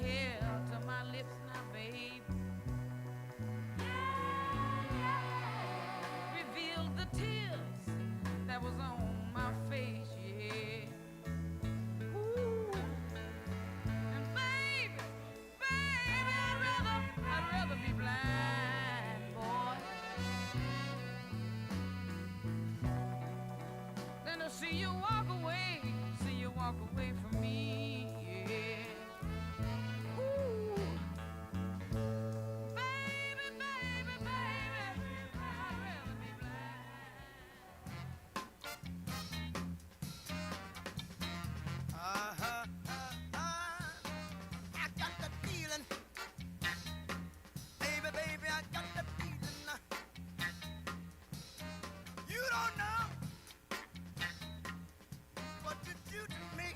hair to my lips now, babe. Revealed the tears that was on my face, yeah. Ooh. And baby, I'd rather be blind, boy, than to see you walk away from me, yeah. Ooh. Baby, I'd rather be blind. I got the feeling, baby, I got the feeling. You don't know what you do to me.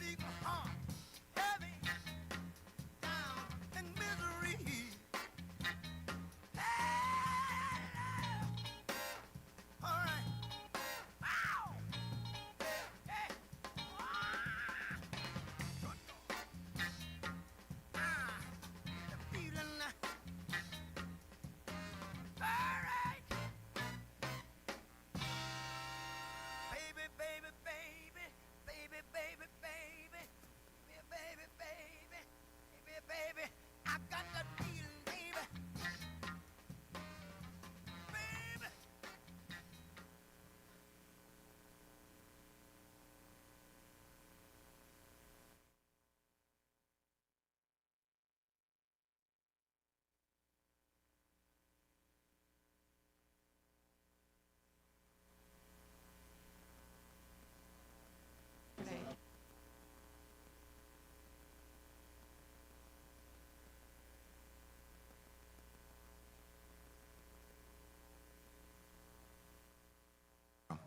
Leave my heart heavy, down in misery. Hey, all right. Ow! Hey, the feeling. All right. Baby, I got that feeling, baby. Baby.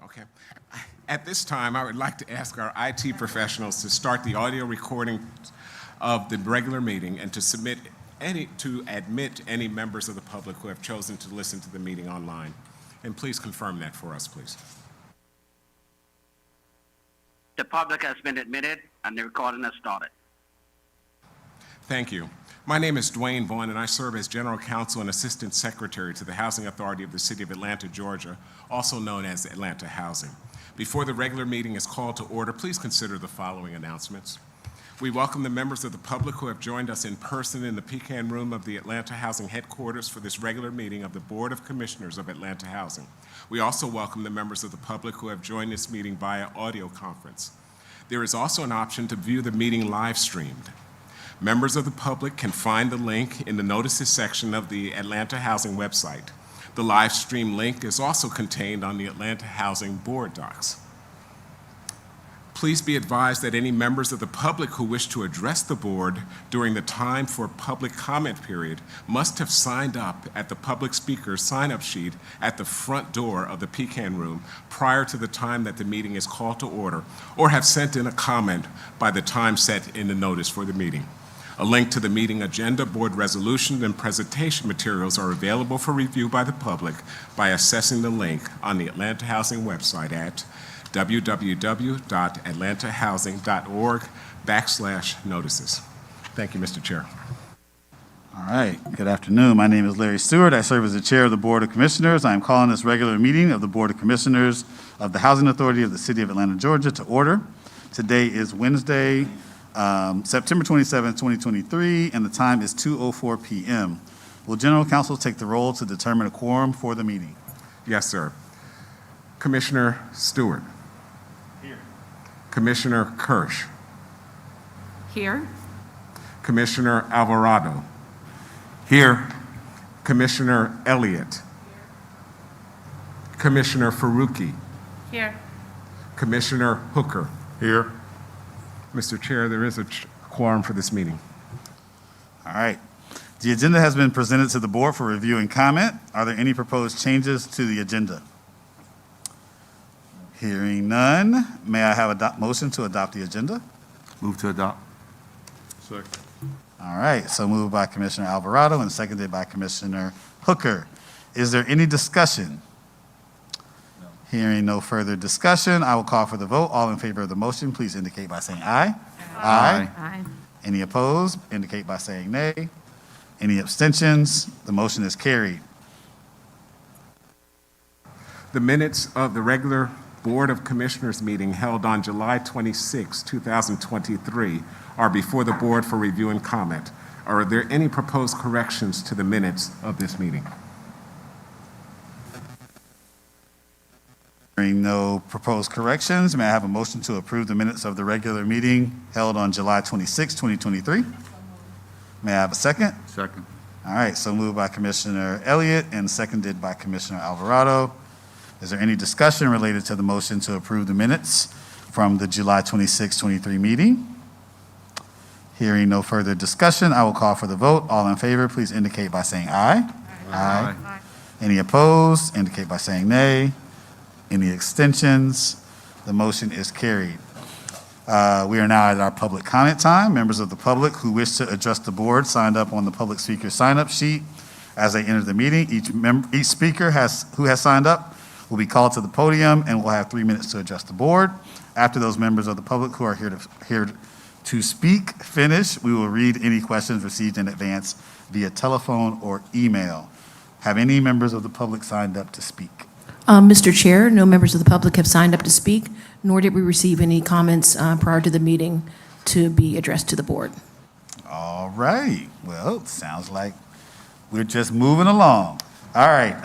Okay. At this time, I would like to ask our IT professionals to start the audio recording of the regular meeting and to admit any members of the public who have chosen to listen to the meeting online. And please confirm that for us, please. The public has been admitted and the recording has started. Thank you. My name is Dwayne Vaughn, and I serve as General Counsel and Assistant Secretary to the Housing Authority of the City of Atlanta, Georgia, also known as Atlanta Housing. Before the regular meeting is called to order, please consider the following announcements. We welcome the members of the public who have joined us in person in the Pecan Room of the Atlanta Housing Headquarters for this regular meeting of the Board of Commissioners of Atlanta Housing. We also welcome the members of the public who have joined this meeting via audio conference. There is also an option to view the meeting live streamed. Members of the public can find the link in the notices section of the Atlanta Housing website. The live stream link is also contained on the Atlanta Housing Board docs. Please be advised that any members of the public who wish to address the board during the time for public comment period must have signed up at the public speaker's sign-up sheet at the front door of the Pecan Room prior to the time that the meeting is called to order, or have sent in a comment by the time set in the notice for the meeting. A link to the meeting agenda, board resolution, and presentation materials are available for review by the public by accessing the link on the Atlanta Housing website at www.atlantahousing.org/notices. Thank you, Mr. Chair. All right, good afternoon. My name is Larry Stewart. I serve as the Chair of the Board of Commissioners. I am calling this regular meeting of the Board of Commissioners of the Housing Authority of the City of Atlanta, Georgia to order. Today is Wednesday, September 27, 2023, and the time is 2:04 p.m. Will General Counsel take the roll to determine a quorum for the meeting? Yes, sir. Commissioner Stewart. Here. Commissioner Kirsch. Here. Commissioner Alvarado. Here. Commissioner Elliott. Commissioner Faruqi. Here. Commissioner Hooker. Here. Mr. Chair, there is a quorum for this meeting. All right. The agenda has been presented to the board for review and comment. Are there any proposed changes to the agenda? Hearing none, may I have a motion to adopt the agenda? Move to adopt. Second. All right, so moved by Commissioner Alvarado and seconded by Commissioner Hooker. Is there any discussion? No. Hearing no further discussion, I will call for the vote. All in favor of the motion, please indicate by saying aye. Aye. Aye. Any opposed, indicate by saying nay. Any abstentions? The motion is carried. The minutes of the regular Board of Commissioners meeting held on July 26, 2023 are before the board for review and comment. Are there any proposed corrections to the minutes of this meeting? Hearing no proposed corrections, may I have a motion to approve the minutes of the regular meeting held on July 26, 2023? May I have a second? Second. All right, so moved by Commissioner Elliott and seconded by Commissioner Alvarado. Is there any discussion related to the motion to approve the minutes from the July 26, 23 meeting? Hearing no further discussion, I will call for the vote. All in favor, please indicate by saying aye. Aye. Any opposed, indicate by saying nay. Any extensions? The motion is carried. We are now at our public comment time. Members of the public who wish to address the board signed up on the public speaker sign-up sheet as they enter the meeting. Each speaker who has signed up will be called to the podium and will have 3 minutes to address the board. After those members of the public who are here to speak finish, we will read any questions received in advance via telephone or email. Have any members of the public signed up to speak? Mr. Chair, no members of the public have signed up to speak, nor did we receive any comments prior to the meeting to be addressed to the board. All right. Well, it sounds like we're just moving along. All right.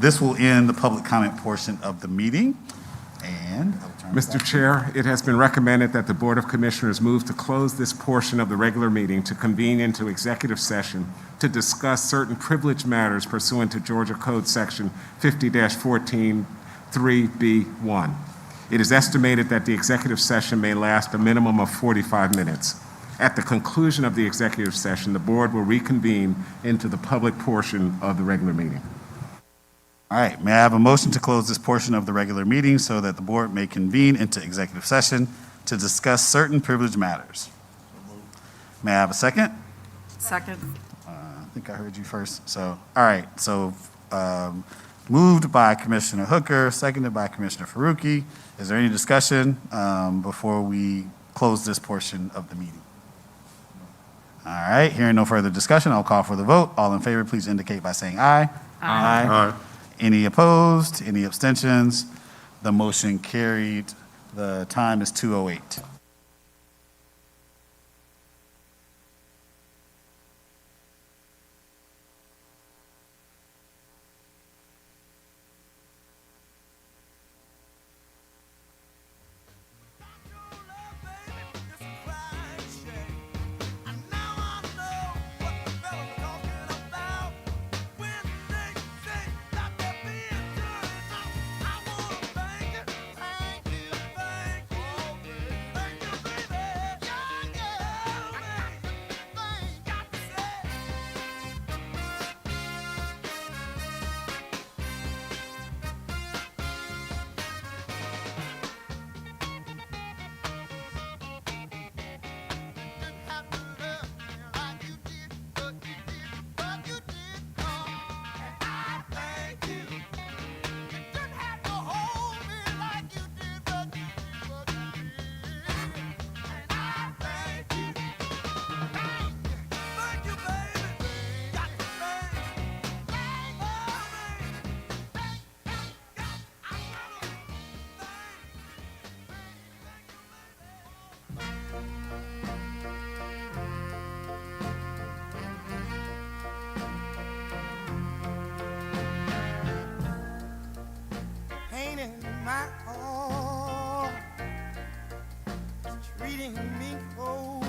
This will end the public comment portion of the meeting. And I'll turn it Mr. back. Chair, it has been recommended that the Board of Commissioners move to close this portion of the regular meeting to convene into executive session to discuss certain privileged matters pursuant to Georgia Code Section 50-14-3B1. It is estimated that the executive session may last a minimum of 45 minutes. At the conclusion of the executive session, the board will reconvene into the public portion of the regular meeting. All right. May I have a motion to close this portion of the regular meeting so that the board may convene into executive session to discuss certain privileged matters? May I have a second? Second. I think I heard you first. So, all right. So, moved by Commissioner Hooker, seconded by Commissioner Faruqi. Is there any discussion before we close this portion of the meeting? All right. Hearing no further discussion, I'll call for the vote. All in favor, please indicate by saying aye. Aye. Any opposed? Any abstentions? The motion carried. The time is 2:08. My heart is treating me cold.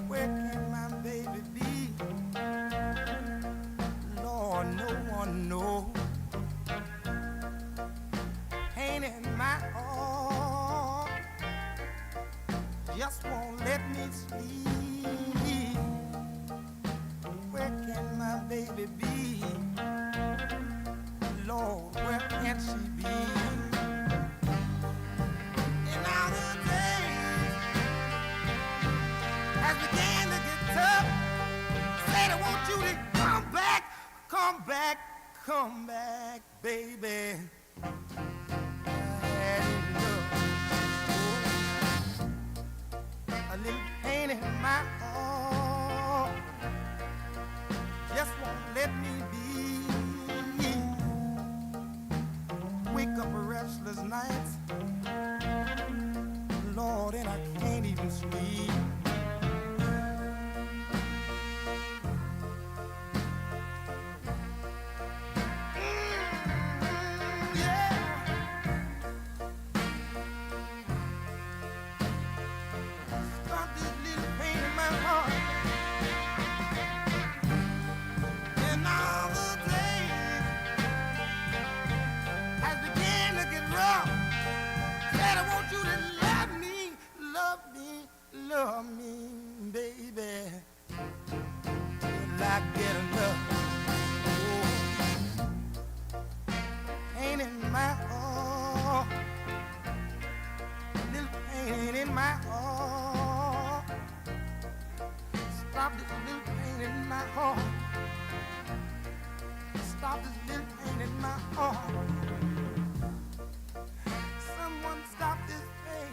Where can my baby be? Lord, no one knows. Pain in my heart just won't let me sleep. Where can my baby be? Lord, where can she be? And now the days has began to get tough. Said I want you to come back, come back, come back, baby. I had enough. Oh, a little pain in my heart just won't let me be. Wake up restless nights, Lord, and I can't even sleep. Love me, baby, till I get enough. Oh, pain in my heart, little pain in my heart. Stop this little pain in my heart. Stop this little pain in my heart. Someone stop this pain.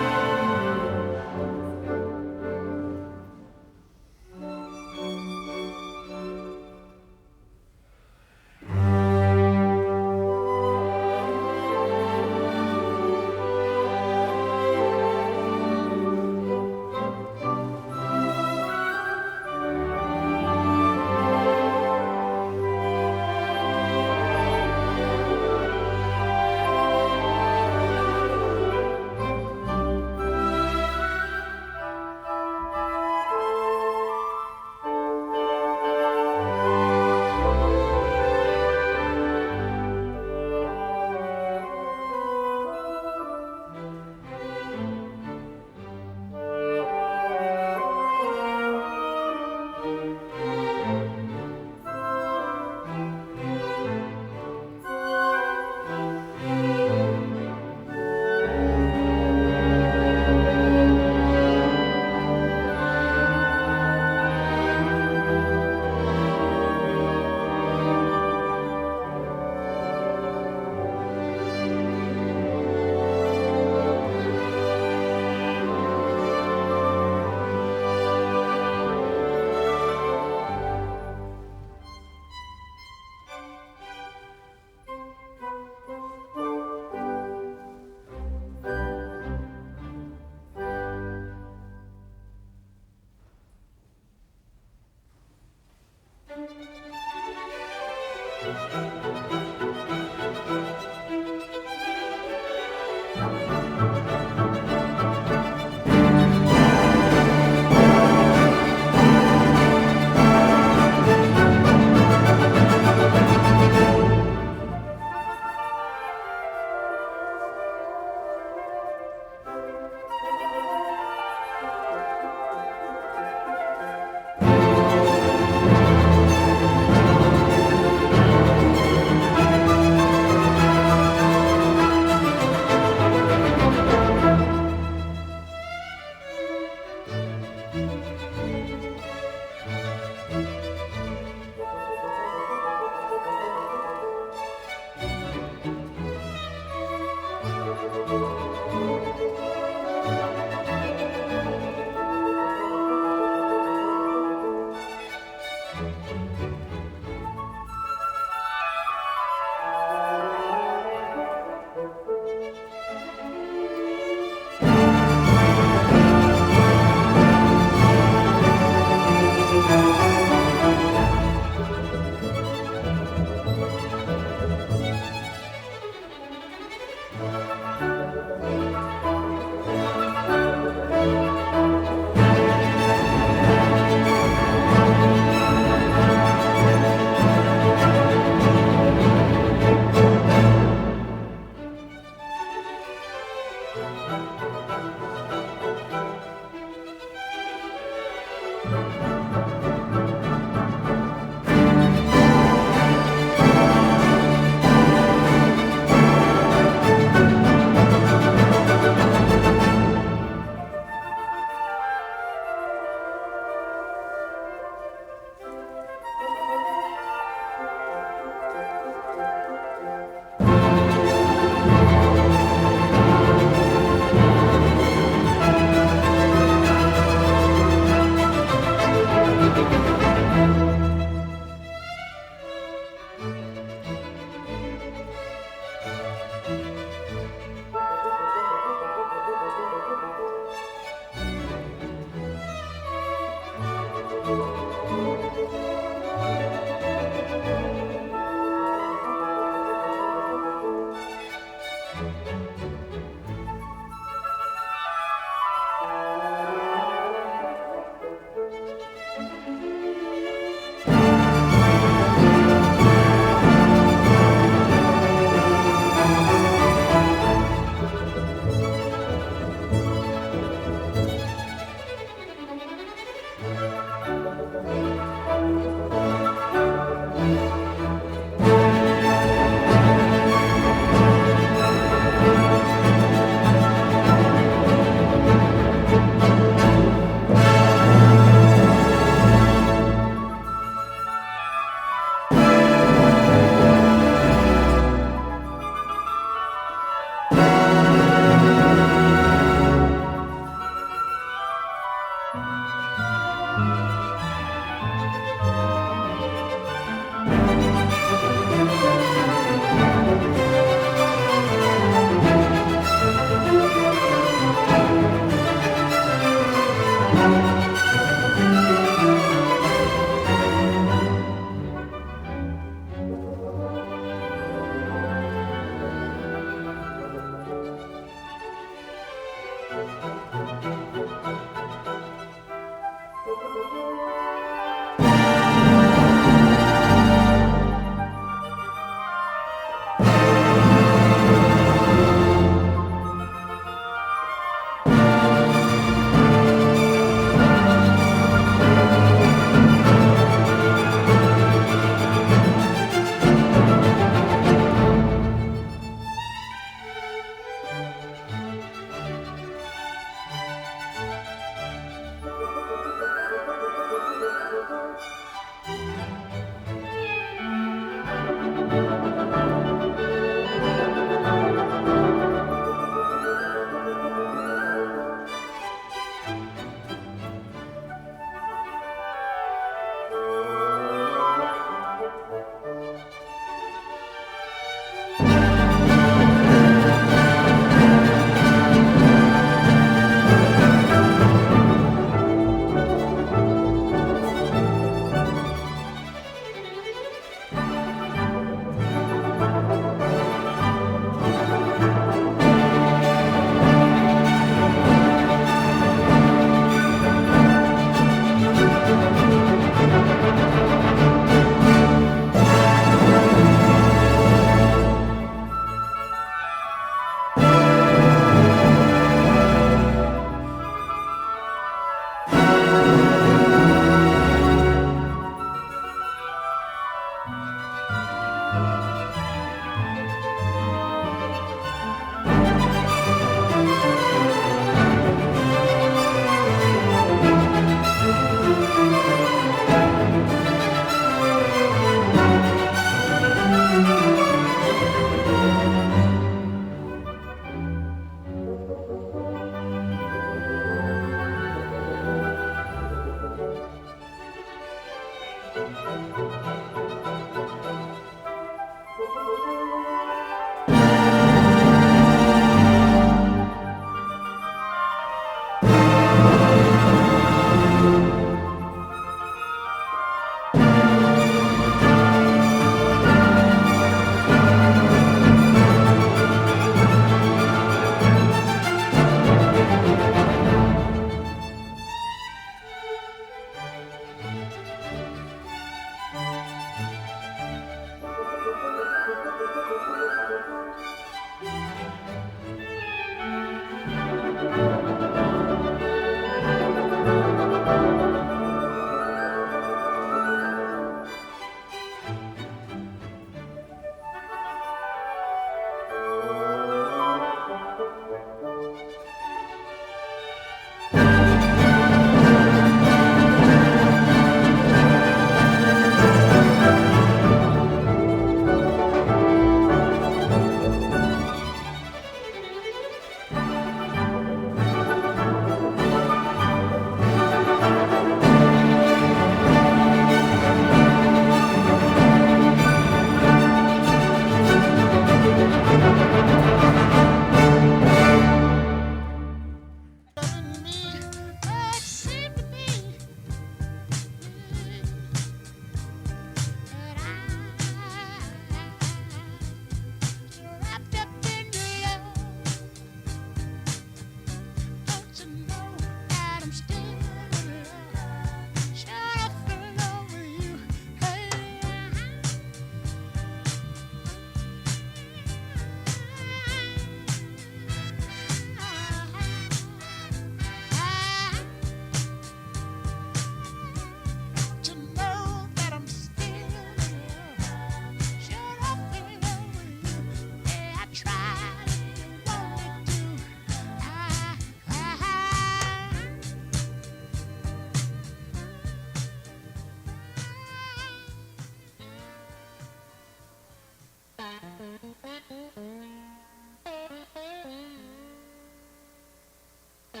I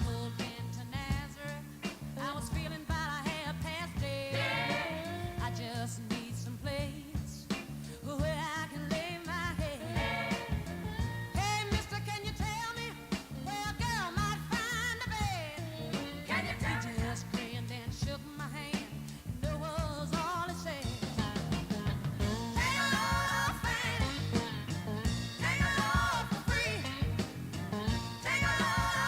pulled into Nazareth. I was feeling about a half past dead. I just need some place where I can lay my head. Hey, mister, can you tell me where a girl might find a bed? Can you tell me? He just grinned and shook my hand, and that was all he said. Take a load, Fanny. Take a load for free. Take a load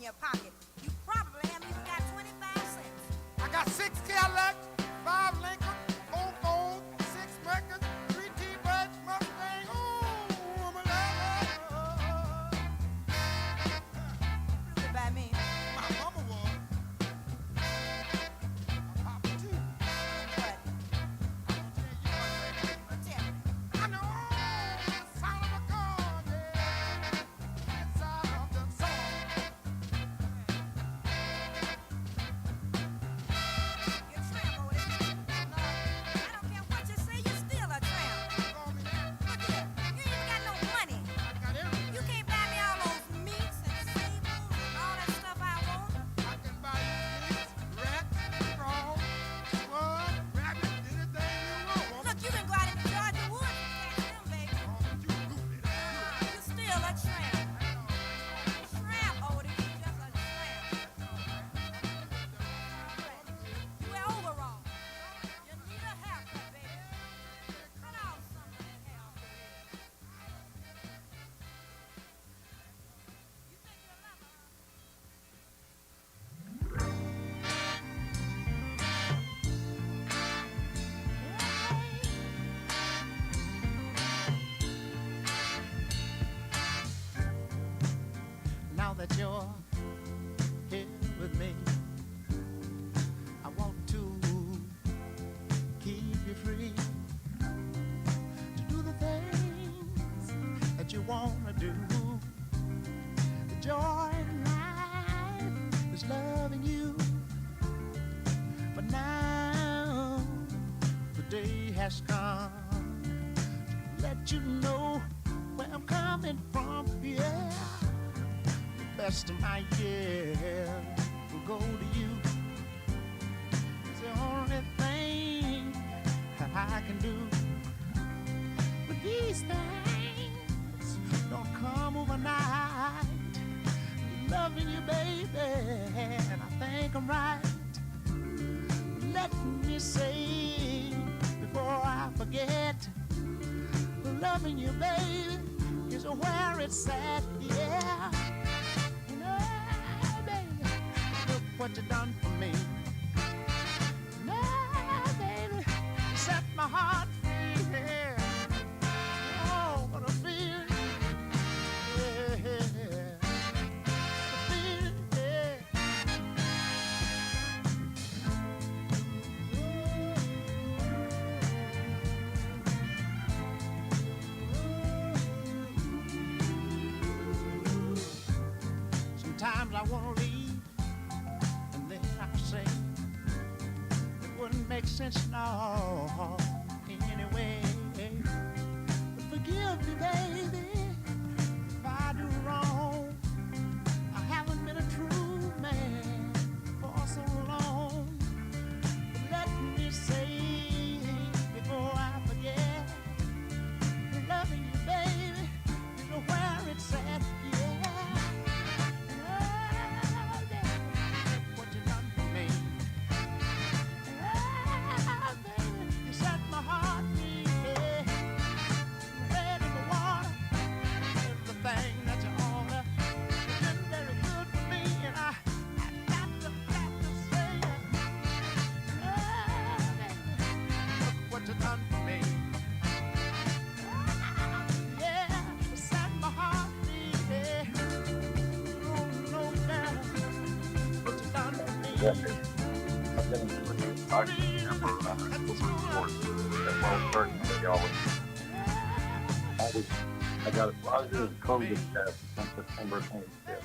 your pocket. You probably haven't even got 25 cents. I got 6 Cadillac, 5 Lincoln, 4 Ford, 6 Mercury, 3 T-Birds, Mustang. Ooh, I'm a lover. Prove it by me. My mama was. My papa too. What? Tell me. I know the sound of a gun, yeah, inside of the song. You're a tramp, Otis. No, I don't care what you say, you're still a tramp. Call me that. Look here, you ain't even got no money. I got everything. You can't buy me all those meats and sables and all that stuff I want. I can buy you meats, rats, frogs, squirrels, rabbits, anything you want. Look, you can go out in the Georgia woods and catch them, baby. Oh, but you goofy. You're still a tramp. Tramp, Otis, you're just a tramp. You wear overalls. You need a haircut, baby. Cut off some of that hair off your head. You think you're a lover, huh? Now that you're here with me, I want to keep you free to do the things that you want to do. The joy in life is loving you, but now the day has come to let you know where I'm coming from, yeah. Best of my years will go to you. It's the only thing that I can do. But these things don't come overnight. Loving you, baby, and I think I'm right. Let me say before I forget, loving you, baby, is where it's at, yeah. Look what you done for me. Now, baby, set my heart free. Yeah. Oh, what a feeling. Yeah. A feeling, yeah. Sometimes I want to leave, and then I say it wouldn't make sense no anyway. But forgive me, baby, if I do wrong. I haven't been a true man for so long. But let me say before I forget, loving you, baby, is where it's at, yeah. What you done for me? Baby, you set my heart free. Red in the water, everything that you order. You've been very good for me, and I got to say it. Baby, look what you done for me. Yeah, you set my heart free. No better. What you done for me? I've been a member at Wells Fargo. I got a positive COVID test on September 25th,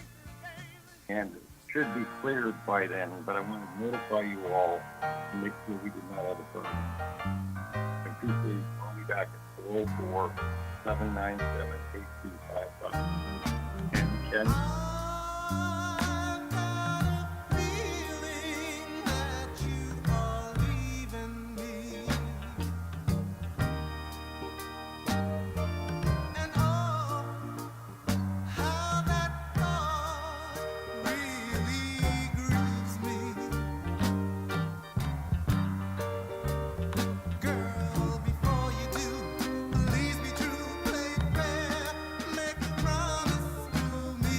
and it should be cleared by then, but I want to notify you all to make sure we did not have a permit. And please call me back at 404-797-8255. And Ken? I've got a feeling that you are leaving me, and oh, how that thought really grieves me. Girl, before you do, please be true, play fair, make a promise to me.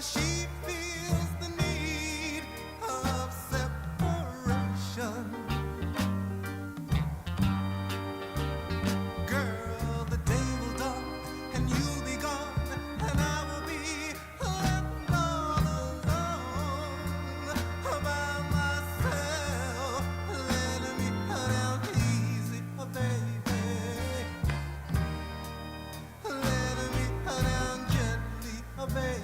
She feels the need of separation. Girl, the day will dawn and you'll be gone, and I will be left all alone by myself. Let me down easy, oh baby. Let me down gently, oh baby.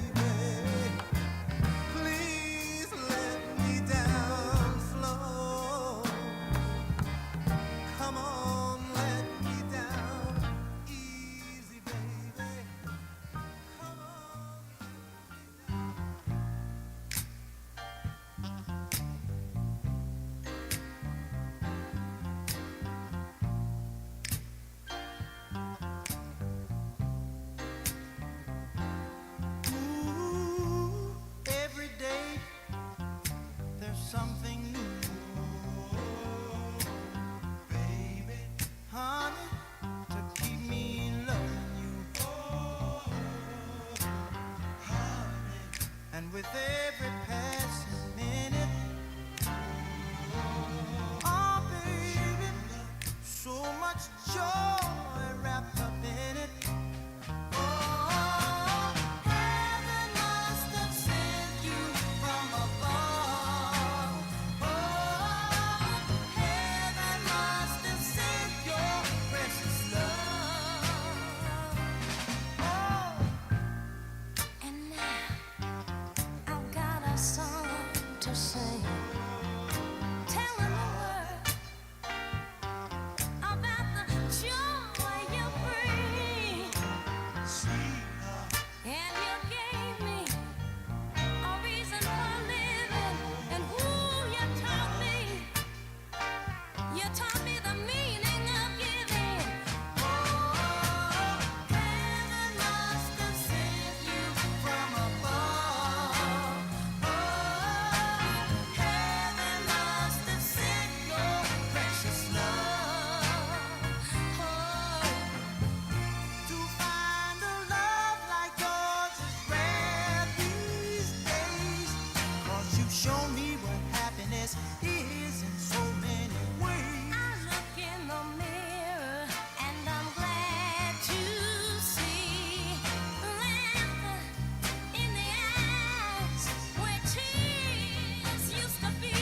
Please let me down slow. Come on, let me down easy, baby. Come on. Ooh, every day there's something new, baby, honey, to keep me loving you, honey, and with every passing minute, oh baby, so much joy wrapped up in it. Oh, heaven must have sent you from above. Oh, heaven must have sent your precious love. Oh, And now I've got a song to sing, telling the world about the joy you bring. And you gave me a reason for living, and who you taught me. You taught me the meaning of giving. Oh, heaven must have sent you from above. Oh, heaven must have sent your precious love. Oh, to find a love like yours is rare these days. 'Cause you've shown me what happiness is in so many ways. I look in the mirror and I'm glad to see laughter in the eyes where tears used to be.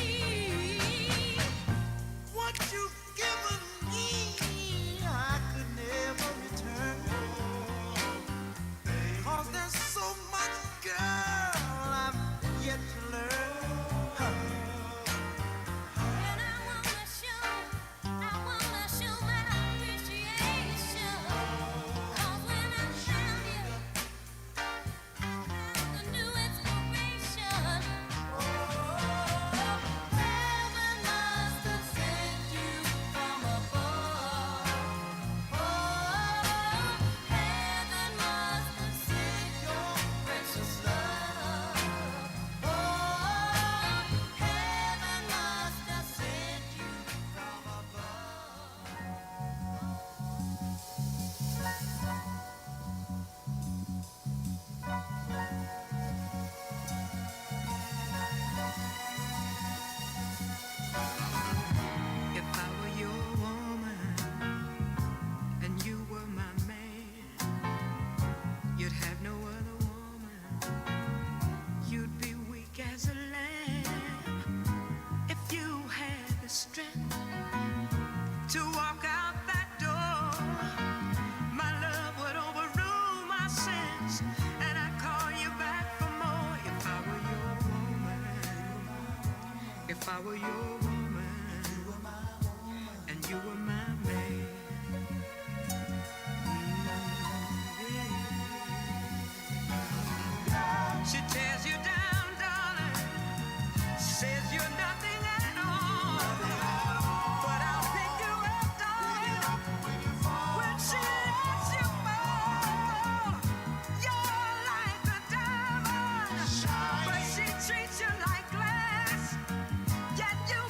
What you've given me, I could never return. 'Cause there's so much, girl, I've yet to learn. And I wanna show my appreciation. 'Cause when I found you, I found a new inspiration. Heaven must have sent you from above. Oh, heaven must have sent your precious love. Oh, heaven must have sent you from above. If I were your woman and you were my man, you'd have no other woman. You'd be weak as a lamb. If you had the strength to walk out that door, my love would overrule my sins, and I'd call you back for more. If I were your woman, if I were your woman, and you were my man. She tears you down, darling. Says you're nothing at all. But I'll pick you up, darling. When she lets you fall, you're like a diamond. But she treats you like glass. Yet you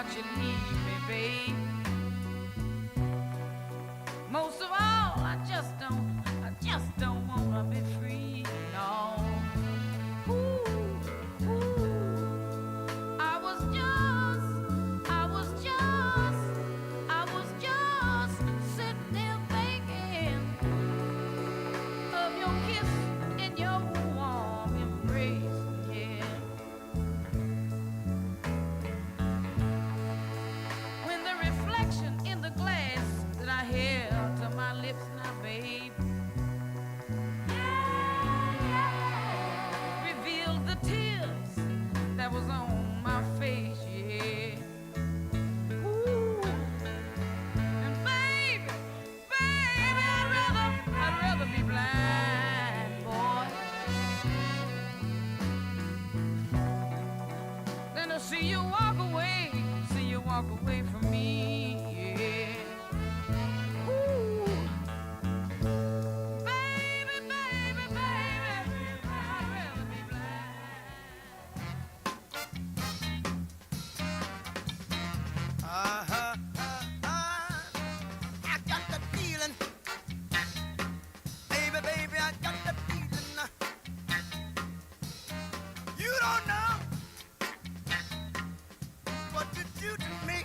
thought you'd leave me, babe. Most of all, I just don't wanna be free, no. Ooh, ooh. I was just sitting there thinking of your kiss and your warm embrace, yeah. When the reflection in the glass that I held to my lips now, babe, revealed the tears that was on my face, yeah. Ooh, and baby, I'd rather be blind, boy, than to see you walk away from me, yeah. Ooh, baby, I'd rather be blind. I got the feeling, baby, I got the feeling. You don't know what you do to me.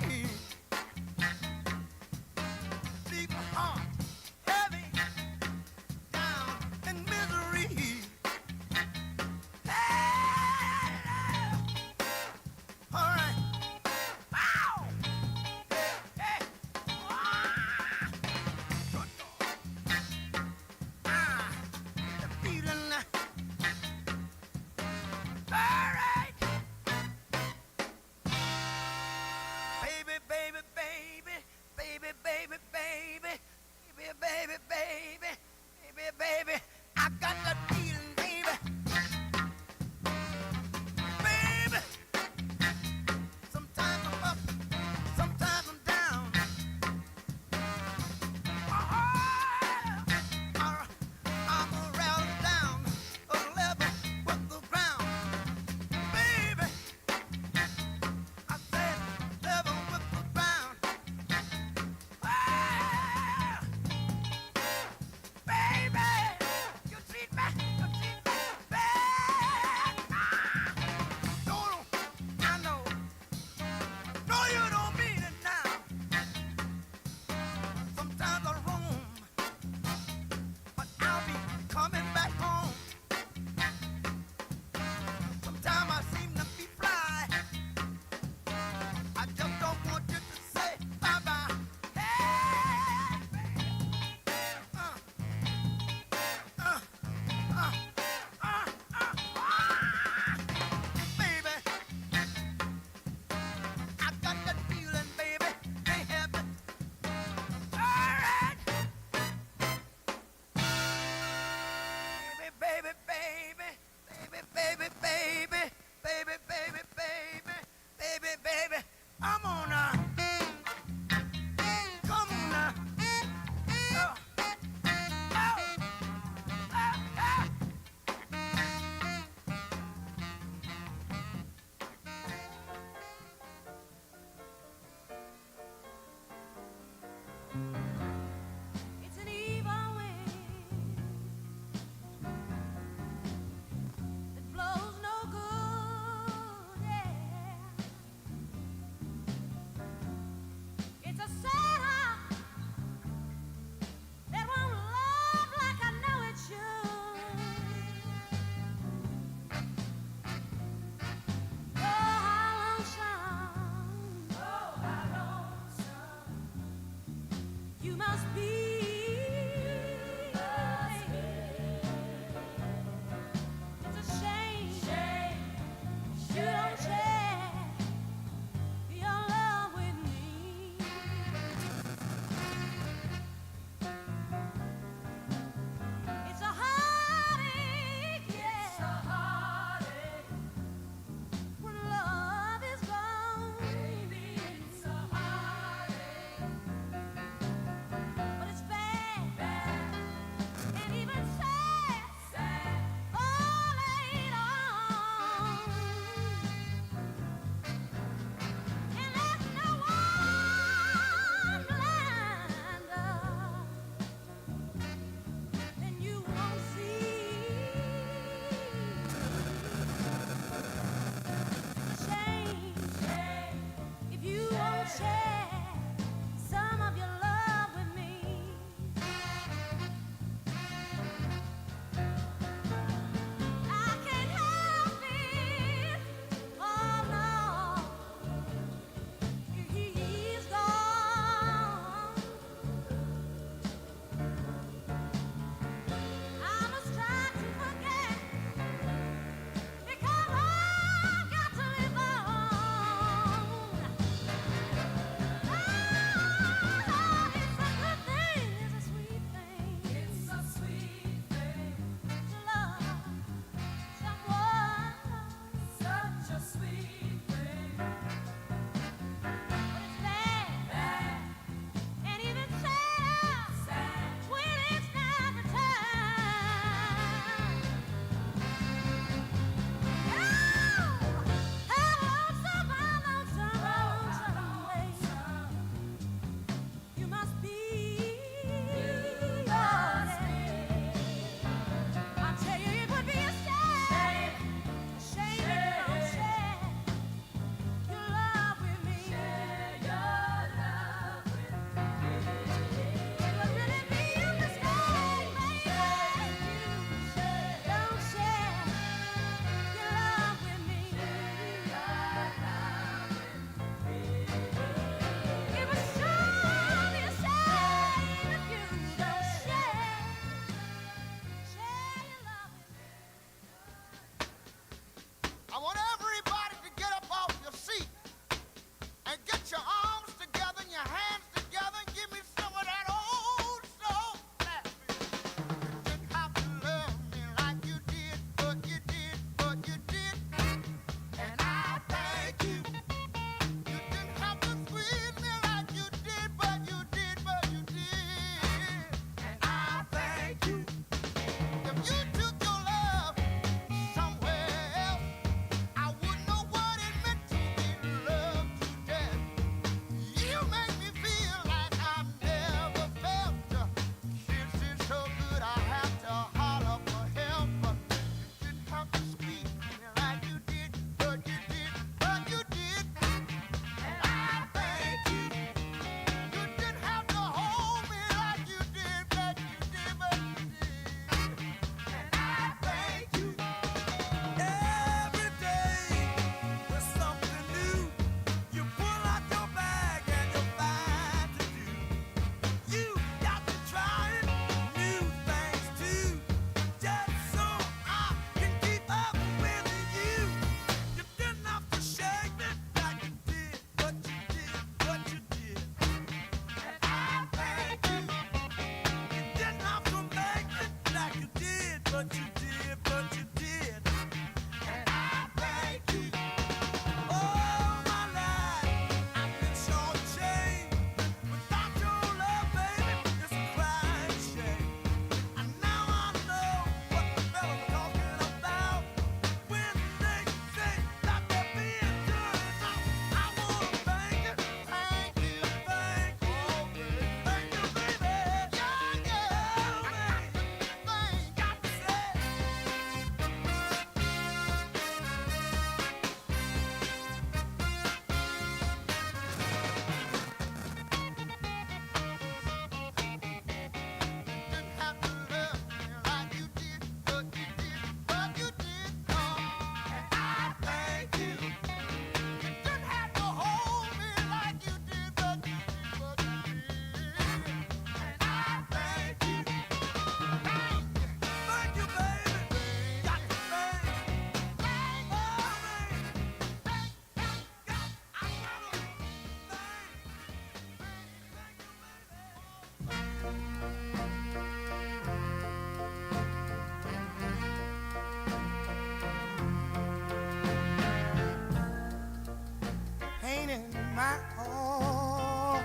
My heart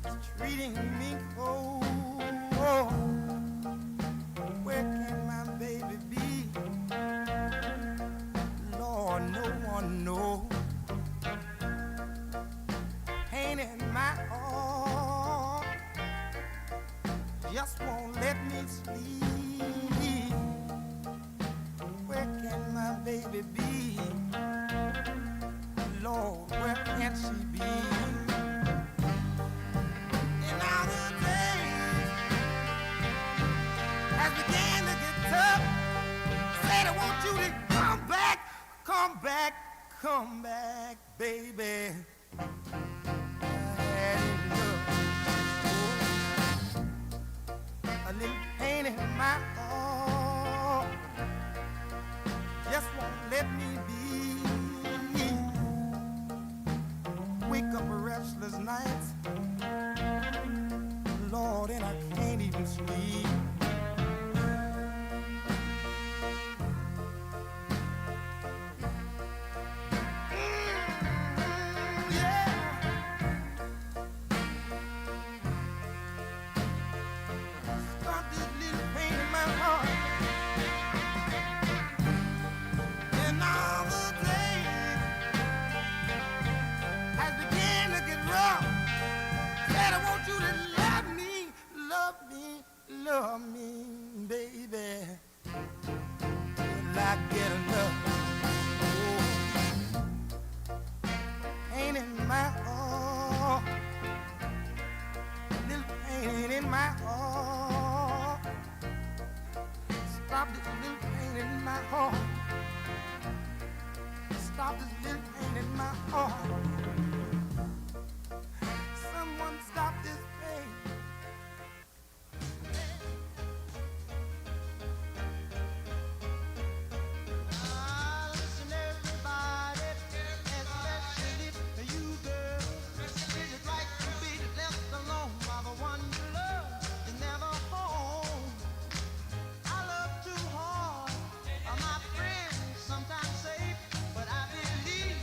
is treating me cold. Where can my baby be? Lord, no one knows. Pain in my heart just won't let me sleep. Where can my baby be? Lord, where can she be? And now the days has began to get tough. Said I want you to come back, come back, come back, baby. I had enough. Oh, a little pain in my heart just won't let me be. Wake up restless nights, Lord, and I can't even sleep. Yeah. Stop this little pain in my heart. And all the days has began to get rough. Said I want you to love me, love me, love me, baby. Will I get enough? Oh, pain in my heart, little pain in my heart. Stop this little pain in my heart. Stop this little pain in my heart. Someone stop this pain. Listen, everybody, especially you, girl. Is it right to be left alone while the one you love is never home? I love too hard. My friends sometimes say, but I believe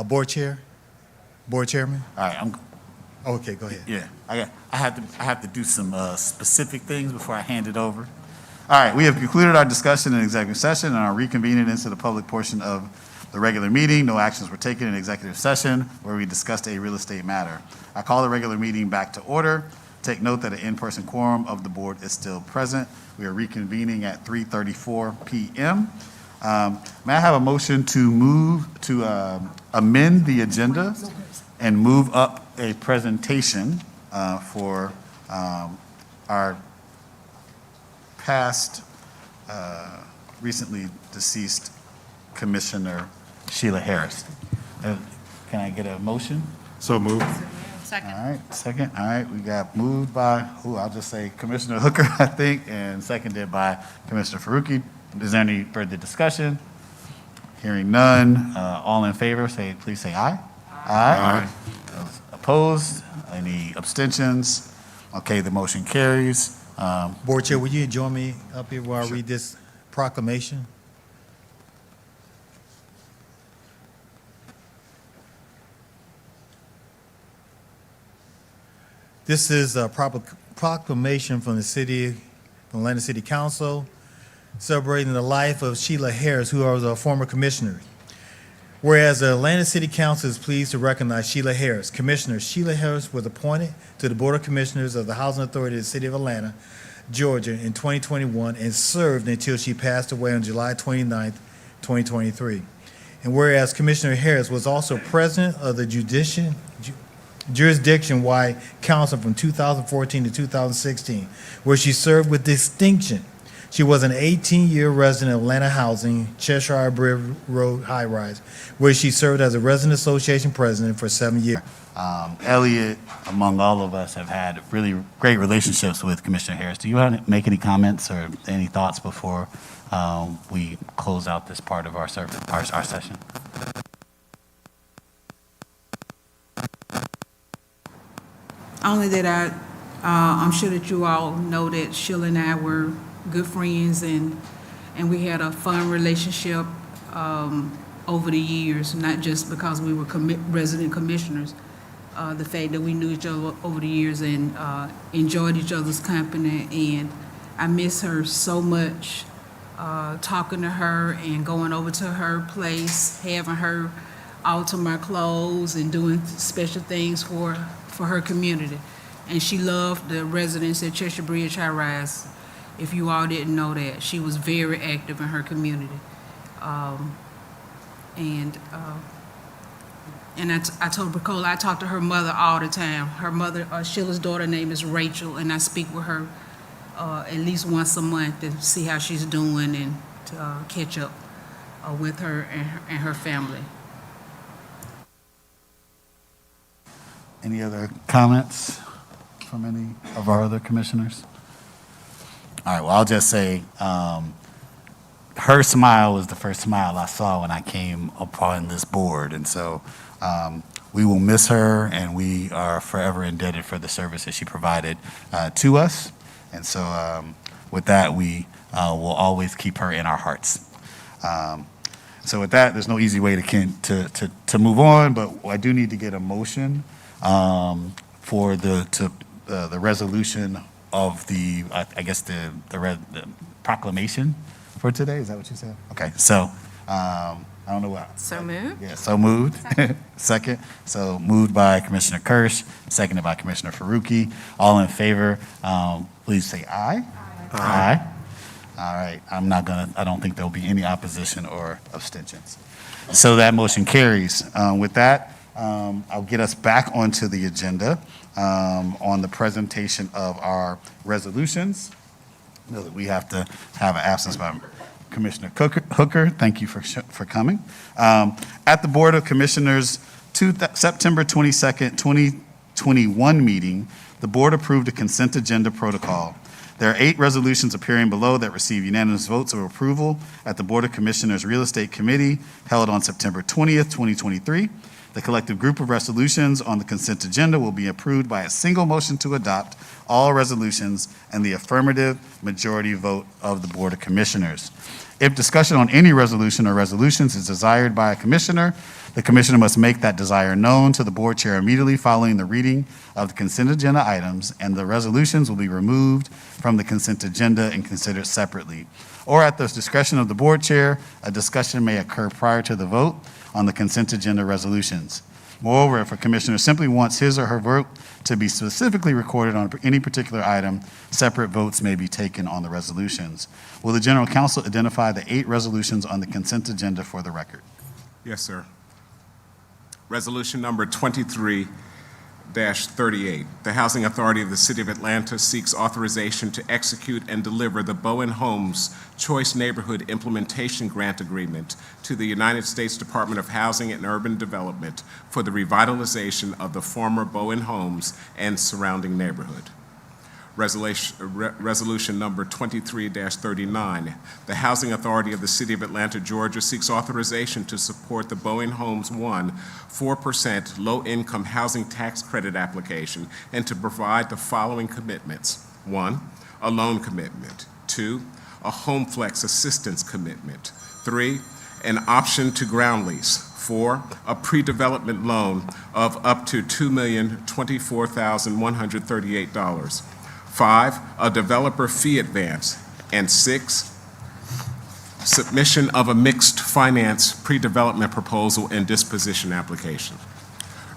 Board Chair? Board Chairman? All right, Okay, go ahead. yeah, I have to do some specific things before I hand it over. All right, we have concluded our discussion in executive session and are reconvening into the public portion of the regular meeting. No actions were taken in executive session where we discussed a real estate matter. I call the regular meeting back to order. Take note that an in-person quorum of the board is still present. We are reconvening at 3:34 p.m. May I have a motion to amend the agenda and move up a presentation for our past, recently deceased Commissioner Sheila Harris. Can I get a motion? So moved. All right, second. All right, we got moved by, I'll just say Commissioner Hooker, I think, and seconded by Commissioner Faruqi. Is there any further discussion? Hearing none. All in favor, please say aye. Aye. Those opposed? Any abstentions? Okay, the motion carries. Board Chair, will you join me up here while I read this proclamation? This is a proclamation from the Atlanta City Council celebrating the life of Sheila Harris, who was a former commissioner. Whereas the Atlanta City Council is pleased to recognize Sheila Harris. Commissioner Sheila Harris was appointed to the Board of Commissioners of the Housing Authority of the City of Atlanta, Georgia in 2021 and served until she passed away on July 29th, 2023. And whereas Commissioner Harris was also president of the jurisdiction-wide council from 2014 to 2016, where she served with distinction. She was an 18-year resident of Atlanta Housing, Cheshire Bridge Road High Rise, where she served as a resident association president for 7 years. Elliot, among all of us, have had really great relationships with Commissioner Harris. Do you want to make any comments or any thoughts before we close out this part of our session? Only that I'm sure that you all know that Sheila and I were good friends, and we had a fun relationship over the years, not just because we were resident commissioners. The fact that we knew each other over the years and enjoyed each other's company, and I miss her so much, talking to her and going over to her place, having her alter my clothes and doing special things for her community. And she loved the residents at Cheshire Bridge High Rise. If you all didn't know that, she was very active in her community. And I told Bricola, I talk to her mother all the time. Her mother, Sheila's daughter name is Rachel, and I speak with her at least once a month to see how she's doing and to catch up with her and her family. Any other comments from any of our other commissioners? All right, well, I'll just say her smile was the first smile I saw when I came upon this board. And so we will miss her, and we are forever indebted for the service that she provided to us. And so with that, we will always keep her in our hearts. So with that, there's no easy way to move on, but I do need to get a motion for the resolution of the proclamation for today. Is that what you said? Okay, so I don't know what. So moved? Yeah, so moved. Second. So moved by Commissioner Kirsch, seconded by Commissioner Faruqi. All in favor, please say aye. Aye. All right, I don't think there'll be any opposition or abstentions. So that motion carries. With that, I'll get us back onto the agenda on the presentation of our resolutions. I know that we have to have an absence by Commissioner Hooker. Thank you for coming. At the Board of Commissioners September 22nd, 2021 meeting, the board approved a consent agenda protocol. There are 8 resolutions appearing below that received unanimous votes of approval at the Board of Commissioners Real Estate Committee held on September 20th, 2023. The collective group of resolutions on the consent agenda will be approved by a single motion to adopt all resolutions and the affirmative majority vote of the Board of Commissioners. If discussion on any resolution or resolutions is desired by a commissioner, the commissioner must make that desire known to the board chair immediately following the reading of the consent agenda items, and the resolutions will be removed from the consent agenda and considered separately. Or at the discretion of the board chair, a discussion may occur prior to the vote on the consent agenda resolutions. Moreover, if a commissioner simply wants his or her vote to be specifically recorded on any particular item, separate votes may be taken on the resolutions. Will the general counsel identify the 8 resolutions on the consent agenda for the record? Yes, sir. Resolution number 23-38. The Housing Authority of the City of Atlanta seeks authorization to execute and deliver the Bowen Homes Choice Neighborhood Implementation Grant Agreement to the United States Department of Housing and Urban Development for the revitalization of the former Bowen Homes and surrounding neighborhood. Resolution number 23-39. The Housing Authority of the City of Atlanta, Georgia seeks authorization to support the Bowen Homes 1 4% low-income housing tax credit application and to provide the following commitments. 1, a loan commitment. 2, a home flex assistance commitment. 3, an option to ground lease. 4, a pre-development loan of up to $2,024,138. 5, a developer fee advance. And 6, submission of a mixed finance pre-development proposal and disposition application.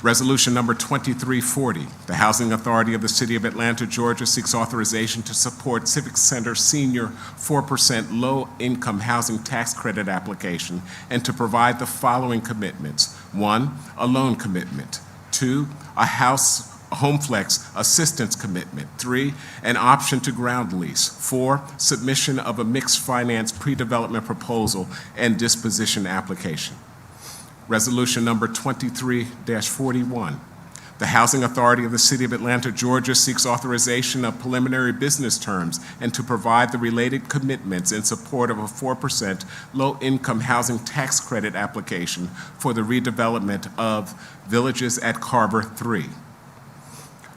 Resolution number 2340, the Housing Authority of the City of Atlanta, Georgia seeks authorization to support Civic Center Senior 4% low-income housing tax credit application and to provide the following commitments. 1, a loan commitment. 2, a home flex assistance commitment. 3, an option to ground lease. 4, submission of a mixed finance pre-development proposal and disposition application. Resolution number 23-41. The Housing Authority of the City of Atlanta, Georgia seeks authorization of preliminary business terms and to provide the related commitments in support of a 4% low-income housing tax credit application for the redevelopment of Villages at Carver 3.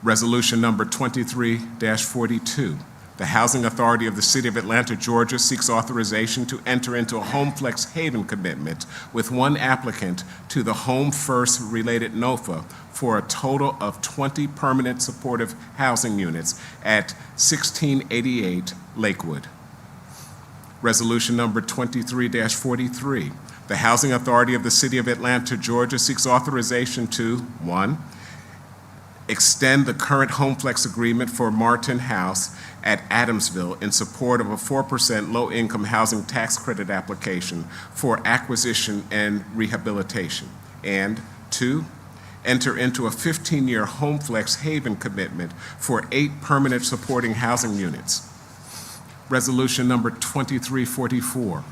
Resolution number 23-42. The Housing Authority of the City of Atlanta, Georgia seeks authorization to enter into a Home Flex Haven commitment with one applicant to the Home First related NOFA for a total of 20 permanent supportive housing units at 1688 Lakewood. Resolution number 23-43. The Housing Authority of the City of Atlanta, Georgia seeks authorization to 1, extend the current Home Flex agreement for Martin House at Adamsville in support of a 4% low-income housing tax credit application for acquisition and rehabilitation. And 2, enter into a 15-year Home Flex Haven commitment for 8 permanent supporting housing units. Resolution number 2344.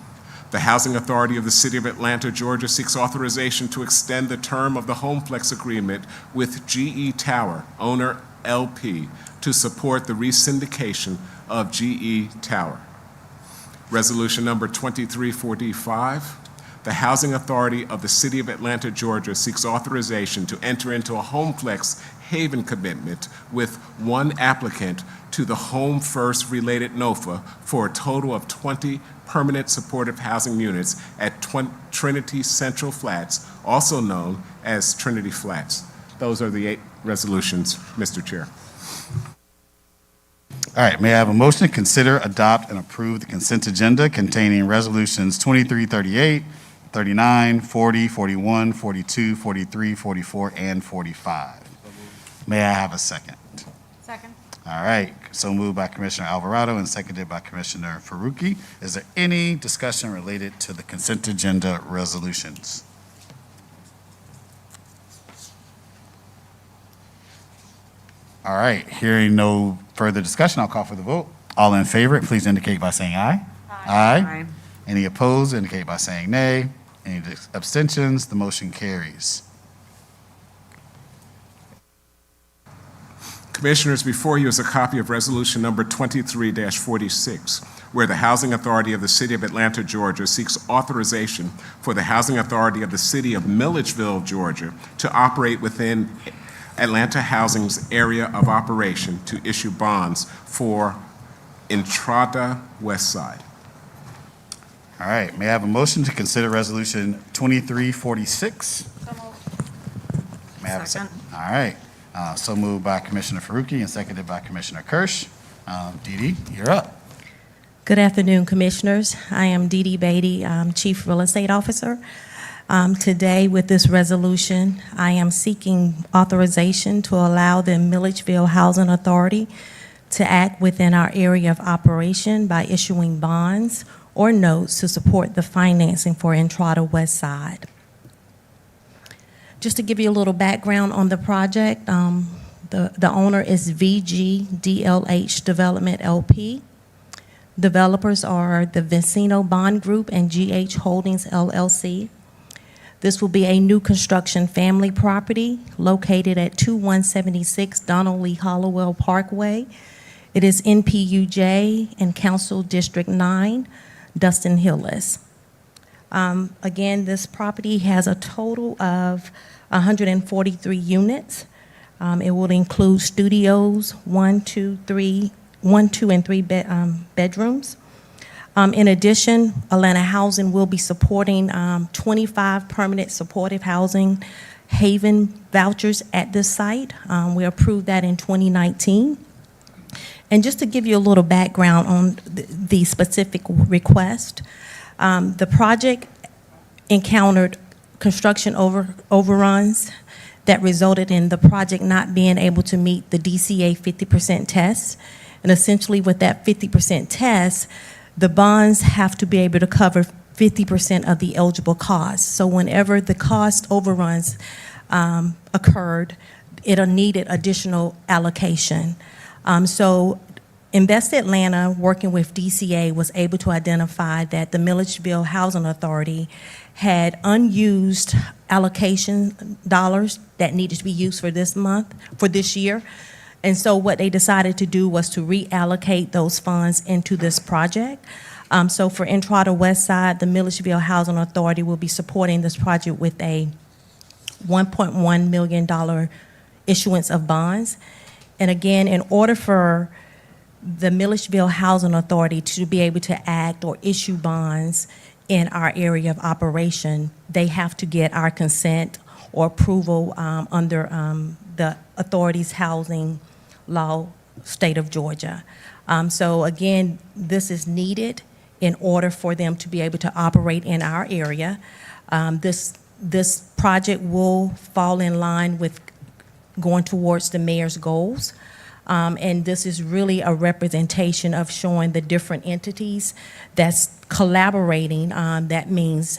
The Housing Authority of the City of Atlanta, Georgia seeks authorization to extend the term of the Home Flex agreement with GE Tower, owner LP, to support the resyndication of GE Tower. Resolution number 2345. The Housing Authority of the City of Atlanta, Georgia seeks authorization to enter into a Home Flex Haven commitment with one applicant to the Home First related NOFA for a total of 20 permanent supportive housing units at Trinity Central Flats, also known as Trinity Flats. Those are the 8 resolutions, Mr. Chair. All right, may I have a motion to consider, adopt, and approve the consent agenda containing resolutions 2338, 39, 40, 41, 42, 43, 44, and 45. May I have a second? Second. All right, so moved by Commissioner Alvarado and seconded by Commissioner Faruqi. Is there any discussion related to the consent agenda resolutions? All right, hearing no further discussion, I'll call for the vote. All in favor, please indicate by saying aye. Aye. Any opposed, indicate by saying nay. Any abstentions, the motion carries. Commissioners, before you is a copy of Resolution Number 23-46, where the Housing Authority of the City of Atlanta, Georgia seeks authorization for the Housing Authority of the City of Milledgeville, Georgia, to operate within Atlanta Housing's area of operation to issue bonds for Entrada West Side. All right, may I have a motion to consider Resolution 2346? May I have a second? All right, so moved by Commissioner Faruqi and seconded by Commissioner Kirsch. Dee Dee, you're up. Good afternoon, Commissioners. I am Dee Dee Beatty, Chief Real Estate Officer. Today, with this resolution, I am seeking authorization to allow the Milledgeville Housing Authority to act within our area of operation by issuing bonds or notes to support the financing for Entrada West Side. Just to give you a little background on the project, the owner is VGDLH Development LP. Developers are the Vicino Bond Group and GH Holdings LLC. This will be a new construction family property located at 2176 Donald Lee Hollowell Parkway. It is NPUJ and Council District 9, Dustin Hillis. Again, this property has a total of 143 units. It will include studios, 1, 2, and 3 bedrooms. In addition, Atlanta Housing will be supporting 25 permanent supportive housing Haven vouchers at this site. We approved that in 2019. And just to give you a little background on the specific request, the project encountered construction overruns that resulted in the project not being able to meet the DCA 50% test. And essentially with that 50% test, the bonds have to be able to cover 50% of the eligible costs. So whenever the cost overruns occurred, it needed additional allocation. So Invest Atlanta, working with DCA, was able to identify that the Milledgeville Housing Authority had unused allocation dollars that needed to be used for this year. And so what they decided to do was to reallocate those funds into this project. So for Entrada West Side, the Milledgeville Housing Authority will be supporting this project with a $1.1 million issuance of bonds. And again, in order for the Milledgeville Housing Authority to be able to act or issue bonds in our area of operation, they have to get our consent or approval under the authority's housing law, state of Georgia. So again, this is needed in order for them to be able to operate in our area. This project will fall in line with going towards the mayor's goals. And this is really a representation of showing the different entities that's collaborating. That means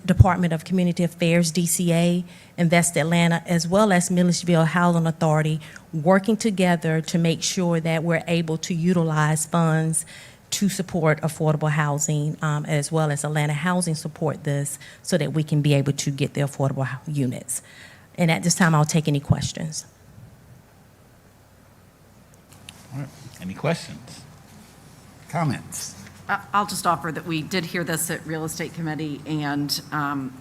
Department of Community Affairs, DCA, Invest Atlanta, as well as Milledgeville Housing Authority, working together to make sure that we're able to utilize funds to support affordable housing, as well as Atlanta Housing support this so that we can be able to get the affordable units. And at this time, I'll take any questions. All right. Any questions? Comments? I'll just offer that we did hear this at Real Estate Committee, and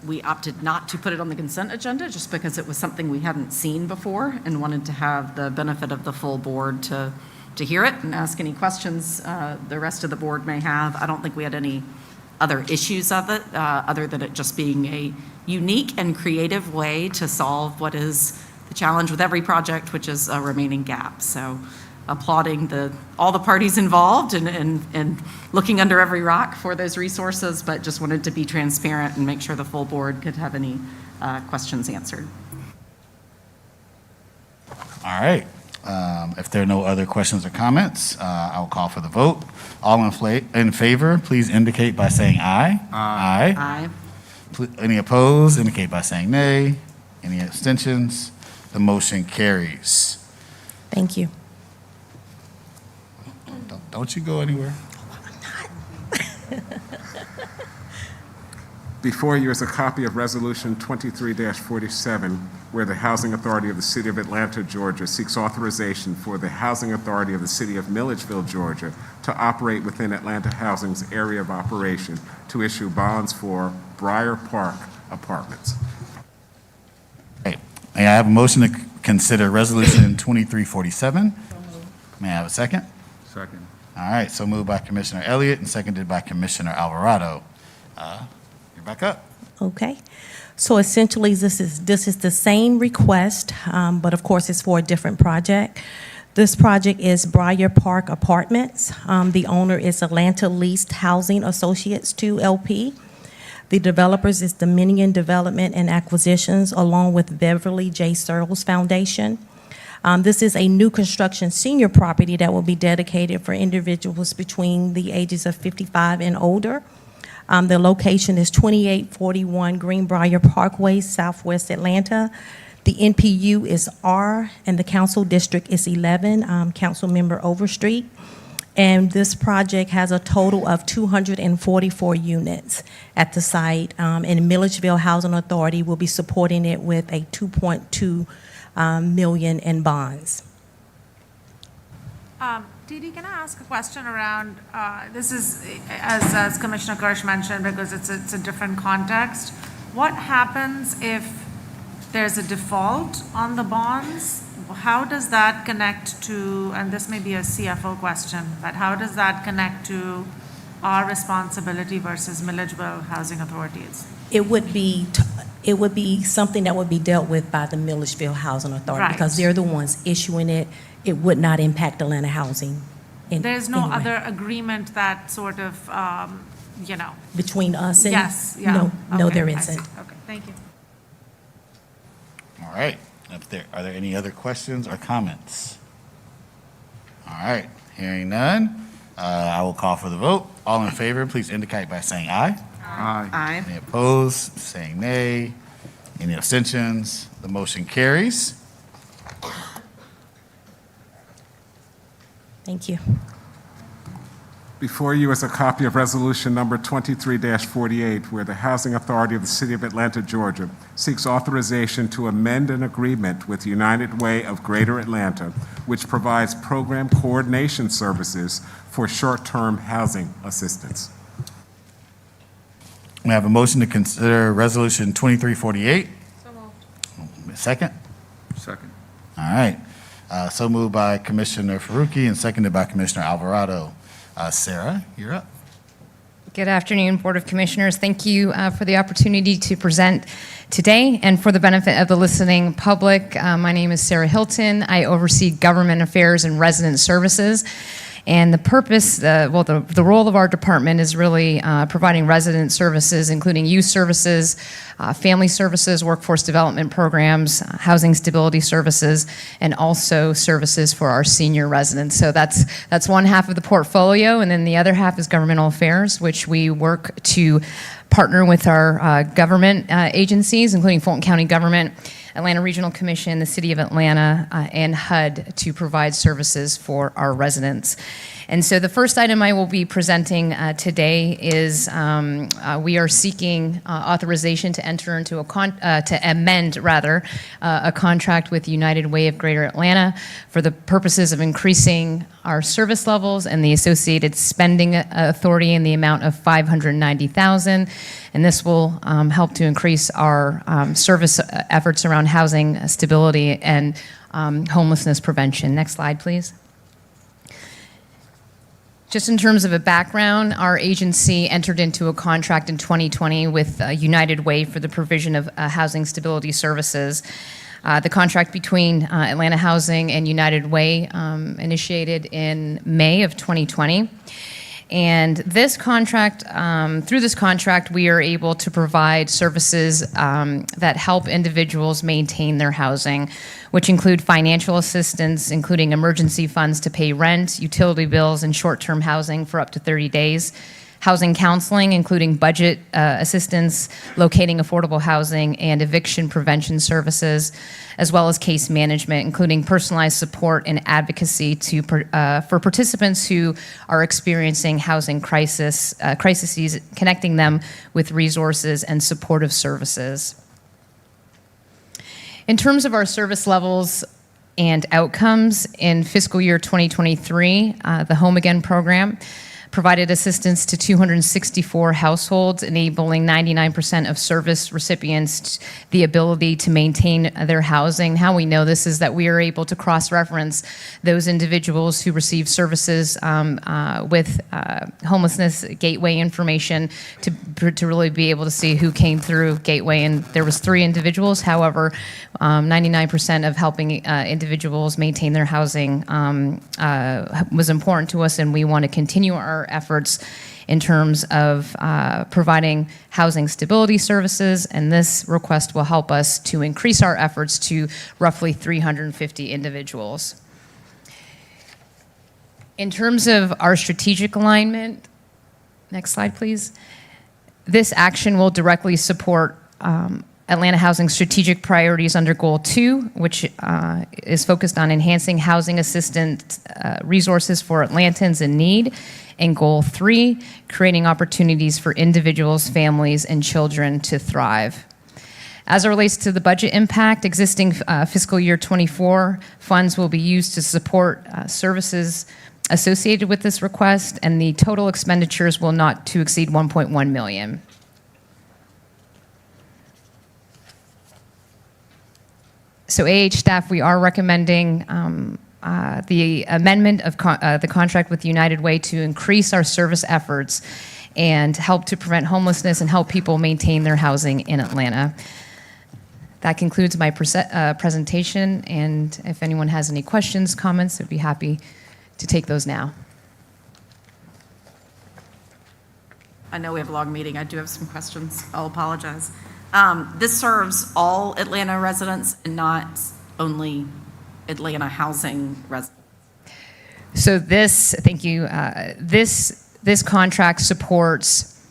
we opted not to put it on the consent agenda just because it was something we hadn't seen before and wanted to have the benefit of the full board to hear it and ask any questions the rest of the board may have. I don't think we had any other issues of it, other than it just being a unique and creative way to solve what is the challenge with every project, which is a remaining gap. So applauding all the parties involved and looking under every rock for those resources, but just wanted to be transparent and make sure the full board could have any questions answered. All right. If there are no other questions or comments, I'll call for the vote. All in favor, please indicate by saying aye. Aye. Aye. Any opposed, indicate by saying nay. Any abstentions? The motion carries. Thank you. Don't you go anywhere. Before you is a copy of Resolution 23-47, where the Housing Authority of the City of Atlanta, Georgia seeks authorization for the Housing Authority of the City of Milledgeville, Georgia to operate within Atlanta Housing's area of operation to issue bonds for Briar Park Apartments. May I have a motion to consider Resolution 2347? May I have a second? Second. All right, so moved by Commissioner Elliott and seconded by Commissioner Alvarado. You're back up. Okay. So essentially, this is the same request, but of course, it's for a different project. This project is Briar Park Apartments. The owner is Atlanta Leased Housing Associates 2 LP. The developers is Dominion Development and Acquisitions, along with Beverly J. Searles Foundation. This is a new construction senior property that will be dedicated for individuals between the ages of 55 and older. The location is 2841 Greenbrier Parkway, Southwest Atlanta. The NPU is R, and the council district is 11, Councilmember Overstreet. And this project has a total of 244 units at the site, and Milledgeville Housing Authority will be supporting it with a $2.2 million in bonds. Dee Dee, can I ask a question around, this is, as Commissioner Kirsch mentioned, because it's a different context. What happens if there's a default on the bonds? How does that connect to, and this may be a CFO question, but how does that connect to our responsibility versus Milledgeville Housing Authorities? It would be something that would be dealt with by the Milledgeville Housing Authority, Right. because they're the ones issuing it. It would not impact Atlanta Housing. There's no anyway. other agreement that sort of, Between us and? Yes, yeah. No, Okay, there I see. isn't. Okay, thank you. All right. Are there any other questions or comments? All right. Hearing none, I will call for the vote. All in favor, please indicate by saying aye. Aye. Aye. Any opposed, saying nay. Any abstentions? The motion carries. Thank you. Before you is a copy of Resolution Number 23-48, where the Housing Authority of the City of Atlanta, Georgia seeks authorization to amend an agreement with United Way of Greater Atlanta, which provides program coordination services for short-term housing assistance. We have a motion to consider Resolution 2348. So moved. Second? Second. All right. So moved by Commissioner Faruqi and seconded by Commissioner Alvarado. Sarah, you're up. Good afternoon, Board of Commissioners. Thank you for the opportunity to present today and for the benefit of the listening public. My name is Sarah Hilton. I oversee government affairs and resident services. And the purpose, the role of our department is really providing resident services, including youth services, family services, workforce development programs, housing stability services, and also services for our senior residents. So that's one half of the portfolio, and then the other half is governmental affairs, which we work to partner with our government agencies, including Fulton County Government, Atlanta Regional Commission, the City of Atlanta, and HUD to provide services for our residents. And so the first item I will be presenting today is we are seeking authorization to enter into to amend a contract with United Way of Greater Atlanta for the purposes of increasing our service levels and the associated spending authority in the amount of $590,000. And this will help to increase our service efforts around housing stability and homelessness prevention. Next slide, please. Just in terms of a background, our agency entered into a contract in 2020 with United Way for the provision of housing stability services. The contract between Atlanta Housing and United Way initiated in May of 2020. And this contract, through this contract, we are able to provide services that help individuals maintain their housing, which include financial assistance, including emergency funds to pay rent, utility bills, and short-term housing for up to 30 days, housing counseling, including budget assistance, locating affordable housing, and eviction prevention services, as well as case management, including personalized support and advocacy for participants who are experiencing housing crises, connecting them with resources and supportive services. In terms of our service levels and outcomes, in fiscal year 2023, the Home Again program provided assistance to 264 households, enabling 99% of service recipients the ability to maintain their housing. How we know this is that we are able to cross-reference those individuals who receive services with homelessness gateway information to really be able to see who came through gateway. And there was 3 individuals. However, 99% of helping individuals maintain their housing was important to us, and we want to continue our efforts in terms of providing housing stability services, and this request will help us to increase our efforts to roughly 350 individuals. In terms of our strategic alignment, next slide please, this action will directly support Atlanta Housing's strategic priorities under Goal 2, which is focused on enhancing housing assistance resources for Atlantans in need, and Goal 3, creating opportunities for individuals, families, and children to thrive. As it relates to the budget impact, existing fiscal year 24 funds will be used to support services associated with this request, and the total expenditures will not to exceed $1.1 million. So AH staff, we are recommending the amendment of the contract with United Way to increase our service efforts and help to prevent homelessness and help people maintain their housing in Atlanta. That concludes my presentation, and if anyone has any questions, comments, I'd be happy to take those now. I know we have a long meeting. I do have some questions. I'll apologize. This serves all Atlanta residents and not only Atlanta Housing residents. So this, thank you, this contract supports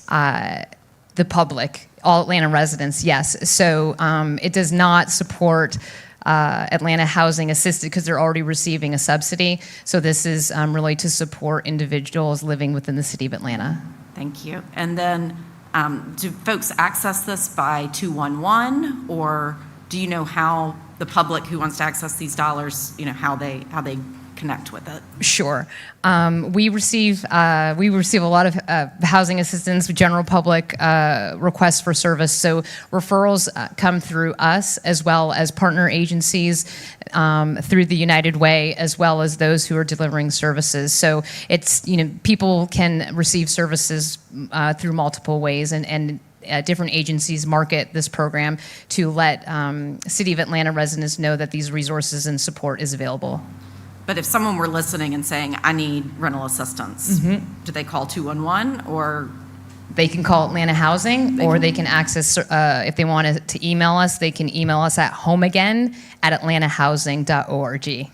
the public, all Atlanta residents, yes. So it does not support Atlanta Housing Assisted because they're already receiving a subsidy. So this is really to support individuals living within the city of Atlanta. Thank you. And then do folks access this by 211, or do you know how the public who wants to access these dollars, you know, how they connect with it? Sure. We receive a lot of housing assistance, general public requests for service. So referrals come through us as well as partner agencies through the United Way, as well as those who are delivering services. So it's, you know, people can receive services through multiple ways, and different agencies market this program to let City of Atlanta residents know that these resources and support is available. But if someone were listening and saying, I need rental assistance, do they call 211, or? They can call Atlanta Housing, or they can access, if they want to email us, they can email us at homeagain@atlantahousing.org.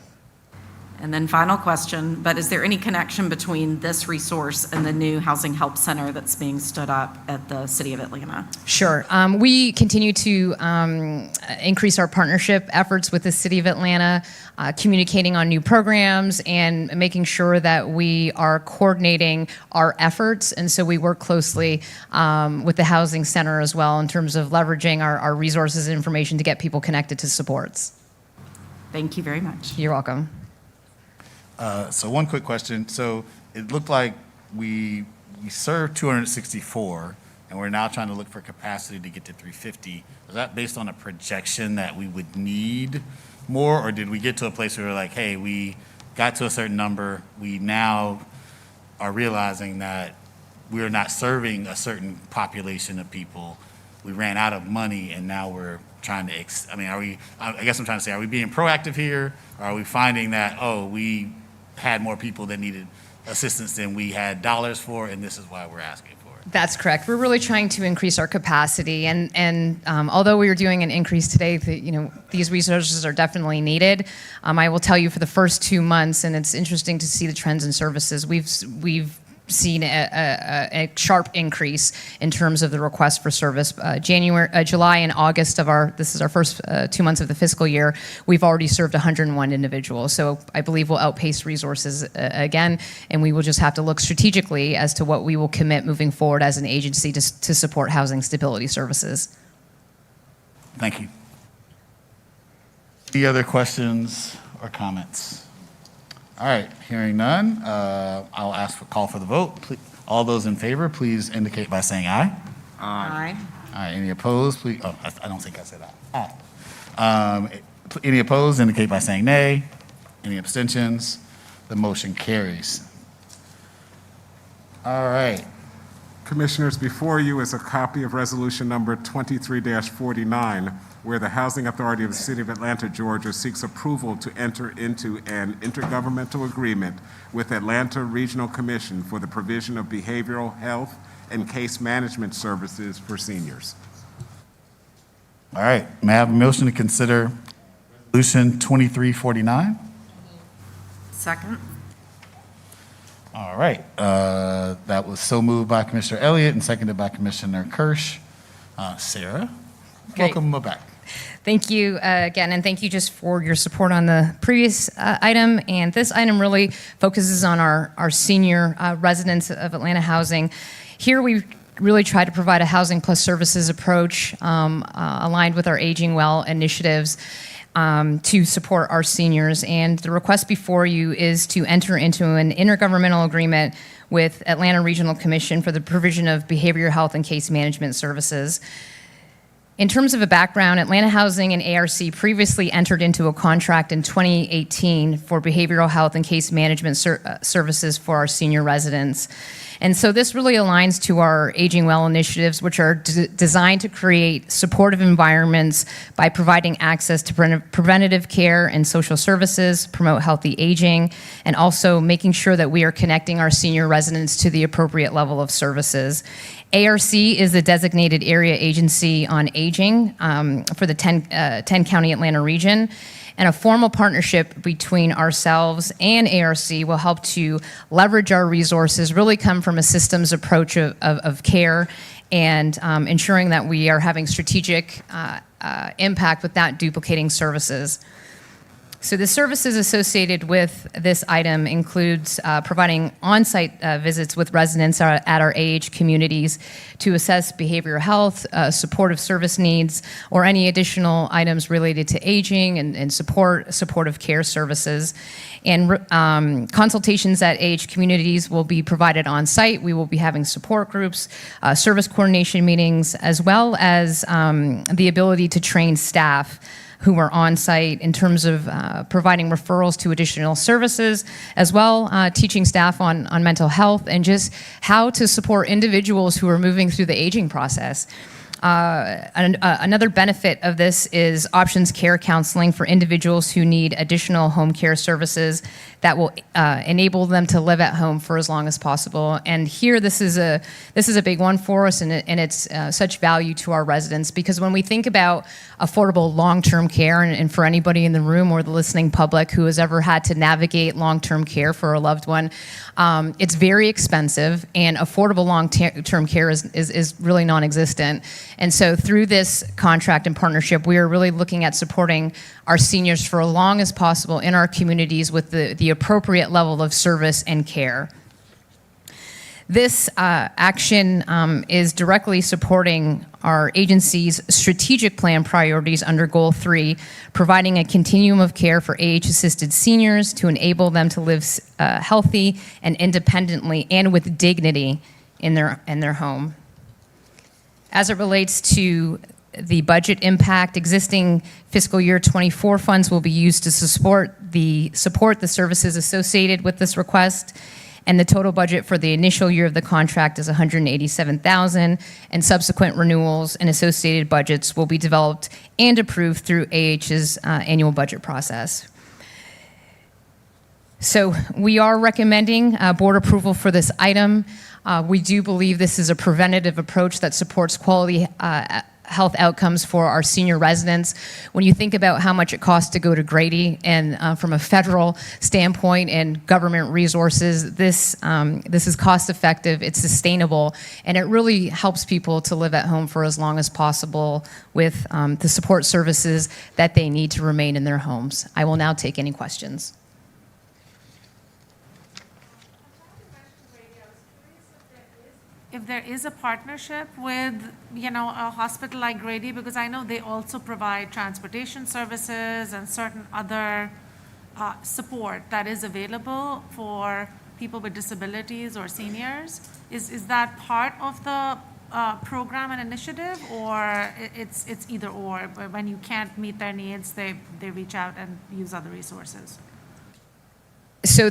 And then final question, but is there any connection between this resource and the new housing help center that's being stood up at the City of Atlanta? Sure. We continue to increase our partnership efforts with the City of Atlanta, communicating on new programs and making sure that we are coordinating our efforts. And so we work closely with the Housing Center as well in terms of leveraging our resources and information to get people connected to supports. Thank you very much. You're welcome. So one quick question. So it looked like we served 264, and we're now trying to look for capacity to get to 350. Was that based on a projection that we would need more, or did we get to a place where we're like, hey, we got to a certain number, we now are realizing that we're not serving a certain population of people, we ran out of money, and now we're trying to, I guess I'm trying to say, are we being proactive here, or are we finding that, oh, we had more people that needed assistance than we had dollars for, and this is why we're asking for it? That's correct. We're really trying to increase our capacity, and although we are doing an increase today, these resources are definitely needed. I will tell you, for the first 2 months, and it's interesting to see the trends in services. We've seen a sharp increase in terms of the request for service. July and August this is our first 2 months of the fiscal year, we've already served 101 individuals. So I believe we'll outpace resources again, and we will just have to look strategically as to what we will commit moving forward as an agency to support housing stability services. Thank you. Any other questions or comments? All right, hearing none, I'll call for the vote. All those in favor, please indicate by saying aye. Aye. All right, any opposed, please, I don't think I said aye. Any opposed, indicate by saying nay. Any abstentions? The motion carries. All right. Commissioners, before you is a copy of Resolution Number 23-49, where the Housing Authority of the City of Atlanta, Georgia seeks approval to enter into an intergovernmental agreement with Atlanta Regional Commission for the provision of behavioral health and case management services for seniors. All right, may I have a motion to consider Resolution 2349? Second. All right, that was so moved by Commissioner Elliott and seconded by Commissioner Kirsch. Sarah, welcome back. Thank you again, and thank you just for your support on the previous item. And this item really focuses on our senior residents of Atlanta Housing. Here we really try to provide a housing plus services approach aligned with our Aging Well initiatives to support our seniors. And the request before you is to enter into an intergovernmental agreement with Atlanta Regional Commission for the provision of behavioral health and case management services. In terms of a background, Atlanta Housing and ARC previously entered into a contract in 2018 for behavioral health and case management services for our senior residents. And so this really aligns to our Aging Well initiatives, which are designed to create supportive environments by providing access to preventative care and social services, promote healthy aging, and also making sure that we are connecting our senior residents to the appropriate level of services. ARC is the designated area agency on aging for the 10-county Atlanta region. And a formal partnership between ourselves and ARC will help to leverage our resources, really come from a systems approach of care and ensuring that we are having strategic impact without duplicating services. So the services associated with this item includes providing on-site visits with residents at our AH communities to assess behavioral health, supportive service needs, or any additional items related to aging and supportive care services. And consultations at AH communities will be provided on-site. We will be having support groups, service coordination meetings, as well as the ability to train staff who are on site in terms of providing referrals to additional services, as well teaching staff on mental health and just how to support individuals who are moving through the aging process. Another benefit of this is options care counseling for individuals who need additional home care services that will enable them to live at home for as long as possible. And here, this is a big one for us, and it's such value to our residents, because when we think about affordable long-term care, and for anybody in the room or the listening public who has ever had to navigate long-term care for a loved one, it's very expensive, and affordable long-term care is really non-existent. And so through this contract and partnership, we are really looking at supporting our seniors for as long as possible in our communities with the appropriate level of service and care. This action is directly supporting our agency's strategic plan priorities under Goal 3, providing a continuum of care for AH-assisted seniors to enable them to live healthy and independently and with dignity in their home. As it relates to the budget impact, existing fiscal year 24 funds will be used to support the services associated with this request. And the total budget for the initial year of the contract is $187,000, and subsequent renewals and associated budgets will be developed and approved through AH's annual budget process. So we are recommending board approval for this item. We do believe this is a preventative approach that supports quality health outcomes for our senior residents. When you think about how much it costs to go to Grady, and from a federal standpoint and government resources, this is cost effective, it's sustainable, and it really helps people to live at home for as long as possible with the support services that they need to remain in their homes. I will now take any questions. If there is a partnership with, a hospital like Grady, because I know they also provide transportation services and certain other support that is available for people with disabilities or seniors. Is that part of the program and initiative, or it's either or? When you can't meet their needs, they reach out and use other resources? So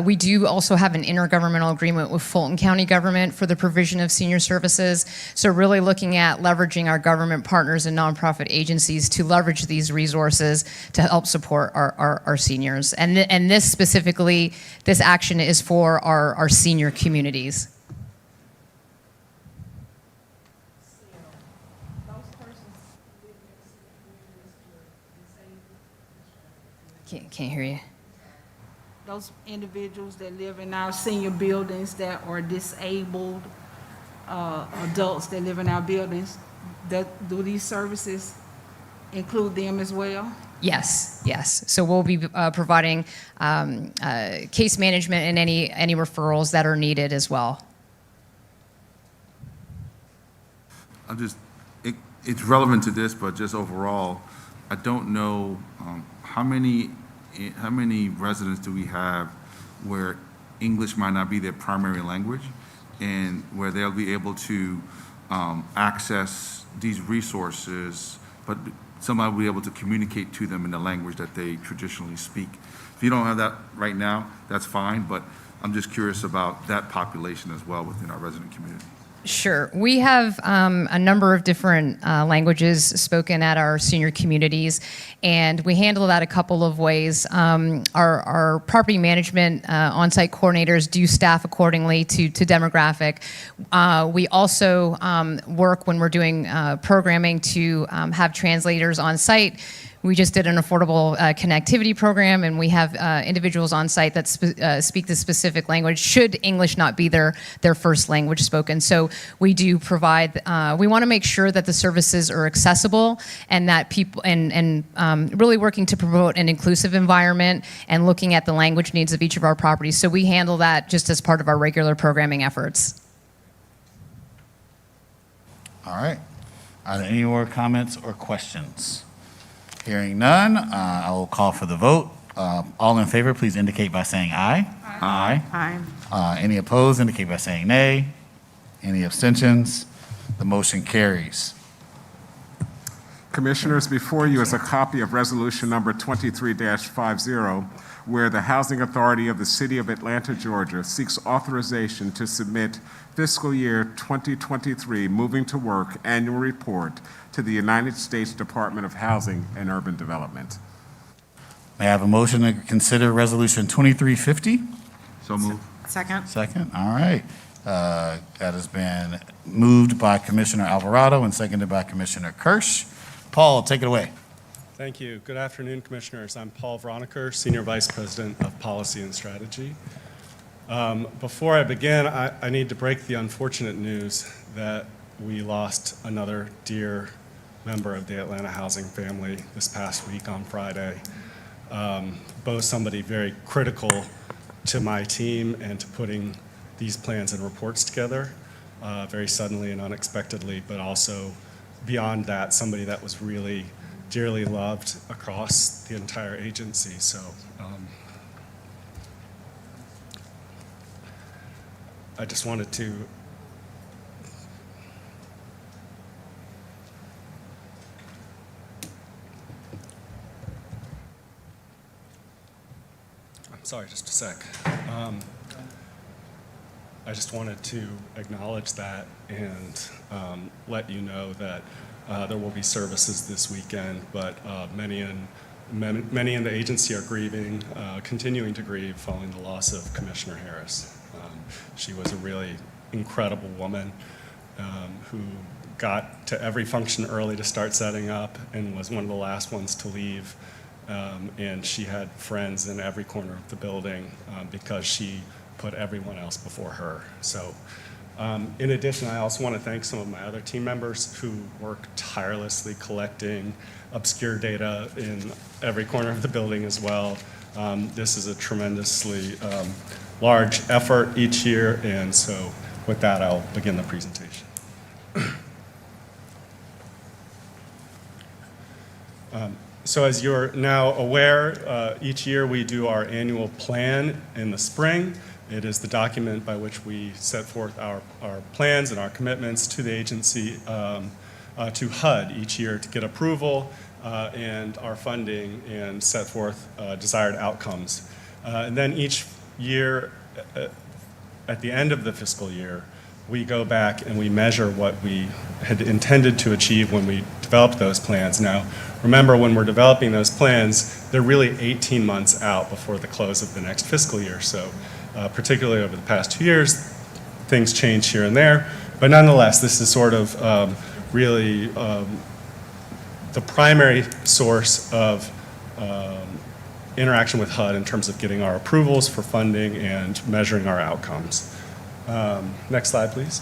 we do also have an intergovernmental agreement with Fulton County government for the provision of senior services. So really looking at leveraging our government partners and nonprofit agencies to leverage these resources to help support our seniors. And this specifically, this action is for our senior communities. Can't hear you. Those individuals that live in our senior buildings that are disabled, adults that live in our buildings, do these services include them as well? Yes. So we'll be providing case management and any referrals that are needed as well. It's relevant to this, but just overall, I don't know how many residents do we have where English might not be their primary language, and where they'll be able to access these resources, but somebody will be able to communicate to them in the language that they traditionally speak. If you don't have that right now, that's fine, but I'm just curious about that population as well within our resident community. Sure. We have a number of different languages spoken at our senior communities, and we handle that a couple of ways. Our property management on-site coordinators do staff accordingly to demographic. We also work when we're doing programming to have translators on site. We just did an affordable connectivity program, and we have individuals on site that speak the specific language, should English not be their first language spoken. So we do provide, we want to make sure that the services are accessible, and that people, and really working to promote an inclusive environment and looking at the language needs of each of our properties. So we handle that just as part of our regular programming efforts. All right. Are there any more comments or questions? Hearing none, I will call for the vote. All in favor, please indicate by saying aye. Aye. Any opposed, indicate by saying nay. Any abstentions? The motion carries. Commissioners, before you is a copy of Resolution Number 23-50, where the Housing Authority of the City of Atlanta, Georgia, seeks authorization to submit fiscal year 2023 Moving to Work annual report to the United States Department of Housing and Urban Development. May I have a motion to consider Resolution 2350? So moved. Second. Second, all right. That has been moved by Commissioner Alvarado and seconded by Commissioner Kirsch. Paul, take it away. Thank you. Good afternoon, Commissioners. I'm Paul Vroniker, Senior Vice President of Policy and Strategy. Before I begin, I need to break the unfortunate news that we lost another dear member of the Atlanta housing family this past week on Friday. Both somebody very critical to my team and to putting these plans and reports together very suddenly and unexpectedly, but also beyond that, somebody that was really dearly loved across the entire agency. So I just wanted to sorry, just a sec. I just wanted to acknowledge that and let you know that there will be services this weekend, but many in the agency are grieving, continuing to grieve following the loss of Commissioner Harris. She was a really incredible woman, who got to every function early to start setting up and was one of the last ones to leave. And she had friends in every corner of the building because she put everyone else before her. So in addition, I also want to thank some of my other team members who work tirelessly collecting obscure data in every corner of the building as well. This is a tremendously large effort each year, and so with that, I'll begin the presentation. So as you're now aware, each year we do our annual plan in the spring. It is the document by which we set forth our plans and our commitments to the agency, to HUD each year to get approval and our funding and set forth desired outcomes. And then each year, at the end of the fiscal year, we go back and we measure what we had intended to achieve when we developed those plans. Now, remember, when we're developing those plans, they're really 18 months out before the close of the next fiscal year. So particularly over the past 2 years, things change here and there. But nonetheless, this is sort of really the primary source of interaction with HUD in terms of getting our approvals for funding and measuring our outcomes. Next slide, please.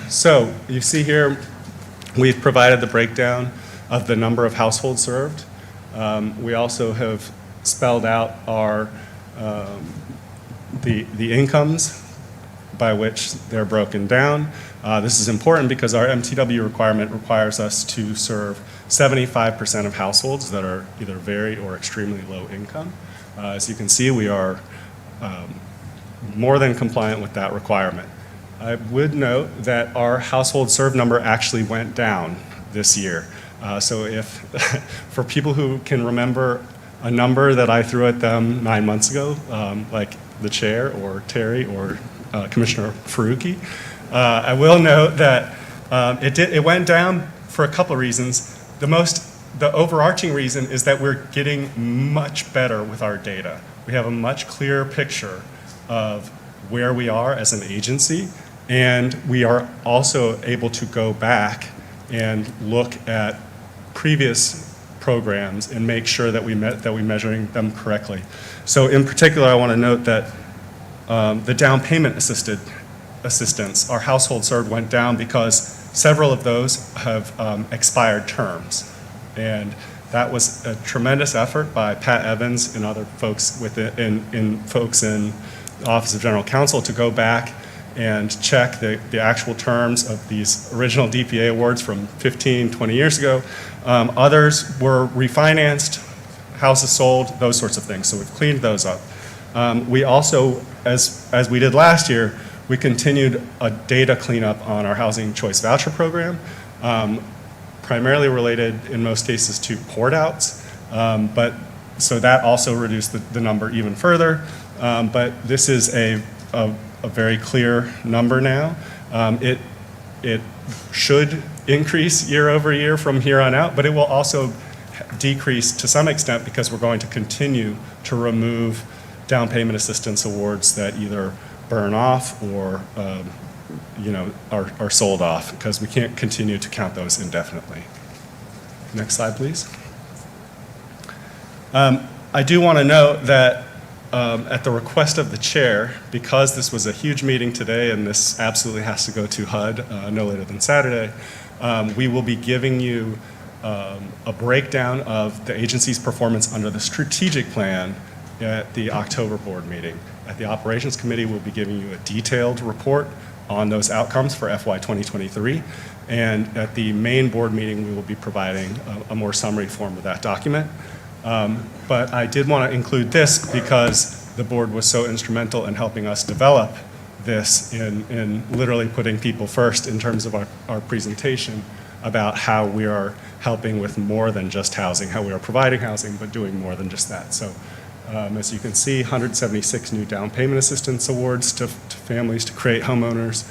So you see here, we've provided the breakdown of the number of households served. We also have spelled out our the incomes by which they're broken down. This is important because our MTW requirement requires us to serve 75% of households that are either very or extremely low income. As you can see, we are more than compliant with that requirement. I would note that our household served number actually went down this year. So if, for people who can remember a number that I threw at them 9 months ago, like the chair or Terry or Commissioner Faruqi, I will note that it went down for a couple of reasons. The overarching reason is that we're getting much better with our data. We have a much clearer picture of where we are as an agency, and we are also able to go back and look at previous programs and make sure that we're measuring them correctly. So in particular, I want to note that the down payment assistance, our household served went down because several of those have expired terms. And that was a tremendous effort by Pat Evans and other folks folks in the Office of General Counsel to go back and check the actual terms of these original DPA awards from 15, 20 years ago. Others were refinanced, houses sold, those sorts of things. So we've cleaned those up. We also, as we did last year, we continued a data cleanup on our Housing Choice Voucher Program, primarily related in most cases to port outs. So that also reduced the number even further. But this is a very clear number now. It should increase year over year from here on out, but it will also decrease to some extent because we're going to continue to remove down payment assistance awards that either burn off or are sold off, because we can't continue to count those indefinitely. Next slide, please. I do want to note that at the request of the chair, because this was a huge meeting today and this absolutely has to go to HUD no later than Saturday, we will be giving you a breakdown of the agency's performance under the strategic plan at the October board meeting. At the Operations Committee, we'll be giving you a detailed report on those outcomes for FY 2023. And at the main board meeting, we will be providing a more summary form of that document. But I did want to include this because the board was so instrumental in helping us develop this in literally putting people first in terms of our presentation about how we are helping with more than just housing, how we are providing housing, but doing more than just that. So as you can see, 176 new down payment assistance awards to families to create homeowners,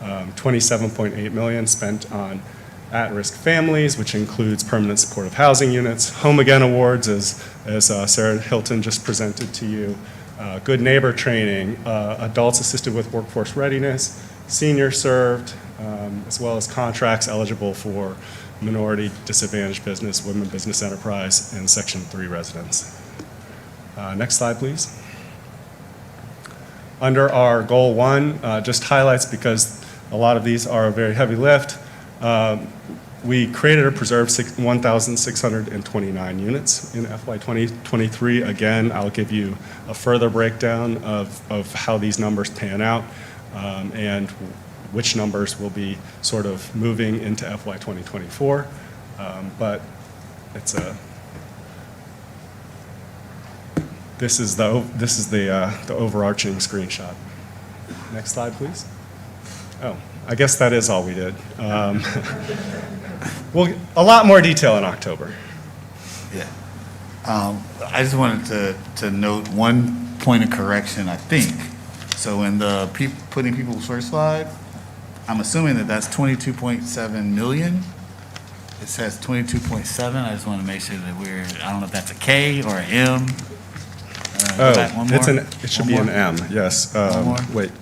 27.8 million spent on at-risk families, which includes permanent supportive housing units, Home Again awards, as Sarah Hilton just presented to you, good neighbor training, adults assisted with workforce readiness, seniors served, as well as contracts eligible for minority disadvantaged business, women business enterprise, and Section 3 residents. Next slide, please. Under our Goal 1, just highlights, because a lot of these are a very heavy lift, we created or preserved 1,629 units in FY 2023. Again, I'll give you a further breakdown of how these numbers pan out and which numbers will be sort of moving into FY 2024. But it's this is the overarching screenshot. Next slide, please. Oh, I guess that is all we did. Well, a lot more detail in October. Yeah. I just wanted to note one point of correction, I think. So in the putting people first slide, I'm assuming that that's 22.7 million. It says 22.7. I just want to make sure that I don't know if that's a K or an M. Oh, it should be an M, yes. Wait.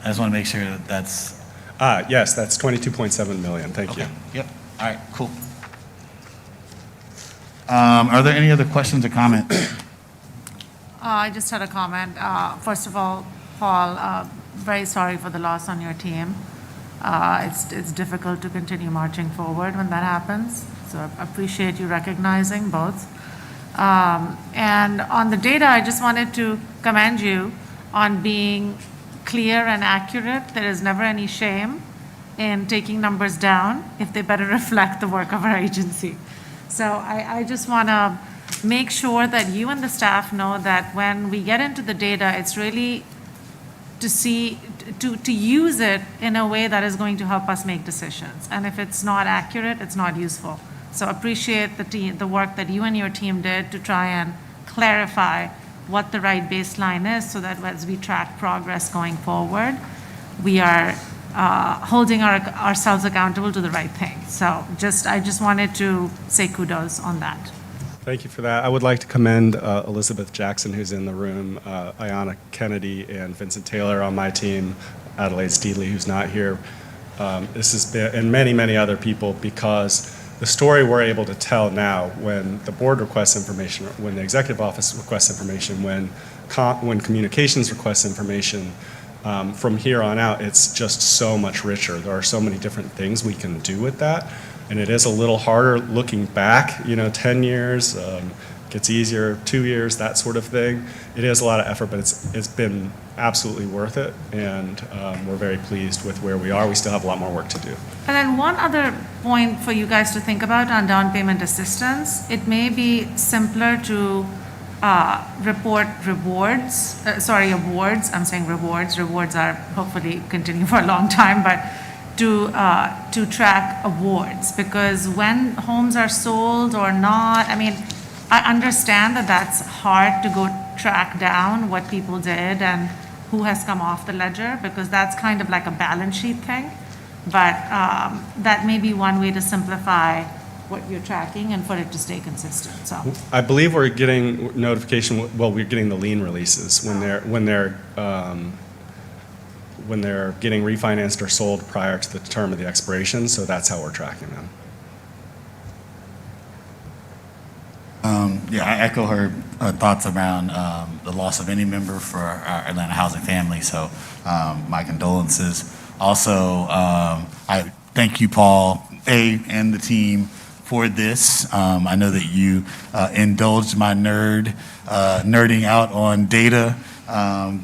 I just want to make sure that that's... Yes, that's 22.7 million. Thank you. Yep. All right, cool. Are there any other questions or comments? I just had a comment. First of all, Paul, very sorry for the loss on your team. It's difficult to continue marching forward when that happens. So I appreciate you recognizing both. And on the data, I just wanted to commend you on being clear and accurate. There is never any shame in taking numbers down if they better reflect the work of our agency. So I just want to make sure that you and the staff know that when we get into the data, it's really to use it in a way that is going to help us make decisions. And if it's not accurate, it's not useful. So appreciate the work that you and your team did to try and clarify what the right baseline is, so that as we track progress going forward, we are holding ourselves accountable to the right thing. So I just wanted to say kudos on that. Thank you for that. I would like to commend Elizabeth Jackson, who's in the room, Ayanna Kennedy, and Vincent Taylor on my team, Adelaide Steedley, who's not here. This has been, and many, many other people, because the story we're able to tell now, when the board requests information, when the executive office requests information, when communications requests information, from here on out, it's just so much richer. There are so many different things we can do with that. And it is a little harder looking back, 10 years, gets easier, 2 years, that sort of thing. It is a lot of effort, but it's been absolutely worth it. And we're very pleased with where we are. We still have a lot more work to do. And then one other point for you guys to think about on down payment assistance, it may be simpler to report awards. I'm saying rewards. Rewards are hopefully continue for a long time, but to track awards, because when homes are sold or not, I understand that that's hard to go track down what people did and who has come off the ledger, because that's kind of like a balance sheet thing. But that may be one way to simplify what you're tracking and for it to stay consistent. So I believe we're getting notification. Well, we're getting the lien releases when they're getting refinanced or sold prior to the term of the expiration. So that's how we're tracking them. Yeah, I echo her thoughts around the loss of any member for our Atlanta housing family. So my condolences. Also, I thank you, Paul, and the team for this. I know that you indulged my nerding out on data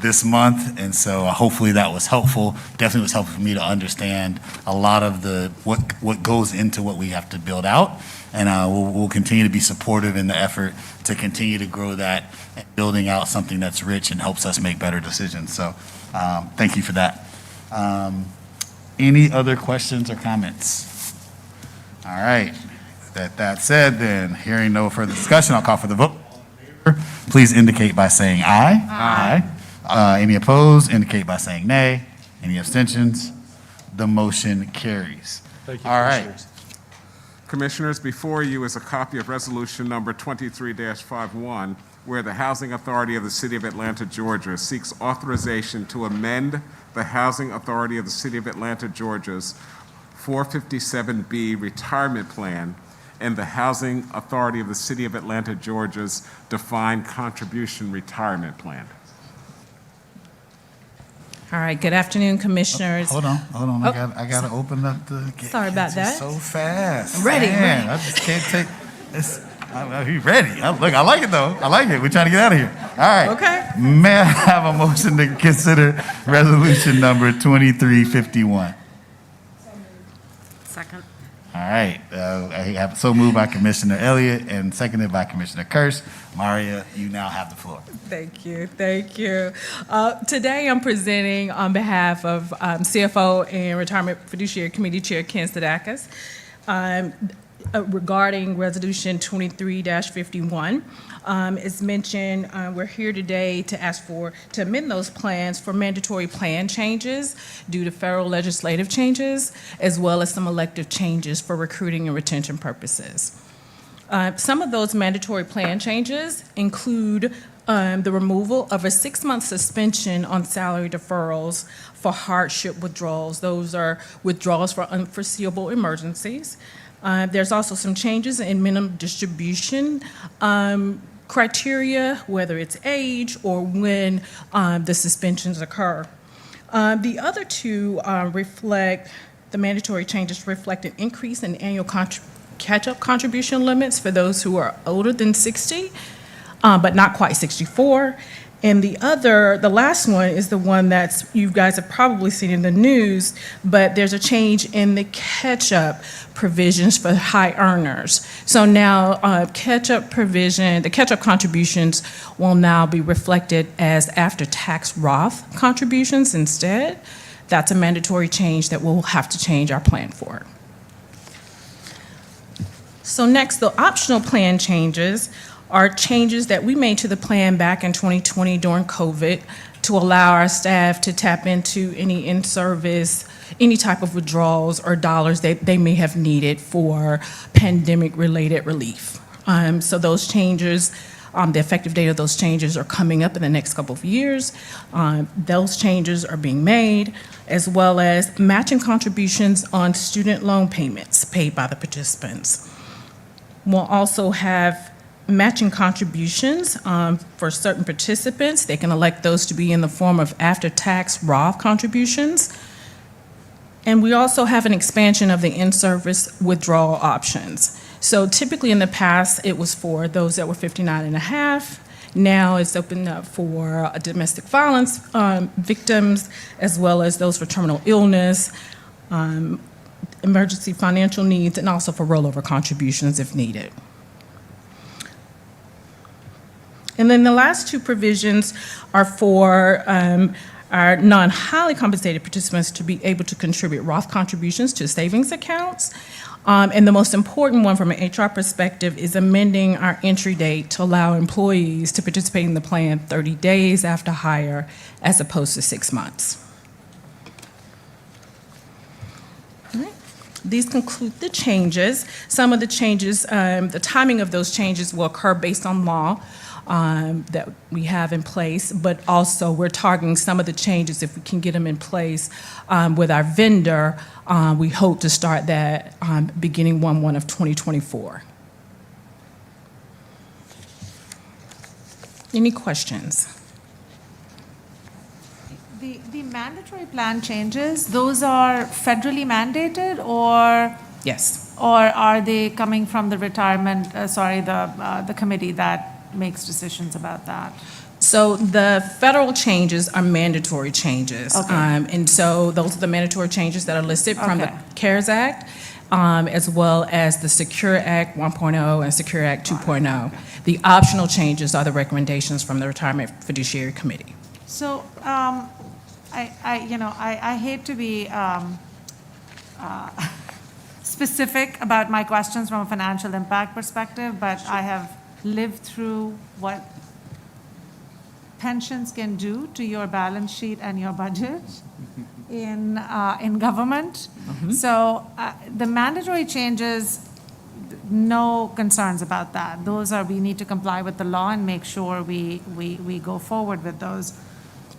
this month, and so hopefully that was helpful. Definitely was helpful for me to understand a lot of what goes into what we have to build out, and we'll continue to be supportive in the effort to continue to grow that, and building out something that's rich and helps us make better decisions. So thank you for that. Any other questions or comments? All right. That said, then, hearing no further discussion, I'll call for the vote. Please indicate by saying aye. Aye. Any opposed, indicate by saying nay. Any abstentions? The motion carries. Thank you, All Commissioners. Commissioners, before you is a copy of Resolution Number 23-51, where the Housing Authority of the City of Atlanta, Georgia seeks authorization to amend the Housing Authority of the City of Atlanta, Georgia's 457B retirement plan and the Housing Authority of the City of Atlanta, Georgia's defined contribution retirement plan. All right, good afternoon, Commissioners. Hold on. Oh. I gotta open up the. Sorry about that. So fast. Ready. Man, I just can't take this. He's ready. Look, I like it though. I like it. We're trying to get out of here. All right. Okay. May I have a motion to consider resolution number 2351? Second. All right. I have so moved by Commissioner Elliott and seconded by Commissioner Kirsch. Maria, you now have the floor. Thank you. Today I'm presenting on behalf of CFO and Retirement Fiduciary Committee Chair Ken Sadakis regarding Resolution 23-51. As mentioned, we're here today to ask to amend those plans for mandatory plan changes due to federal legislative changes, as well as some elective changes for recruiting and retention purposes. Some of those mandatory plan changes include the removal of a 6-month suspension on salary deferrals for hardship withdrawals. Those are withdrawals for unforeseeable emergencies. There's also some changes in minimum distribution criteria, whether it's age or when the suspensions occur. The other two the mandatory changes reflect an increase in annual catch-up contribution limits for those who are older than 60, but not quite 64. And the last one is the one that you guys have probably seen in the news, but there's a change in the catch-up provisions for high earners. So now the catch-up contributions will now be reflected as after-tax Roth contributions instead. That's a mandatory change that we'll have to change our plan for. So next, the optional plan changes are changes that we made to the plan back in 2020 during COVID to allow our staff to tap into any in-service, any type of withdrawals or dollars that they may have needed for pandemic-related relief. So those changes, the effective date of those changes are coming up in the next couple of years. Those changes are being made, as well as matching contributions on student loan payments paid by the participants. We'll also have matching contributions for certain participants. They can elect those to be in the form of after-tax Roth contributions. And we also have an expansion of the in-service withdrawal options. So typically in the past, it was for those that were 59 and a half. Now it's opened up for domestic violence victims, as well as those for terminal illness, emergency financial needs, and also for rollover contributions if needed. And then the last two provisions are for our non-highly compensated participants to be able to contribute Roth contributions to savings accounts. And the most important one from an HR perspective is amending our entry date to allow employees to participate in the plan 30 days after hire as opposed to 6 months. All right. These conclude the changes. Some of the changes, the timing of those changes will occur based on law that we have in place, but also we're targeting some of the changes if we can get them in place with our vendor. We hope to start that beginning 1/1 of 2024. Any questions? The mandatory plan changes, those are federally mandated or? Yes. Or are they coming from the retirement, the committee that makes decisions about that? So the federal changes are mandatory changes. Okay. And so those are the mandatory changes that are listed from the CARES Act, as well as the Secure Act 1.0 and Secure Act 2.0. The optional changes are the recommendations from the Retirement Fiduciary Committee. So I hate to be specific about my questions from a financial impact perspective, but I have lived through what pensions can do to your balance sheet and your budget in government. Mm-hmm. So the mandatory changes no concerns about that. Those are, we need to comply with the law and make sure we go forward with those.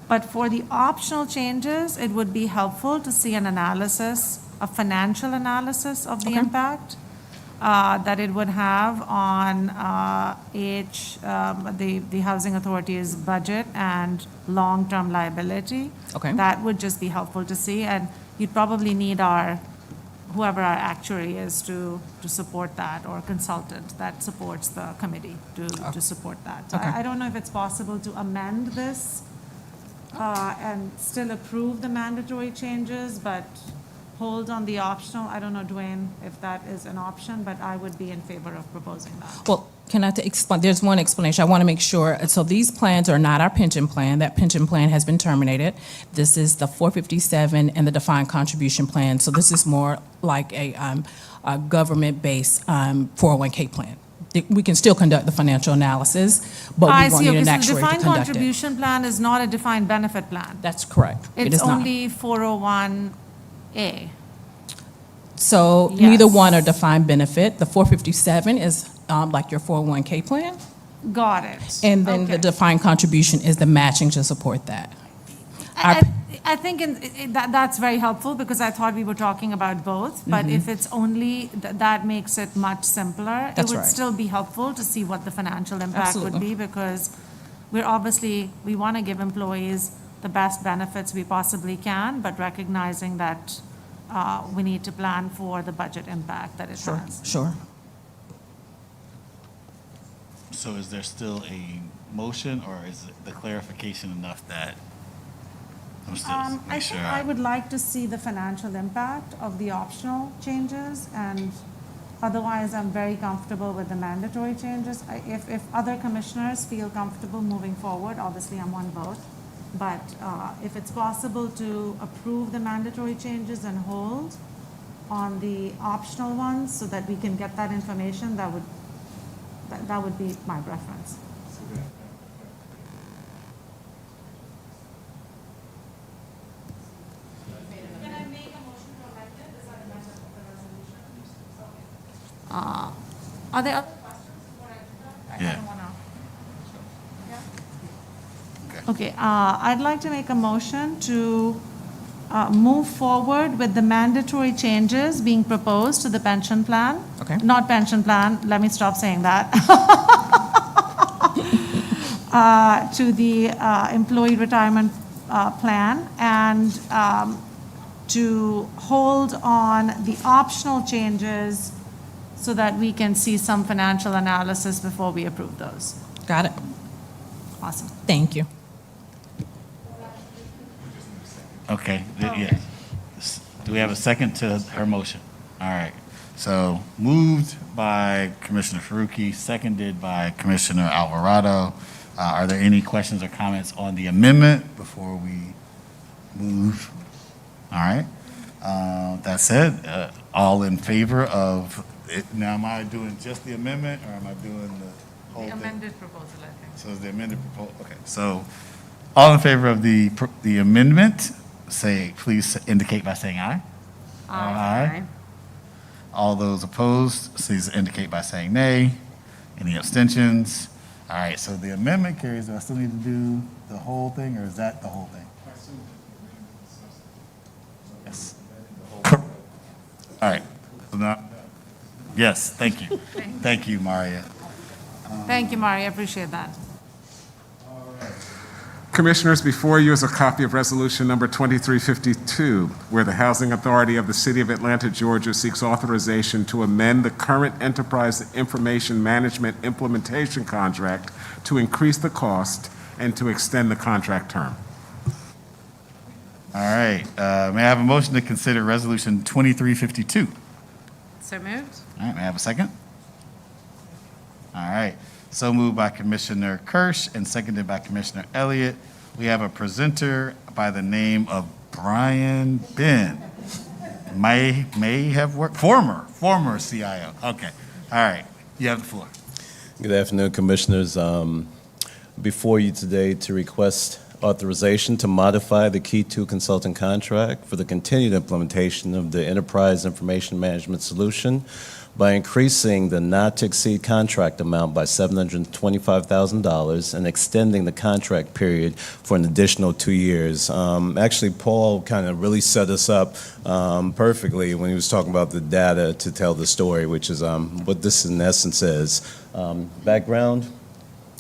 But for the optional changes, it would be helpful to see an analysis, a financial analysis of the impact that it would have on the Housing Authority's budget and long-term liability. Okay. That would just be helpful to see, and you'd probably need whoever our actuary is to support that, or consultant that supports the committee to support that. So Okay. I don't know if it's possible to amend this and still approve the mandatory changes, but hold on the optional. I don't know, Dwayne, if that is an option, but I would be in favor of proposing that. Well, can I explain? There's one explanation. I want to make sure. So these plans are not our pension plan. That pension plan has been terminated. This is the 457 and the defined contribution plan. So this is more like a government-based 401K plan. We can still conduct the financial analysis, but I we won't see. need Okay, an so the actuary to defined conduct it. contribution plan is not a defined benefit plan. That's correct. It It's is not. only 401A. So Yes. neither one are defined benefit. The 457 is like your 401K plan, Got it. and then Okay. the defined contribution is the matching to support that. I think that's very helpful, because I thought we were talking about both, but if it's only, that makes it much simpler. That's It would right. still be helpful to see what the financial impact would Absolutely. be, because we want to give employees the best benefits we possibly can, but recognizing that we need to plan for the budget impact that it has. Sure. So is there still a motion, or is the clarification enough that? I'm still I make sure think I would like to see the financial impact of the optional changes, and otherwise, I'm very comfortable with the mandatory changes. If other commissioners feel comfortable moving forward, obviously I'm on both. But if it's possible to approve the mandatory changes and hold on the optional ones so that we can get that information, that would be my preference. Can I make a motion to elect it? Is that a matter of the resolution? Are there other questions before I do that? I Yeah. don't wanna. Okay, I'd like to make a motion to move forward with the mandatory changes being proposed to the pension plan. Okay. Not pension plan, let me stop saying that. To the employee retirement plan, and to hold on the optional changes so that we can see some financial analysis before we approve those. Got it. Awesome. Thank you. Okay, yeah. Do we have a second to her motion? All right. So moved by Commissioner Faruqi, seconded by Commissioner Alvarado. Are there any questions or comments on the amendment before we move? All right. That said, all in favor of it? Now, am I doing just the amendment, or am I doing the whole The thing? amended proposal, I think. So is the amended proposal, okay. So all in favor of the amendment, please indicate by saying aye. Aye. All those opposed, please indicate by saying nay. Any abstentions? All right, so the amendment carries. Do I still need to do the whole thing, or is that the whole thing? Yes. All right. So now- Yes, thank you. Thank you, Maria. Thank you, Mari, I appreciate that. Commissioners, before you is a copy of Resolution Number 2352, where the Housing Authority of the City of Atlanta, Georgia seeks authorization to amend the current Enterprise Information Management Implementation Contract to increase the cost and to extend the contract term. All right, may I have a motion to consider Resolution 2352? So moved. All right, may I have a second? All right, so moved by Commissioner Kirsch and seconded by Commissioner Elliott. We have a presenter by the name of Brian Ben. May have worked, former CIO. Okay, all right, you have the floor. Good afternoon, Commissioners. Before you today to request authorization to modify the Key 2 consulting contract for the continued implementation of the Enterprise Information Management Solution by increasing the not-to-exceed contract amount by $725,000 and extending the contract period for an additional 2 years. Actually, Paul kind of really set us up perfectly when he was talking about the data to tell the story, which is what this in essence is. Background.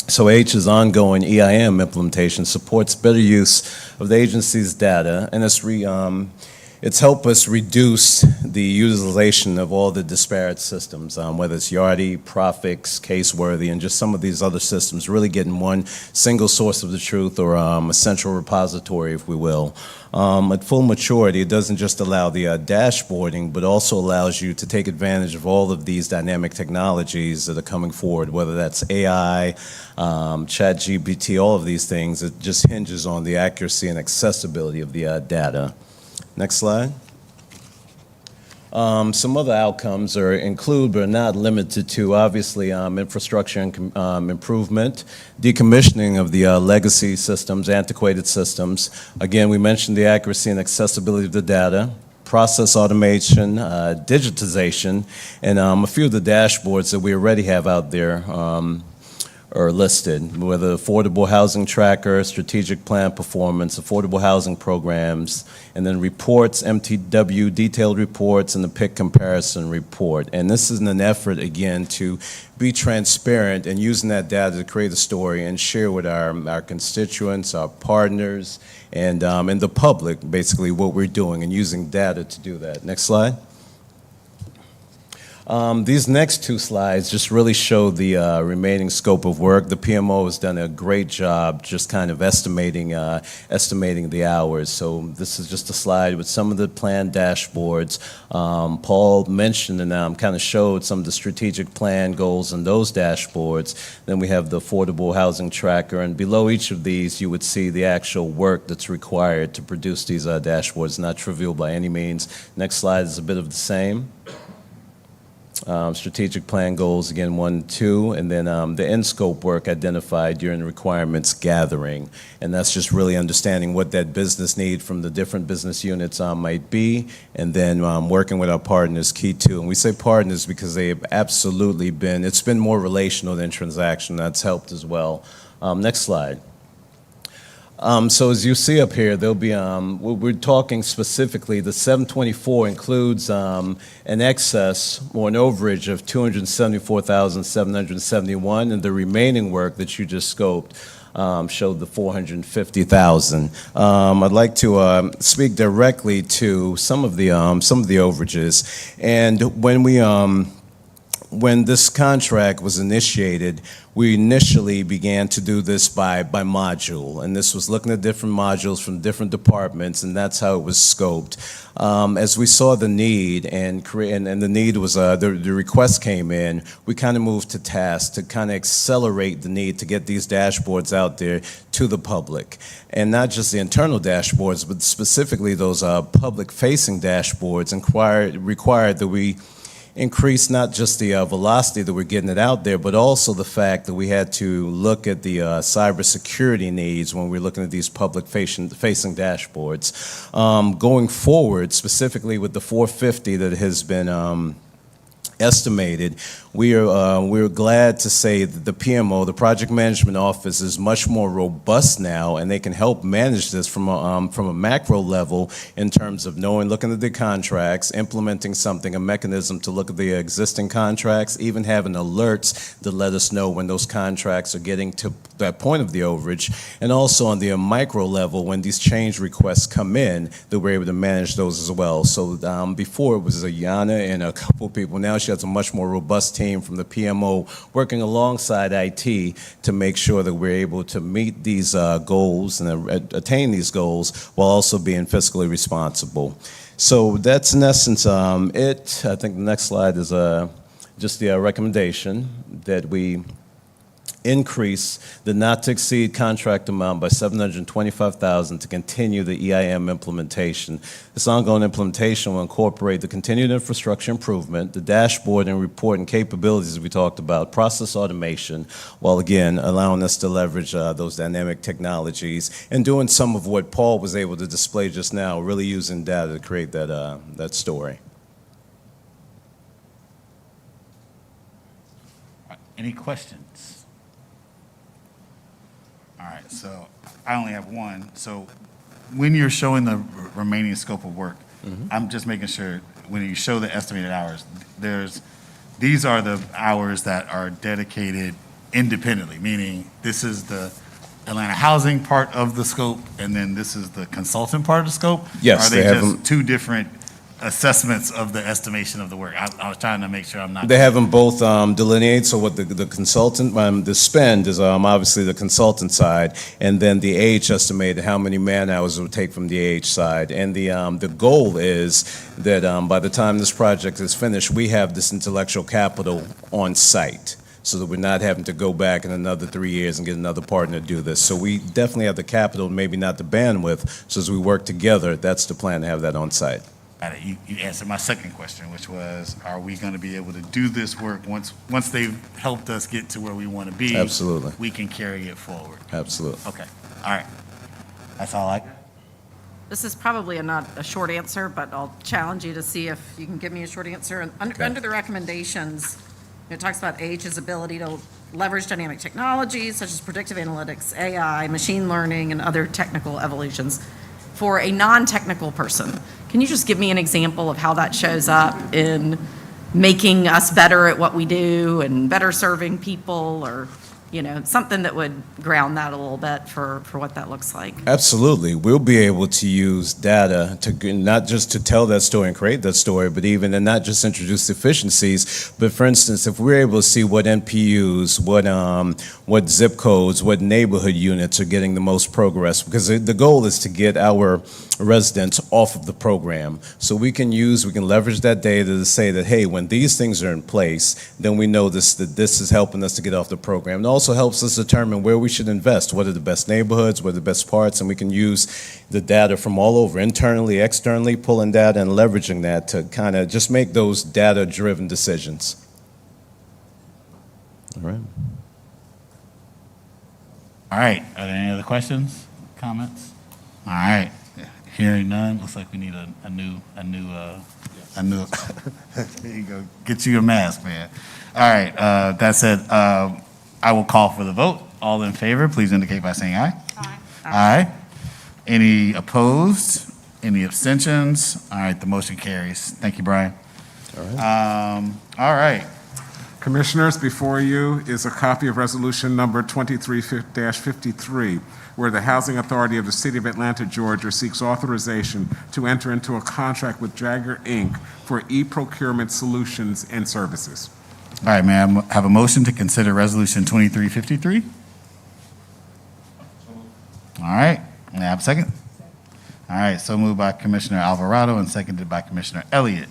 So H's ongoing EIM implementation supports better use of the agency's data, and it's helped us reduce the utilization of all the disparate systems, whether it's Yardi, Profix, Caseworthy, and just some of these other systems, really getting one single source of the truth, or a central repository, if we will. At full maturity, it doesn't just allow the dashboarding, but also allows you to take advantage of all of these dynamic technologies that are coming forward, whether that's AI, ChatGPT, all of these things. It just hinges on the accuracy and accessibility of the data. Next slide. Some other outcomes include, but are not limited to, obviously, infrastructure and improvement, decommissioning of the legacy systems, antiquated systems. Again, we mentioned the accuracy and accessibility of the data, process automation, digitization, and a few of the dashboards that we already have out there are listed, whether affordable housing tracker, strategic plan performance, affordable housing programs, and then reports, MTW detailed reports, and the PIC comparison report. And this is in an effort, again, to be transparent and using that data to create a story and share with our constituents, our partners, and the public, basically, what we're doing, and using data to do that. Next slide. These next two slides just really show the remaining scope of work. The PMO has done a great job just kind of estimating the hours. So this is just a slide with some of the planned dashboards. Paul mentioned and kind of showed some of the strategic plan goals in those dashboards. Then we have the affordable housing tracker, and below each of these you would see the actual work that's required to produce these dashboards. Not trivial by any means. Next slide is a bit of the same. Strategic plan goals, again, 1, 2, and then the end scope work identified during the requirements gathering. And that's just really understanding what that business need from the different business units might be, and then working with our partners, Key 2. And we say partners because they have absolutely been, it's been more relational than transaction. That's helped as well. Next slide. So as you see up here, there'll be, we're talking specifically, the 724 includes an excess or an overage of $274,771, and the remaining work that you just scoped showed the $450,000. I'd like to speak directly to some of the overages, and when this contract was initiated, we initially began to do this by module, and this was looking at different modules from different departments, and that's how it was scoped. As we saw the need and the need was the request came in, we kind of moved to task to kind of accelerate the need to get these dashboards out there to the public, and not just the internal dashboards, but specifically those public-facing dashboards required that we increase not just the velocity that we're getting it out there, but also the fact that we had to look at the cybersecurity needs when we're looking at these public-facing dashboards. Going forward, specifically with the 450 that has been estimated, we're glad to say that the PMO, the Project Management Office, is much more robust now, and they can help manage this from a macro level in terms of looking at the contracts, implementing something, a mechanism to look at the existing contracts, even having alerts that let us know when those contracts are getting to that point of the overage, and also on the micro level when these change requests come in, that we're able to manage those as well. So before it was Yana and a couple people. Now she has a much more robust team from the PMO working alongside IT to make sure that we're able to meet these goals and attain these goals while also being fiscally responsible. So that's in essence it. I think the next slide is just the recommendation that we increase the not-to-exceed contract amount by $725,000 to continue the EIM implementation. This ongoing implementation will incorporate the continued infrastructure improvement, the dashboard and reporting capabilities we talked about, process automation, while again allowing us to leverage those dynamic technologies and doing some of what Paul was able to display just now, really using data to create that story. Any questions? All right, so I only have one. So when you're showing the remaining scope of work, I'm just making sure when you show the estimated hours, these are the hours that are dedicated independently, meaning this is the Atlanta housing part of the scope, and then this is the consultant part of the scope? Yes, Are they they have just them. two different assessments of the estimation of the work? I was trying to make sure I'm not. They have them both delineated, so what the consultant, the spend is obviously the consultant side, and then the AH estimated how many man-hours it would take from the AH side. And the goal is that by the time this project is finished, we have this intellectual capital on site, so that we're not having to go back in another 3 years and get another partner to do this. So we definitely have the capital, maybe not the bandwidth, so as we work together, that's the plan, to have that on site. You answered my second question, which was, are we going to be able to do this work once they've helped us get to where we want to be? Absolutely. We can carry it forward. Absolutely. Okay, all right. That's all I got. This is probably not a short answer, but I'll challenge you to see if you can give me a short answer. And under the recommendations, it talks about AH's ability to leverage dynamic technologies such as predictive analytics, AI, machine learning, and other technical evolutions. For a non-technical person, can you just give me an example of how that shows up in making us better at what we do and better serving people, or, something that would ground that a little bit for what that looks like? Absolutely. We'll be able to use data to not just to tell that story and create that story, but even and not just introduce efficiencies, but for instance, if we're able to see what NPUs, what zip codes, what neighborhood units are getting the most progress, because the goal is to get our residents off of the program. So we can leverage that data to say that, hey, when these things are in place, then we know that this is helping us to get off the program. It also helps us determine where we should invest, what are the best neighborhoods, what are the best parts, and we can use the data from all over, internally, externally, pulling data and leveraging that to kind of just make those data-driven decisions. All right. All right, are there any other questions, comments? All right, hearing none, looks like we need a new, there you go, get you a mask, man. All right, that said, I will call for the vote. All in favor, please indicate by saying aye. Aye. Aye. Any opposed? Any abstentions? All right, the motion carries. Thank you, Brian. All right. All right. Commissioners, before you is a copy of Resolution Number 23-53, where the Housing Authority of the City of Atlanta, Georgia seeks authorization to enter into a contract with Jagger, Inc. for e-procurement solutions and services. All right, may I have a motion to consider Resolution 2353? All right, may I have a second? All right, so moved by Commissioner Alvarado and seconded by Commissioner Elliott.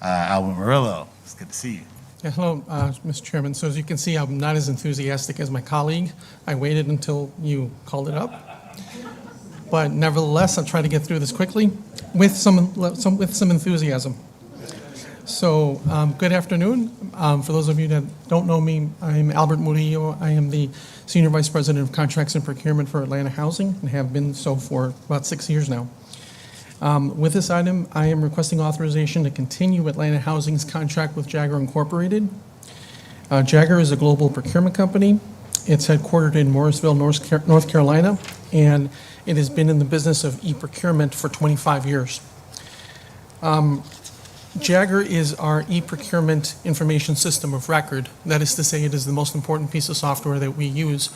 Albert Murillo, it's good to see you. Yeah, hello, Mr. Chairman. So as you can see, I'm not as enthusiastic as my colleague. I waited until you called it up. But nevertheless, I'll try to get through this quickly with some enthusiasm. So good afternoon. For those of you that don't know me, I'm Albert Murillo. I am the Senior Vice President of Contracts and Procurement for Atlanta Housing and have been so for about 6 years now. With this item, I am requesting authorization to continue Atlanta Housing's contract with Jagger Incorporated. Jagger is a global procurement company. It's headquartered in Morrisville, North Carolina, and it has been in the business of e-procurement for 25 years. Jagger is our e-procurement information system of record. That is to say, it is the most important piece of software that we use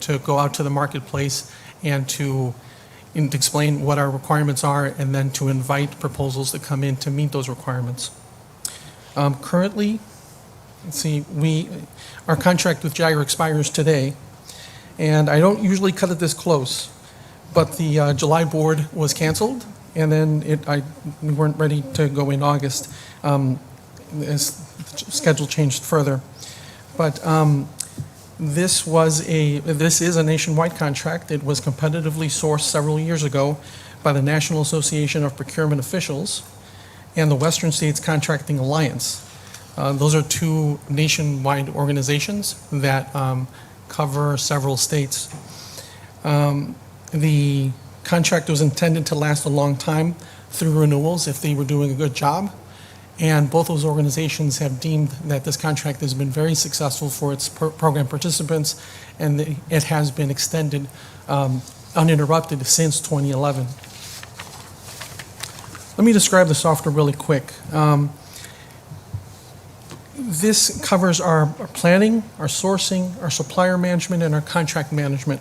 to go out to the marketplace and to explain what our requirements are, and then to invite proposals that come in to meet those requirements. Currently, let's see, our contract with Jagger expires today, and I don't usually cut it this close, but the July board was canceled, and then we weren't ready to go in August as the schedule changed further. But This is a nationwide contract. It was competitively sourced several years ago by the National Association of Procurement Officials and the Western States Contracting Alliance. Those are two nationwide organizations that cover several states. The contract was intended to last a long time through renewals if they were doing a good job. And both those organizations have deemed that this contract has been very successful for its program participants, and it has been extended uninterrupted since 2011. Let me describe the software really quick. This covers our planning, our sourcing, our supplier management, and our contract management.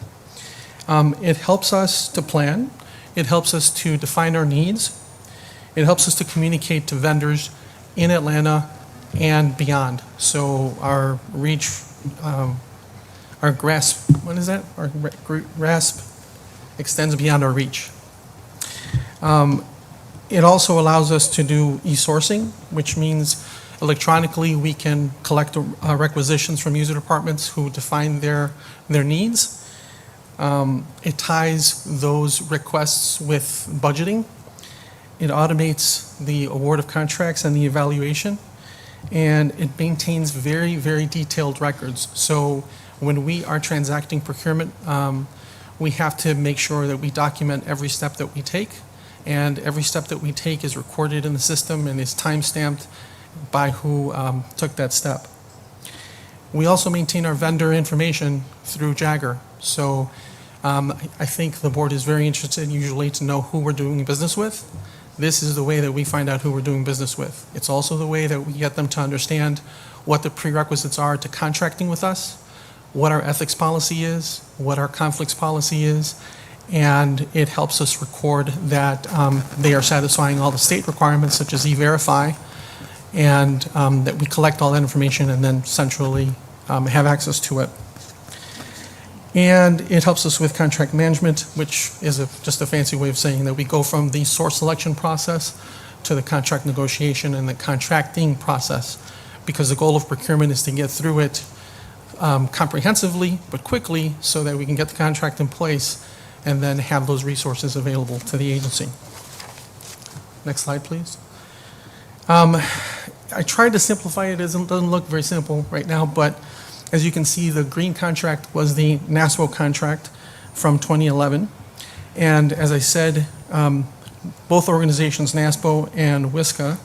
It helps us to plan. It helps us to define our needs. It helps us to communicate to vendors in Atlanta and beyond. So our reach, our grasp, what is that? Our grasp extends beyond our reach. It also allows us to do e-sourcing, which means electronically we can collect requisitions from user departments who define their needs. It ties those requests with budgeting. It automates the award of contracts and the evaluation, and it maintains very, very detailed records. So when we are transacting procurement, we have to make sure that we document every step that we take, and every step that we take is recorded in the system and is time-stamped by who took that step. We also maintain our vendor information through Jagger. So I think the board is very interested usually to know who we're doing business with. This is the way that we find out who we're doing business with. It's also the way that we get them to understand what the prerequisites are to contracting with us, what our ethics policy is, what our conflicts policy is, and it helps us record that they are satisfying all the state requirements such as E-Verify, and that we collect all that information and then centrally have access to it. And it helps us with contract management, which is just a fancy way of saying that we go from the source selection process to the contract negotiation and the contracting process, because the goal of procurement is to get through it comprehensively but quickly so that we can get the contract in place and then have those resources available to the agency. Next slide, please. I tried to simplify it. It doesn't look very simple right now, but as you can see, the green contract was the NASPO contract from 2011. And as I said, both organizations, NASPO and WISCA,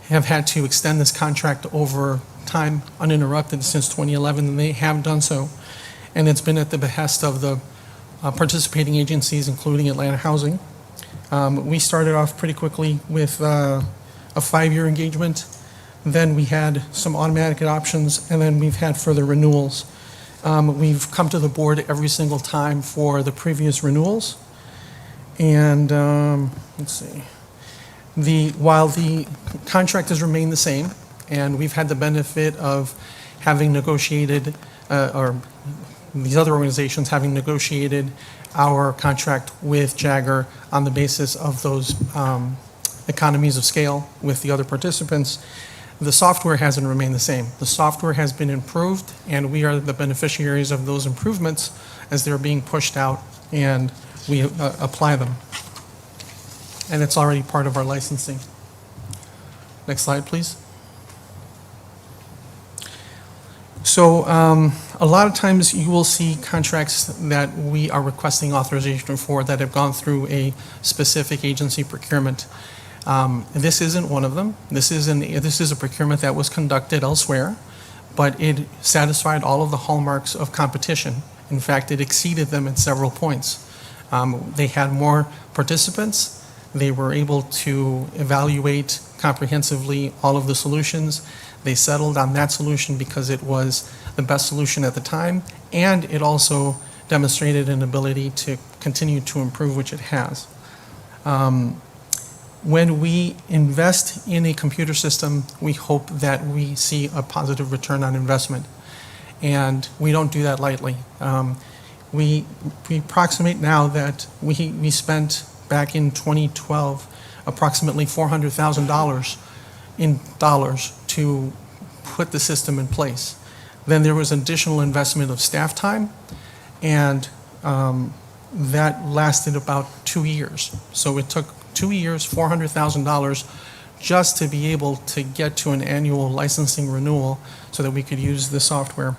have had to extend this contract over time uninterrupted since 2011, and they have done so. And it's been at the behest of the participating agencies, including Atlanta Housing. We started off pretty quickly with a 5-year engagement. Then we had some automatic options, and then we've had further renewals. We've come to the board every single time for the previous renewals. And let's see. While the contract has remained the same, and we've had the benefit of having negotiated, or these other organizations having negotiated our contract with Jagger on the basis of those economies of scale with the other participants, the software hasn't remained the same. The software has been improved, and we are the beneficiaries of those improvements as they're being pushed out, and we apply them. And it's already part of our licensing. Next slide, please. So a lot of times you will see contracts that we are requesting authorization for that have gone through a specific agency procurement. This isn't one of them. This is a procurement that was conducted elsewhere, but it satisfied all of the hallmarks of competition. In fact, it exceeded them at several points. They had more participants. They were able to evaluate comprehensively all of the solutions. They settled on that solution because it was the best solution at the time, and it also demonstrated an ability to continue to improve, which it has. When we invest in a computer system, we hope that we see a positive return on investment, and we don't do that lightly. We approximate now that we spent back in 2012 approximately $400,000 in dollars to put the system in place. Then there was additional investment of staff time, and that lasted about 2 years. So it took 2 years, $400,000, just to be able to get to an annual licensing renewal so that we could use the software.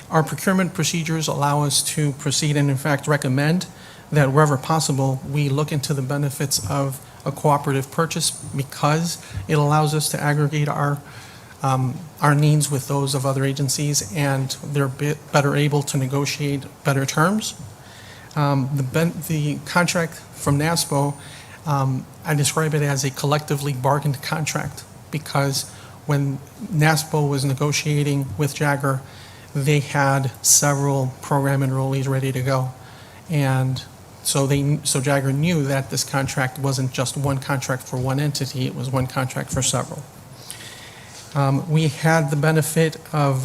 Our procurement procedures allow us to proceed and in fact recommend that wherever possible, we look into the benefits of a cooperative purchase because it allows us to aggregate our needs with those of other agencies, and they're better able to negotiate better terms. The contract from NASPO, I describe it as a collectively bargained contract because when NASPO was negotiating with Jagger, they had several program enrollees ready to go. And so Jagger knew that this contract wasn't just one contract for one entity, it was one contract for several. We had the benefit of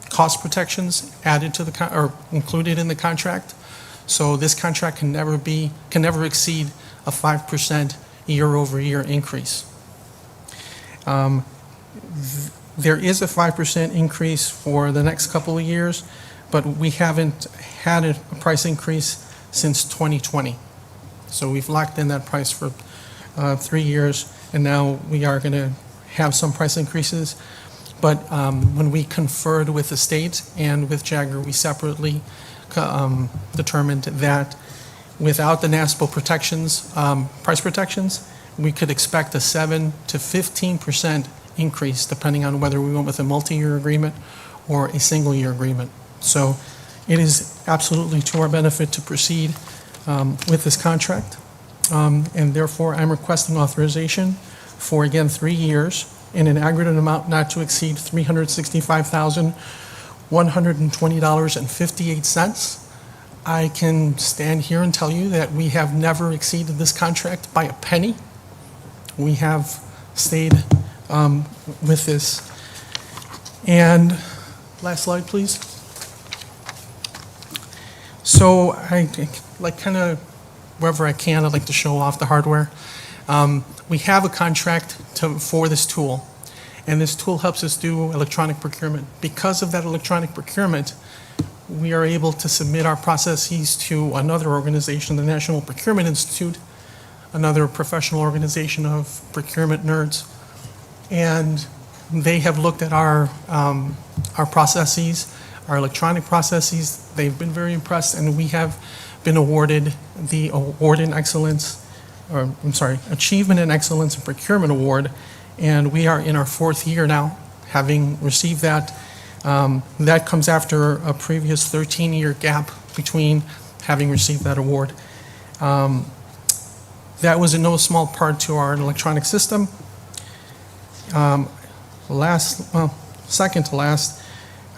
cost protections added to or included in the contract. So this contract can never exceed a 5% year-over-year increase. There is a 5% increase for the next couple of years, but we haven't had a price increase since 2020. So we've locked in that price for 3 years, and now we are going to have some price increases. But when we conferred with the state and with Jagger, we separately determined that without the NASPO protections, price protections, we could expect a 7 to 15% increase depending on whether we went with a multi-year agreement or a single-year agreement. So it is absolutely to our benefit to proceed with this contract, and therefore I'm requesting authorization for, again, 3 years in an aggregate amount not to exceed $365,120.58. I can stand here and tell you that we have never exceeded this contract by a penny. We have stayed with this. And last slide, please. So I like kind of wherever I can, I'd like to show off the hardware. We have a contract for this tool, and this tool helps us do electronic procurement. Because of that electronic procurement, we are able to submit our processes to another organization, the National Procurement Institute, another professional organization of procurement nerds, and they have looked at our processes, our electronic processes. They've been very impressed, and we have been awarded the Achievement in Excellence in Procurement Award, and we are in our 4th year now, having received that. That comes after a previous 13-year gap between having received that award. That was in no small part to our electronic system. Second to last,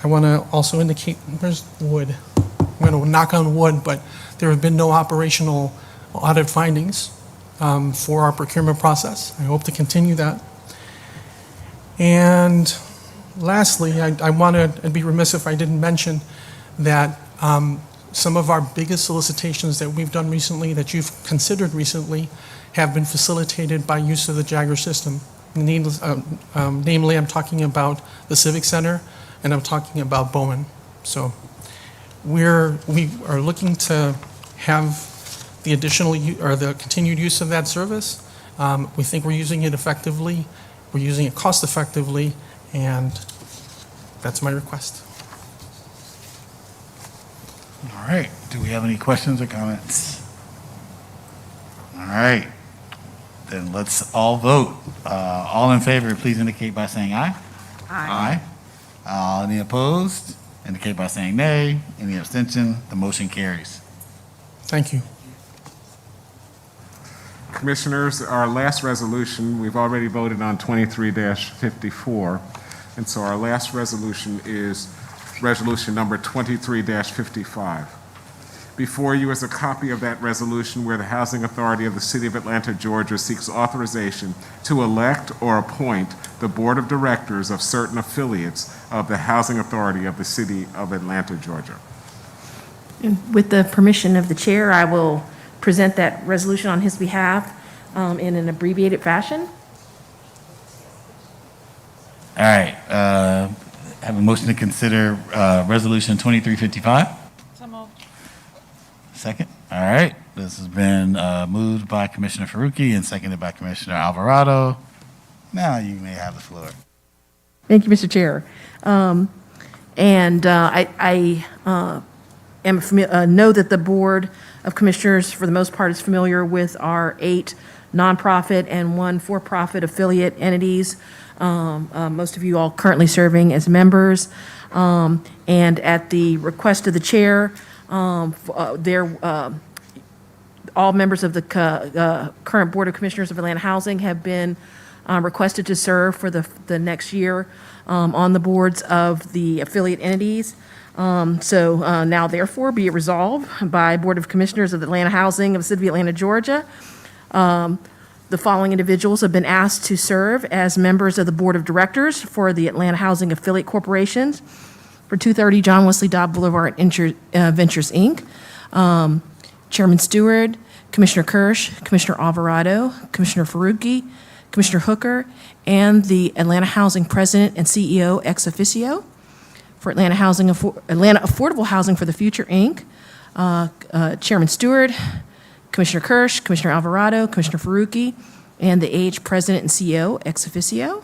I want to also indicate, where's wood? I'm going to knock on wood, but there have been no operational audit findings for our procurement process. I hope to continue that. And lastly, I'd be remiss if I didn't mention that some of our biggest solicitations that we've done recently, that you've considered recently, have been facilitated by use of the Jagger system. Namely, I'm talking about the Civic Center, and I'm talking about Bowman. So we are looking to have the additional or the continued use of that service. We think we're using it effectively, we're using it cost effectively, and that's my request. All right. Do we have any questions or comments? All right. Then let's all vote. All in favor, please indicate by saying aye. Aye. Any opposed? Indicate by saying nay. Any abstention? The motion carries. Thank you. Commissioners, our last resolution, we've already voted on 23-54, and so our last resolution is resolution number 23-55. Before you is a copy of that resolution where the Housing Authority of the City of Atlanta, Georgia seeks authorization to elect or appoint the Board of Directors of certain affiliates of the Housing Authority of the City of Atlanta, Georgia. And with the permission of the chair, I will present that resolution on his behalf in an abbreviated fashion. All right, have a motion to consider Resolution 2355. So moved. Second. All right, this has been moved by Commissioner Faruqi and seconded by Commissioner Alvarado. Now you may have the floor. Thank you, Mr. Chair. I know that the Board of Commissioners, for the most part, is familiar with our 8 nonprofit and 1 for-profit affiliate entities. Most of you all currently serving as members. And at the request of the chair, all members of the current Board of Commissioners of Atlanta Housing have been requested to serve for the next year on the boards of the affiliate entities. Now therefore be it resolved by Board of Commissioners of the Atlanta Housing of the City of Atlanta, Georgia. The following individuals have been asked to serve as members of the Board of Directors for the Atlanta Housing Affiliate Corporations for 230 John Wesley Dobbs Boulevard Ventures, Inc. Chairman Stewart, Commissioner Kirsch, Commissioner Alvarado, Commissioner Faruqi, Commissioner Hooker, and the Atlanta Housing President and CEO ex officio. For Atlanta Affordable Housing for the Future, Inc., Chairman Stewart, Commissioner Kirsch, Commissioner Alvarado, Commissioner Faruqi, and the AH President and CEO ex officio.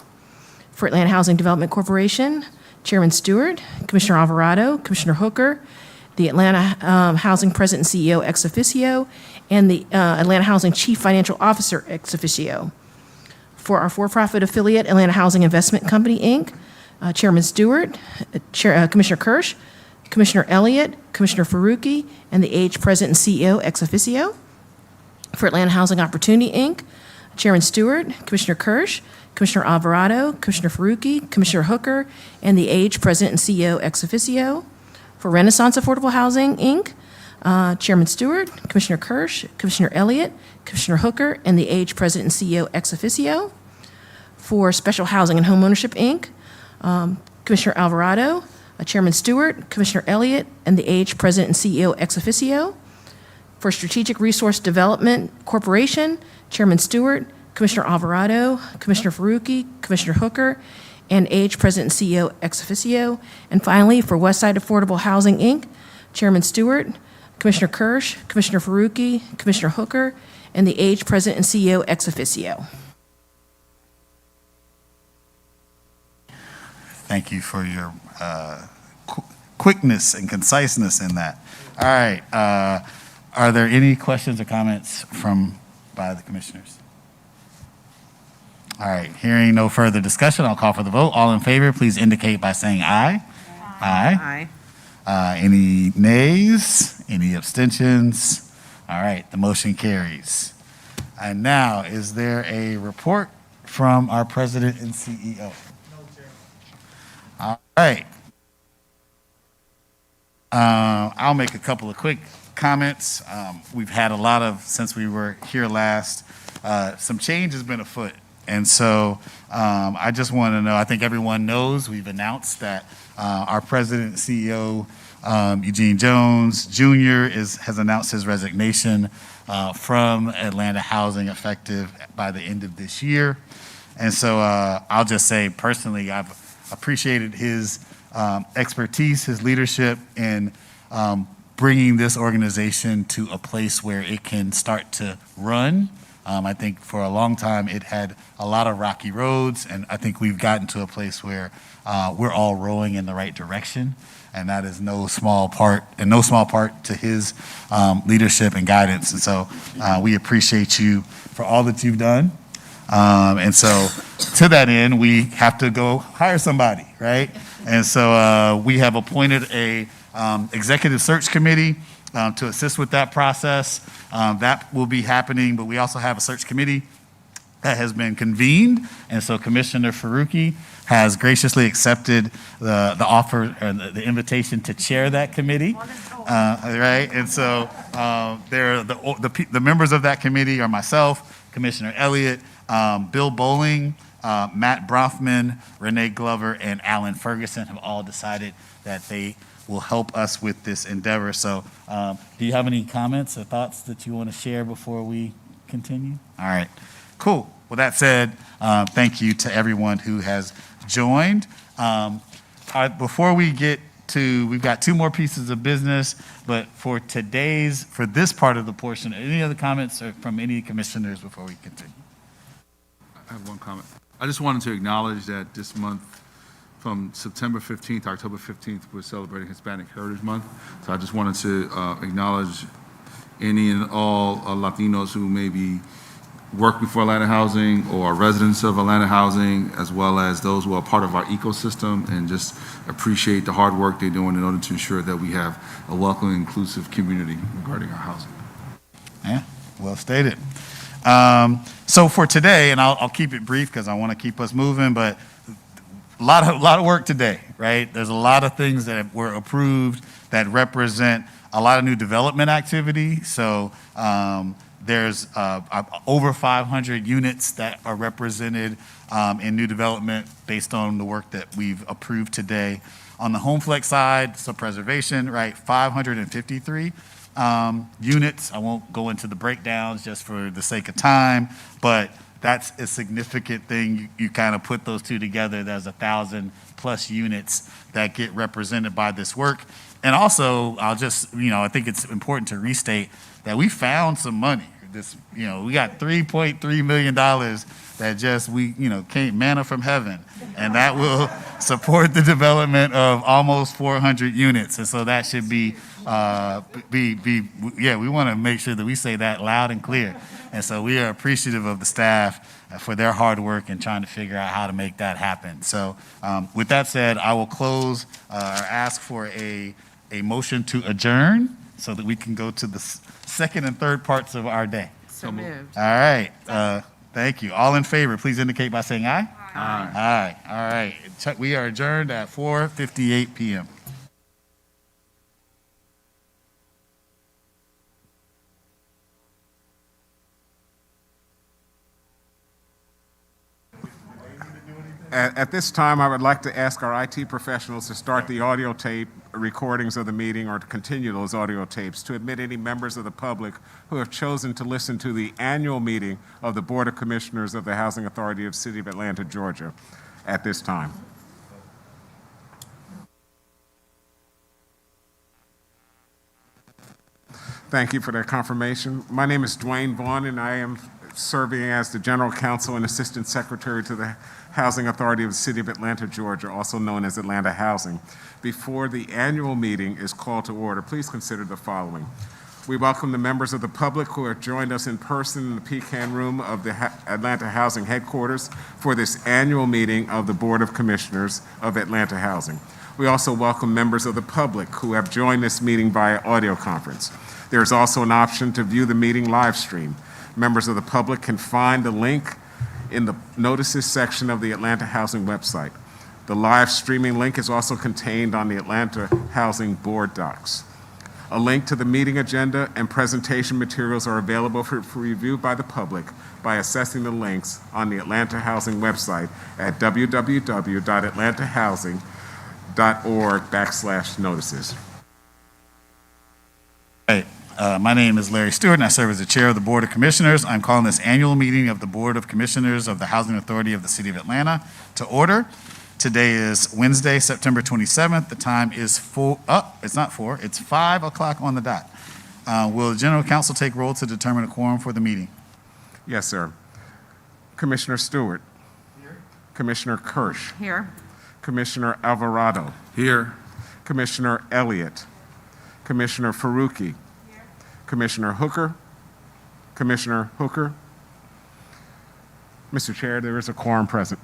For Atlanta Housing Development Corporation, Chairman Stewart, Commissioner Alvarado, Commissioner Hooker, the Atlanta Housing President and CEO ex officio, and the Atlanta Housing Chief Financial Officer ex officio. For our for-profit affiliate, Atlanta Housing Investment Company, Inc., Chairman Stewart, Commissioner Kirsch, Commissioner Elliott, Commissioner Faruqi, and the AH President and CEO ex officio. For Atlanta Housing Opportunity, Inc., Chairman Stewart, Commissioner Kirsch, Commissioner Alvarado, Commissioner Faruqi, Commissioner Hooker, and the AH President and CEO ex officio. For Renaissance Affordable Housing, Inc., Chairman Stewart, Commissioner Kirsch, Commissioner Elliott, Commissioner Hooker, and the AH President and CEO ex officio. For Special Housing and Homeownership, Inc., Commissioner Alvarado, Chairman Stewart, Commissioner Elliott, and the AH President and CEO ex officio. For Strategic Resource Development Corporation, Chairman Stewart, Commissioner Alvarado, Commissioner Faruqi, Commissioner Hooker, and AH President and CEO ex officio. And finally, for Westside Affordable Housing, Inc., Chairman Stewart, Commissioner Kirsch, Commissioner Faruqi, Commissioner Hooker, and the AH President and CEO ex officio. Thank you for your quickness and conciseness in that. All right. Are there any questions or comments by the commissioners? All right. Hearing no further discussion, I'll call for the vote. All in favor, please indicate by saying aye. Aye. Any nays? Any abstentions? All right. The motion carries. And now, is there a report from our president and CEO? All right. I'll make a couple of quick comments. We've had a lot of, since we were here last, some change has been afoot. And so I just want to know, I think everyone knows, we've announced that our president and CEO, Eugene Jones Jr., has announced his resignation from Atlanta Housing effective by the end of this year. And so I'll just say personally, I've appreciated his expertise, his leadership in bringing this organization to a place where it can start to run. I think for a long time it had a lot of rocky roads, and I think we've gotten to a place where we're all rowing in the right direction, and that is no small part to his leadership and guidance. And so we appreciate you for all that you've done. And so to that end, we have to go hire somebody, right? And so we have appointed a executive search committee to assist with that process. That will be happening, but we also have a search committee that has been convened. And so Commissioner Faruqi has graciously accepted the offer or the invitation to chair that committee. Right? And so the members of that committee are myself, Commissioner Elliott, Bill Bowling, Matt Bronfman, Renee Glover, and Alan Ferguson have all decided that they will help us with this endeavor. So do you have any comments or thoughts that you want to share before we continue? All right, cool. With that said, thank you to everyone who has joined. Before we get to, we've got two more pieces of business, but for this part of the portion, any other comments from any commissioners before we continue? I have one comment. I just wanted to acknowledge that this month, from September 15th to October 15th, we're celebrating Hispanic Heritage Month. So I just wanted to acknowledge any and all Latinos who may be working for Atlanta Housing or are residents of Atlanta Housing, as well as those who are part of our ecosystem, and just appreciate the hard work they're doing in order to ensure that we have a welcoming, inclusive community regarding our housing. Yeah, well stated. So for today, and I'll keep it brief because I want to keep us moving, but a lot of work today, right? There's a lot of things that were approved that represent a lot of new development activity. So there's over 500 units that are represented in new development based on the work that we've approved today. On the home flex side, so preservation, right, 553 units. I won't go into the breakdowns just for the sake of time, but that's a significant thing. You kind of put those two together, there's 1,000+ units that get represented by this work. And also, I think it's important to restate that we found some money. We got $3.3 million that came manna from heaven, and that will support the development of almost 400 units. And so that should we want to make sure that we say that loud and clear. And so we are appreciative of the staff for their hard work in trying to figure out how to make that happen. So with that said, I will close or ask for a motion to adjourn so that we can go to the second and third parts of our day. So moved. All right. Thank you. All in favor, please indicate by saying aye. Aye. All right. We are adjourned at 4:58 p.m. At this time, I would like to ask our IT professionals to start the audio tape recordings of the meeting or to continue those audio tapes, to admit any members of the public who have chosen to listen to the annual meeting of the Board of Commissioners of the Housing Authority of the City of Atlanta, Georgia, at this time. Thank you for that confirmation. My name is Dwayne Vaughn, and I am serving as the General Counsel and Assistant Secretary to the Housing Authority of the City of Atlanta, Georgia, also known as Atlanta Housing. Before the annual meeting is called to order, please consider the following. We welcome the members of the public who have joined us in person in the Pecan Room of the Atlanta Housing Headquarters for this annual meeting of the Board of Commissioners of Atlanta Housing. We also welcome members of the public who have joined this meeting via audio conference. There is also an option to view the meeting live stream. Members of the public can find the link in the notices section of the Atlanta Housing website. The live streaming link is also contained on the Atlanta Housing Board docs. A link to the meeting agenda and presentation materials are available for review by the public by accessing the links on the Atlanta Housing website at www.atlantahousing.org/notices. Hey. My name is Larry Stewart, and I serve as the Chair of the Board of Commissioners. I'm calling this annual meeting of the Board of Commissioners of the Housing Authority of the City of Atlanta to order. Today is Wednesday, September 27th. The time is it's not 4, it's 5 o'clock on the dot. Will the General Counsel take roll to determine a quorum for the meeting? Yes, sir. Commissioner Stewart. Here. Commissioner Kirsch. Here. Commissioner Alvarado. Here. Commissioner Elliott. Commissioner Faruqi. Commissioner Hooker. Commissioner Hooker. Mr. Chair, there is a quorum present.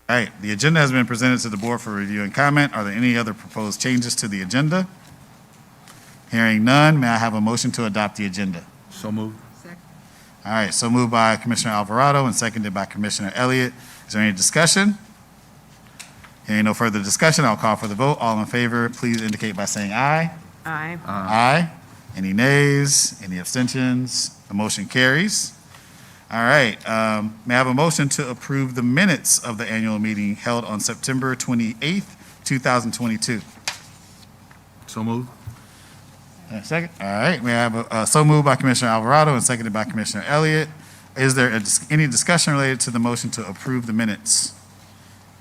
All right, the agenda has been presented to the board for review and comment. Are there any other proposed changes to the agenda? Hearing none, may I have a motion to adopt the agenda? So moved. Second. All right, so moved by Commissioner Alvarado and seconded by Commissioner Elliott. Is there any discussion? Hearing no further discussion, I'll call for the vote. All in favor, please indicate by saying aye. Aye. Aye. Any nays? Any abstentions? The motion carries. All right. May I have a motion to approve the minutes of the annual meeting held on September 28th, 2022? So moved. Second. All right. May I have so moved by Commissioner Alvarado and seconded by Commissioner Elliott. Is there any discussion related to the motion to approve the minutes?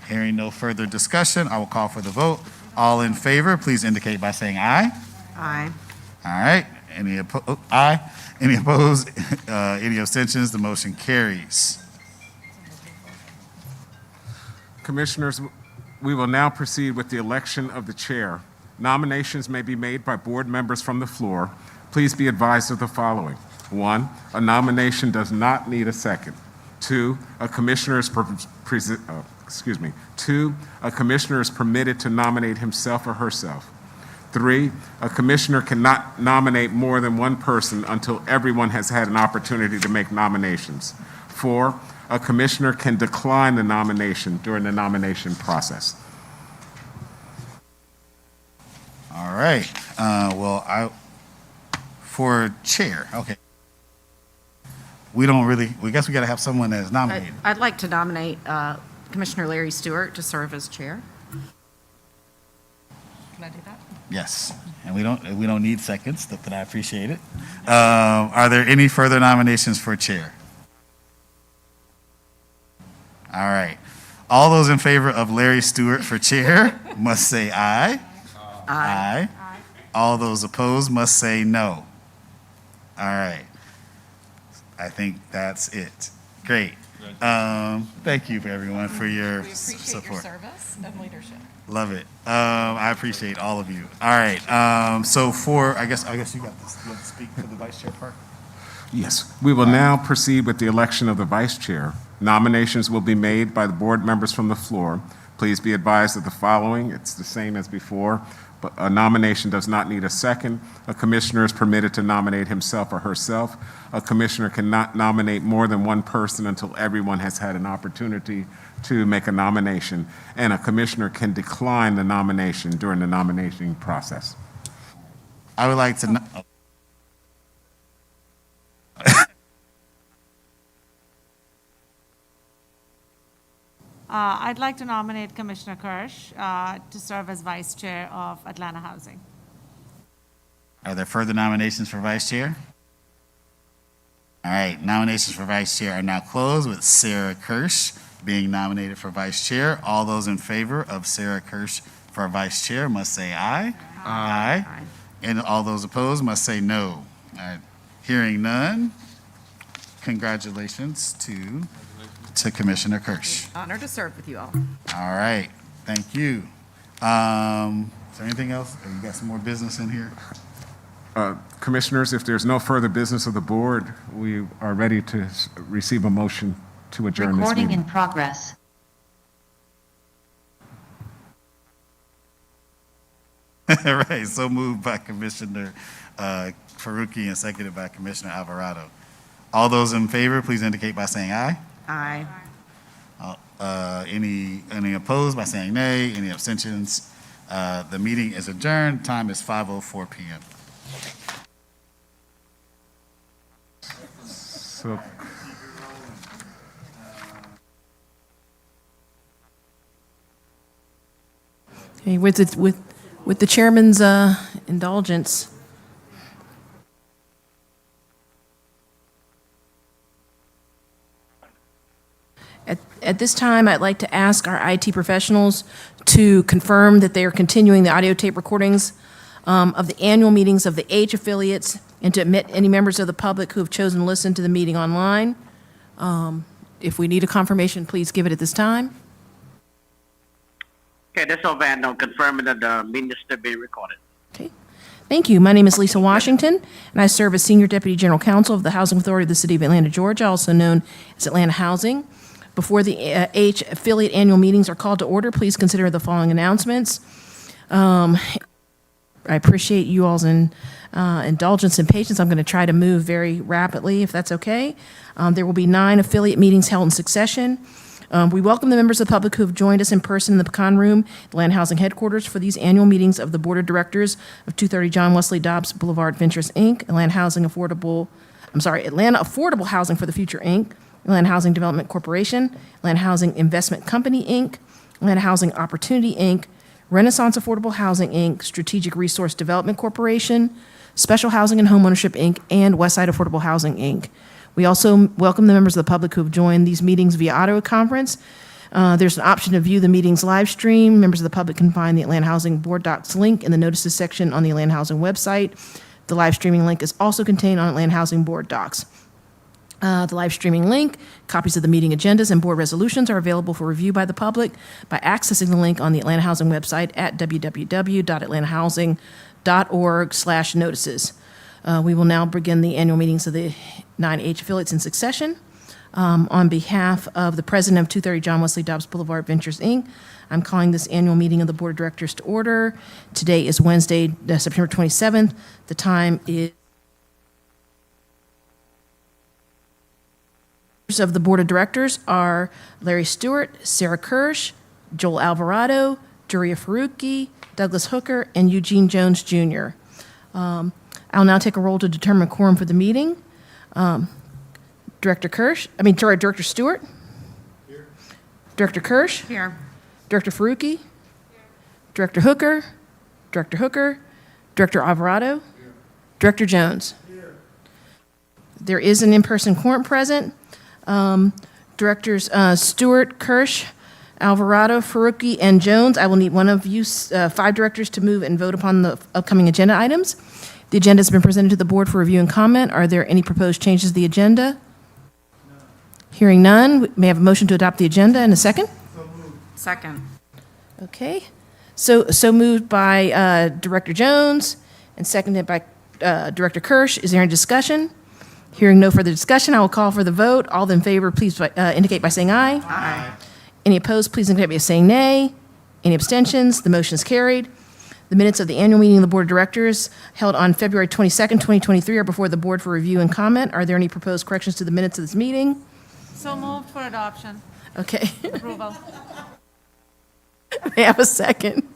Hearing no further discussion, I will call for the vote. All in favor, please indicate by saying aye. Aye. All right. Aye. Any opposed? Any abstentions? The motion carries. Commissioners, we will now proceed with the election of the chair. Nominations may be made by board members from the floor. Please be advised of the following. 1, a nomination does not need a second. 2, a commissioner is permitted to nominate himself or herself. 3, a commissioner cannot nominate more than one person until everyone has had an opportunity to make nominations. 4, a commissioner can decline the nomination during the nomination process. All right. For chair, okay. We guess we got to have someone that is nominated. I'd like to nominate Commissioner Larry Stewart to serve as chair. Can I do that? Yes, and we don't need seconds, but I appreciate it. Are there any further nominations for chair? All right. All those in favor of Larry Stewart for chair must say aye. Aye. All those opposed must say no. All right. I think that's it. Great. Thank you for everyone for your support. We appreciate your service and leadership. Love it. I appreciate all of you. All right. So I guess you got this. You want to speak for the vice chair part? Yes. We will now proceed with the election of the vice chair. Nominations will be made by the board members from the floor. Please be advised of the following. It's the same as before, but a nomination does not need a second. A commissioner is permitted to nominate himself or herself. A commissioner cannot nominate more than one person until everyone has had an opportunity to make a nomination, and a commissioner can decline the nomination during the nominating process. I would like to. I'd like to nominate Commissioner Kirsch to serve as Vice Chair of Atlanta Housing. Are there further nominations for vice chair? All right, nominations for vice chair are now closed with Sarah Kirsch being nominated for vice chair. All those in favor of Sarah Kirsch for vice chair must say aye. Aye. And all those opposed must say no. All right. Hearing none, congratulations to Commissioner Kirsch. Honored to serve with you all. All right, thank you. Is there anything else? You got some more business in here? Commissioners, if there's no further business of the board, we are ready to receive a motion to adjourn this meeting. Recording in progress. All right, so moved by Commissioner Faruqi and seconded by Commissioner Alvarado. All those in favor, please indicate by saying aye. Aye. Any opposed by saying nay? Any abstentions? The meeting is adjourned. Time is 5:04 p.m. So, Okay, with the chairman's indulgence, at this time, I'd like to ask our IT professionals to confirm that they are continuing the audio tape recordings of the annual meetings of the H affiliates and to admit any members of the public who have chosen to listen to the meeting online. If we need a confirmation, please give it at this time. Okay, this is Ovando confirming that the meeting is still being recorded. Okay. Thank you. My name is Lisa Washington, and I serve as Senior Deputy General Counsel of the Housing Authority of the City of Atlanta, Georgia, also known as Atlanta Housing. Before the H affiliate annual meetings are called to order, please consider the following announcements. I appreciate you all's indulgence and patience. I'm going to try to move very rapidly, if that's okay. There will be 9 affiliate meetings held in succession. We welcome the members of the public who have joined us in person in the Pecan Room, Atlanta Housing Headquarters, for these annual meetings of the Board of Directors of 230 John Wesley Dobbs Boulevard Ventures, Inc., Atlanta Affordable Housing for the Future, Inc., Atlanta Housing Development Corporation, Atlanta Housing Investment Company, Inc., Atlanta Housing Opportunity, Inc., Renaissance Affordable Housing, Inc., Strategic Resource Development Corporation, Special Housing and Homeownership, Inc., and Westside Affordable Housing, Inc. We also welcome the members of the public who have joined these meetings via audio conference. There's an option to view the meeting's live stream. Members of the public can find the Atlanta Housing Board Docs link in the notices section on the Atlanta Housing website. The live streaming link is also contained on Atlanta Housing Board Docs. The live streaming link, copies of the meeting agendas and board resolutions are available for review by the public by accessing the link on the Atlanta Housing website at www.atlantahousing.org/notices. We will now begin the annual meetings of the 9H affiliates in succession. On behalf of the president of 230 John Wesley Dobbs Boulevard Ventures, Inc., I'm calling this annual meeting of the Board of Directors to order. Today is Wednesday, September 27th. The time is of the Board of Directors are Larry Stewart, Sarah Kirsch, Joel Alvarado, Duria Faruqi, Douglas Hooker, and Eugene Jones, Jr. I'll now take a roll to determine quorum for the meeting. Director Stewart? Here. Director Kirsch? Here. Director Faruqi? Here. Director Hooker? Director Hooker? Director Alvarado? Here. Director Jones? Here. There is an in-person quorum present. Directors Stewart, Kirsch, Alvarado, Faruqi, and Jones. I will need one of you, 5 directors, to move and vote upon the upcoming agenda items. The agenda has been presented to the board for review and comment. Are there any proposed changes to the agenda? No. Hearing none, may I have a motion to adopt the agenda in a second? Second. Okay. So moved by Director Jones and seconded by Director Kirsch. Is there any discussion? Hearing no further discussion, I will call for the vote. All in favor, please indicate by saying aye. Aye. Any opposed, please indicate by saying nay. Any abstentions? The motion is carried. The minutes of the annual meeting of the Board of Directors held on February 22nd, 2023 are before the board for review and comment. Are there any proposed corrections to the minutes of this meeting? So moved for adoption. Okay. Approval. May I have a second?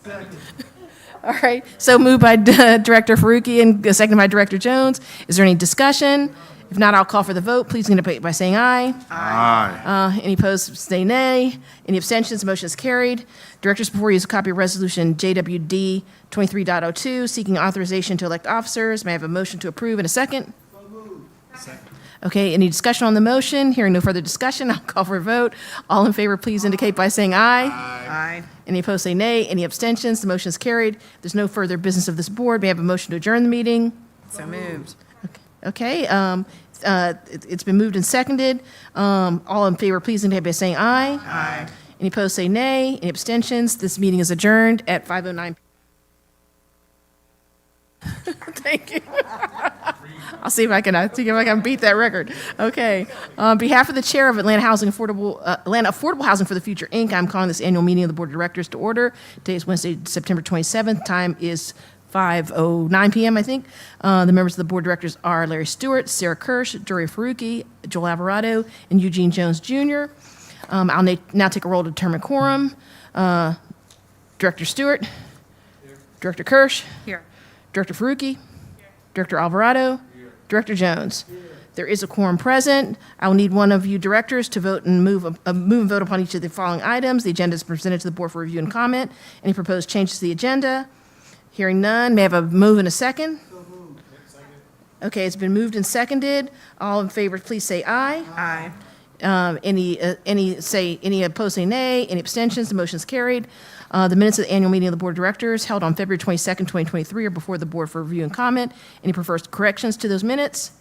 All right. So moved by Director Faruqi and seconded by Director Jones. Is there any discussion? If not, I'll call for the vote. Please indicate by saying aye. Aye. Any opposed, say nay. Any abstentions? The motion is carried. Directors, before you is a copy of Resolution JWD 23.02, seeking authorization to elect officers. May I have a motion to approve in a second? Second. Okay, any discussion on the motion? Hearing no further discussion, I'll call for a vote. All in favor, please indicate by saying aye. Aye. Any opposed, say nay. Any abstentions? The motion is carried. There's no further business of this board. May I have a motion to adjourn the meeting? So moved. Okay, it's been moved and seconded. All in favor, please indicate by saying aye. Aye. Any opposed, say nay. Any abstentions? This meeting is adjourned at 5:09. Thank you. I'll see if I can beat that record. Okay. On behalf of the chair of Atlanta Affordable Housing for the Future, Inc., I'm calling this annual meeting of the Board of Directors to order. Today is Wednesday, September 27th. Time is 5:09 p.m., I think. The members of the board of directors are Larry Stewart, Sarah Kirsch, Duria Faruqi, Joel Alvarado, and Eugene Jones, Jr. I'll now take a roll to determine quorum. Director Stewart? Here. Director Kirsch? Here. Director Faruqi? Here. Director Alvarado? Here. Director Jones? Here. There is a quorum present. I will need one of you directors to vote and move and vote upon each of the following items. The agenda is presented to the board for review and comment. Any proposed changes to the agenda? Hearing none, may I have a move and a second? So moved. Okay, it's been moved and seconded. All in favor, please say aye. Aye. Any opposed, say nay. Any abstentions? The motion is carried. The minutes of the annual meeting of the Board of Directors held on February 22nd, 2023 are before the board for review and comment. Any proposed corrections to those minutes?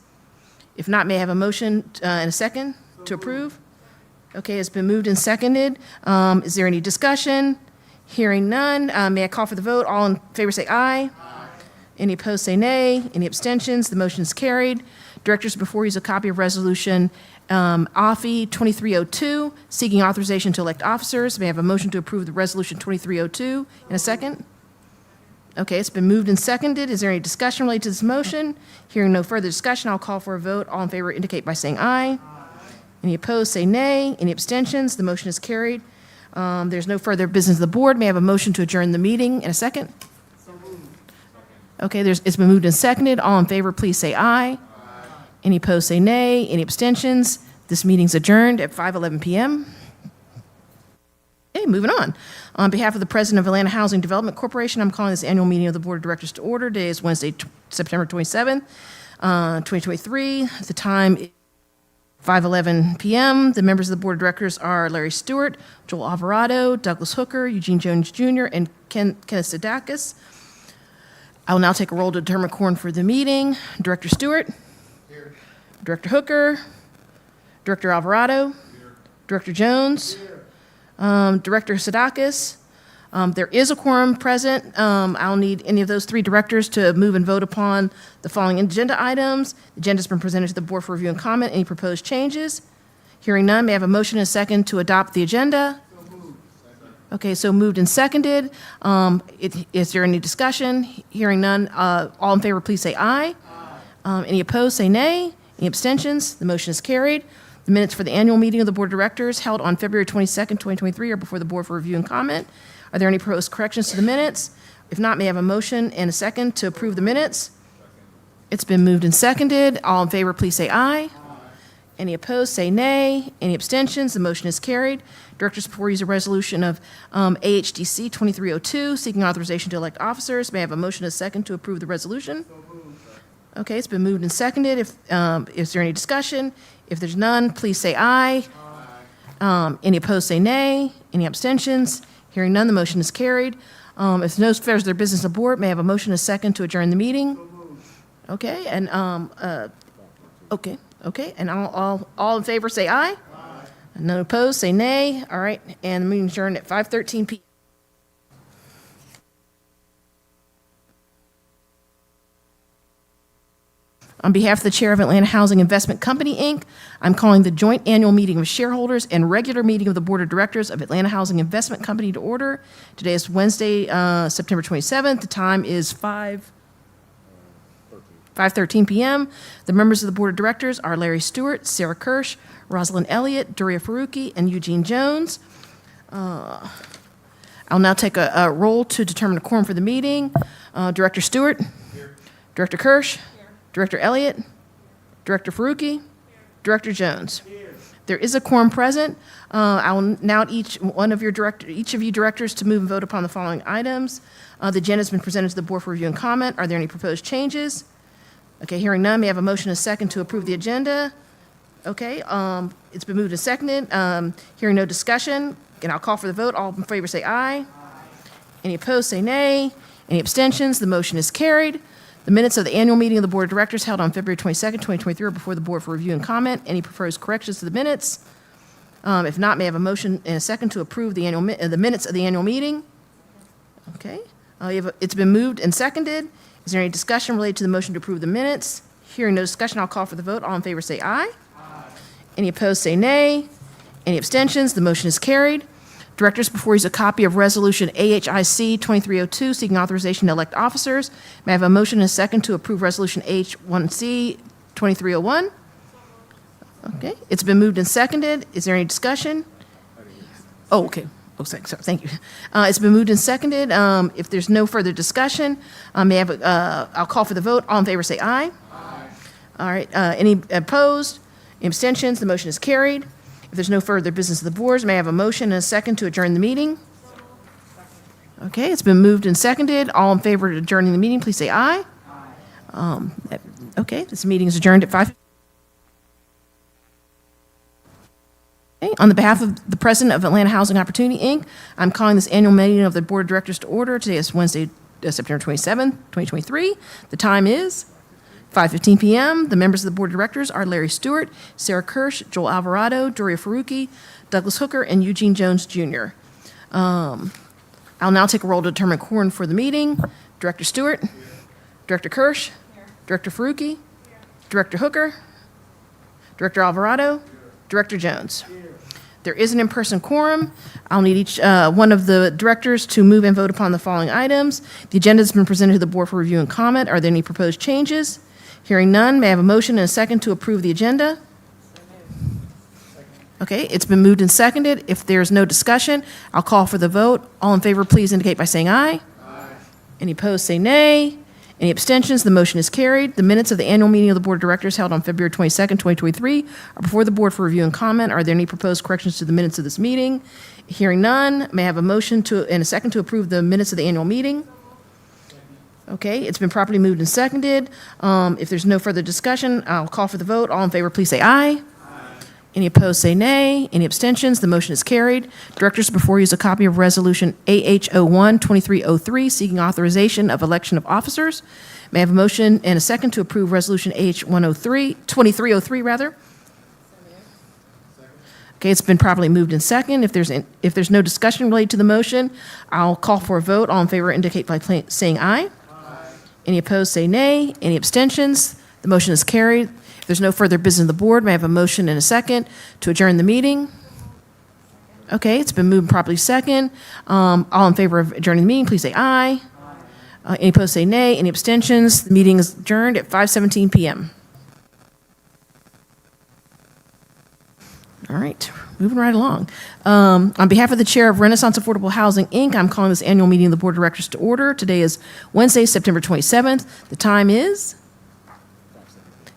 If not, may I have a motion and a second to approve? Okay, it's been moved and seconded. Is there any discussion? Hearing none, may I call for the vote? All in favor say aye. Aye. Any opposed say nay. Any abstentions? The motion is carried. Directors, before you is a copy of Resolution AFI 2302, seeking authorization to elect officers. May I have a motion to approve the Resolution 2302 in a second? Okay, it's been moved and seconded. Is there any discussion related to this motion? Hearing no further discussion, I'll call for a vote. All in favor indicate by saying aye. Any opposed say nay. Any abstentions? The motion is carried. There's no further business of the board. May I have a motion to adjourn the meeting in a second? So moved. Okay, it's been moved and seconded. All in favor, please say aye. Aye. Any opposed, say nay. Any abstentions? This meeting's adjourned at 5:11 p.m. Okay, moving on. On behalf of the president of Atlanta Housing Development Corporation, I'm calling this annual meeting of the Board of Directors to order. Today is Wednesday, September 27th, 2023. The time is 5:11 p.m. The members of the Board of Directors are Larry Stewart, Joel Alvarado, Douglas Hooker, Eugene Jones Jr., and Kenneth Sidakis. I will now take a roll to determine quorum for the meeting. Director Stewart? Here. Director Hooker? Director Alvarado? Here. Director Jones? Here. Director Sidakis? There is a quorum present. I'll need any of those three directors to move and vote upon the following agenda items. The agenda's been presented to the board for review and comment. Any proposed changes? Hearing none, may I have a motion and a second to adopt the agenda? So moved. Okay, so moved and seconded. Is there any discussion? Hearing none, all in favor, please say aye. Aye. Any opposed, say nay. Any abstentions? The motion is carried. The minutes for the annual meeting of the Board of Directors held on February 22nd, 2023 are before the board for review and comment. Are there any proposed corrections to the minutes? If not, may I have a motion and a second to approve the minutes? It's been moved and seconded. All in favor, please say aye. Aye. Any opposed, say nay. Any abstentions? The motion is carried. Directors, before you use a resolution of AHDC 2302, seeking authorization to elect officers. May I have a motion and a second to approve the resolution? Okay, it's been moved and seconded. Is there any discussion? If there's none, please say aye. Aye. Any opposed, say nay. Any abstentions? Hearing none, the motion is carried. If there's no further business of the board, may I have a motion and a second to adjourn the meeting? Okay, and and all in favor say aye. Aye. None opposed, say nay. All right, and the meeting adjourned at 5:13 p.m. On behalf of the Chair of Atlanta Housing Investment Company, Inc., I'm calling the joint annual meeting of shareholders and regular meeting of the Board of Directors of Atlanta Housing Investment Company to order. Today is Wednesday, September 27th. The time is 5:13 p.m. The members of the Board of Directors are Larry Stewart, Sarah Kirsch, Rosalind Elliott, Duria Faruqi, and Eugene Jones. I'll now take a roll to determine a quorum for the meeting. Director Stewart? Here. Director Kirsch? Here. Director Elliott? Director Faruqi? Here. Director Jones? Here. There is a quorum present. I will now each of you directors to move and vote upon the following items. The agenda has been presented to the board for review and comment. Are there any proposed changes? Okay, hearing none, may I have a motion and a second to approve the agenda? Okay, it's been moved and seconded. Hearing no discussion, and I'll call for the vote. All in favor say aye. Aye. Any opposed say nay. Any abstentions? The motion is carried. The minutes of the annual meeting of the Board of Directors held on February 22nd, 2023 are before the board for review and comment. Any proposed corrections to the minutes? If not, may I have a motion and a second to approve the minutes of the annual meeting? Okay, it's been moved and seconded. Is there any discussion related to the motion to approve the minutes? Hearing no discussion, I'll call for the vote. All in favor say aye. Aye. Any opposed say nay. Any abstentions? The motion is carried. Directors, before you is a copy of Resolution AHIC 2302, seeking authorization to elect officers. May I have a motion and a second to approve Resolution AH1C 2301? Okay, it's been moved and seconded. Is there any discussion? Oh, okay. Oh, sorry, thank you. It's been moved and seconded. If there's no further discussion, may I have I'll call for the vote. All in favor say aye. Aye. All right, any opposed? Any abstentions? The motion is carried. If there's no further business of the boards, may I have a motion and a second to adjourn the meeting? Okay, it's been moved and seconded. All in favor of adjourning the meeting, please say aye. Aye. Okay, this meeting is adjourned at 5. Okay, on the behalf of the President of Atlanta Housing Opportunity, Inc., I'm calling this annual meeting of the Board of Directors to order. Today is Wednesday, September 27th, 2023. The time is 5:15 p.m. The members of the Board of Directors are Larry Stewart, Sarah Kirsch, Joel Alvarado, Duria Faruqi, Douglas Hooker, and Eugene Jones Jr. I'll now take a roll to determine quorum for the meeting. Director Stewart? Here. Director Kirsch? Here. Director Faruqi? Here. Director Hooker? Director Alvarado? Here. Director Jones? Here. There is an in-person quorum. I'll need each one of the directors to move and vote upon the following items. The agenda has been presented to the board for review and comment. Are there any proposed changes? Hearing none, may I have a motion and a second to approve the agenda? Okay, it's been moved and seconded. If there's no discussion, I'll call for the vote. All in favor, please indicate by saying aye. Aye. Any opposed, say nay. Any abstentions? The motion is carried. The minutes of the annual meeting of the Board of Directors held on February 22nd, 2023 are before the board for review and comment. Are there any proposed corrections to the minutes of this meeting? Hearing none, may I have a motion and a second to approve the minutes of the annual meeting? Okay, it's been properly moved and seconded. If there's no further discussion, I'll call for the vote. All in favor, please say aye. Aye. Any opposed, say nay. Any abstentions? The motion is carried. Directors, before you is a copy of Resolution AH01-2303, seeking authorization of election of officers. May I have a motion and a second to approve Resolution AH-2303, rather? Okay, it's been properly moved in second. If there's no discussion related to the motion, I'll call for a vote. All in favor indicate by saying aye. Any opposed, say nay. Any abstentions? The motion is carried. If there's no further business of the board, may I have a motion and a second to adjourn the meeting? Okay, it's been moved and properly second. All in favor of adjourning the meeting, please say aye. Any opposed, say nay. Any abstentions? The meeting is adjourned at 5:17 p.m. All right, moving right along. On behalf of the Chair of Renaissance Affordable Housing, Inc., I'm calling this annual meeting of the Board of Directors to order. Today is Wednesday, September 27th. The time is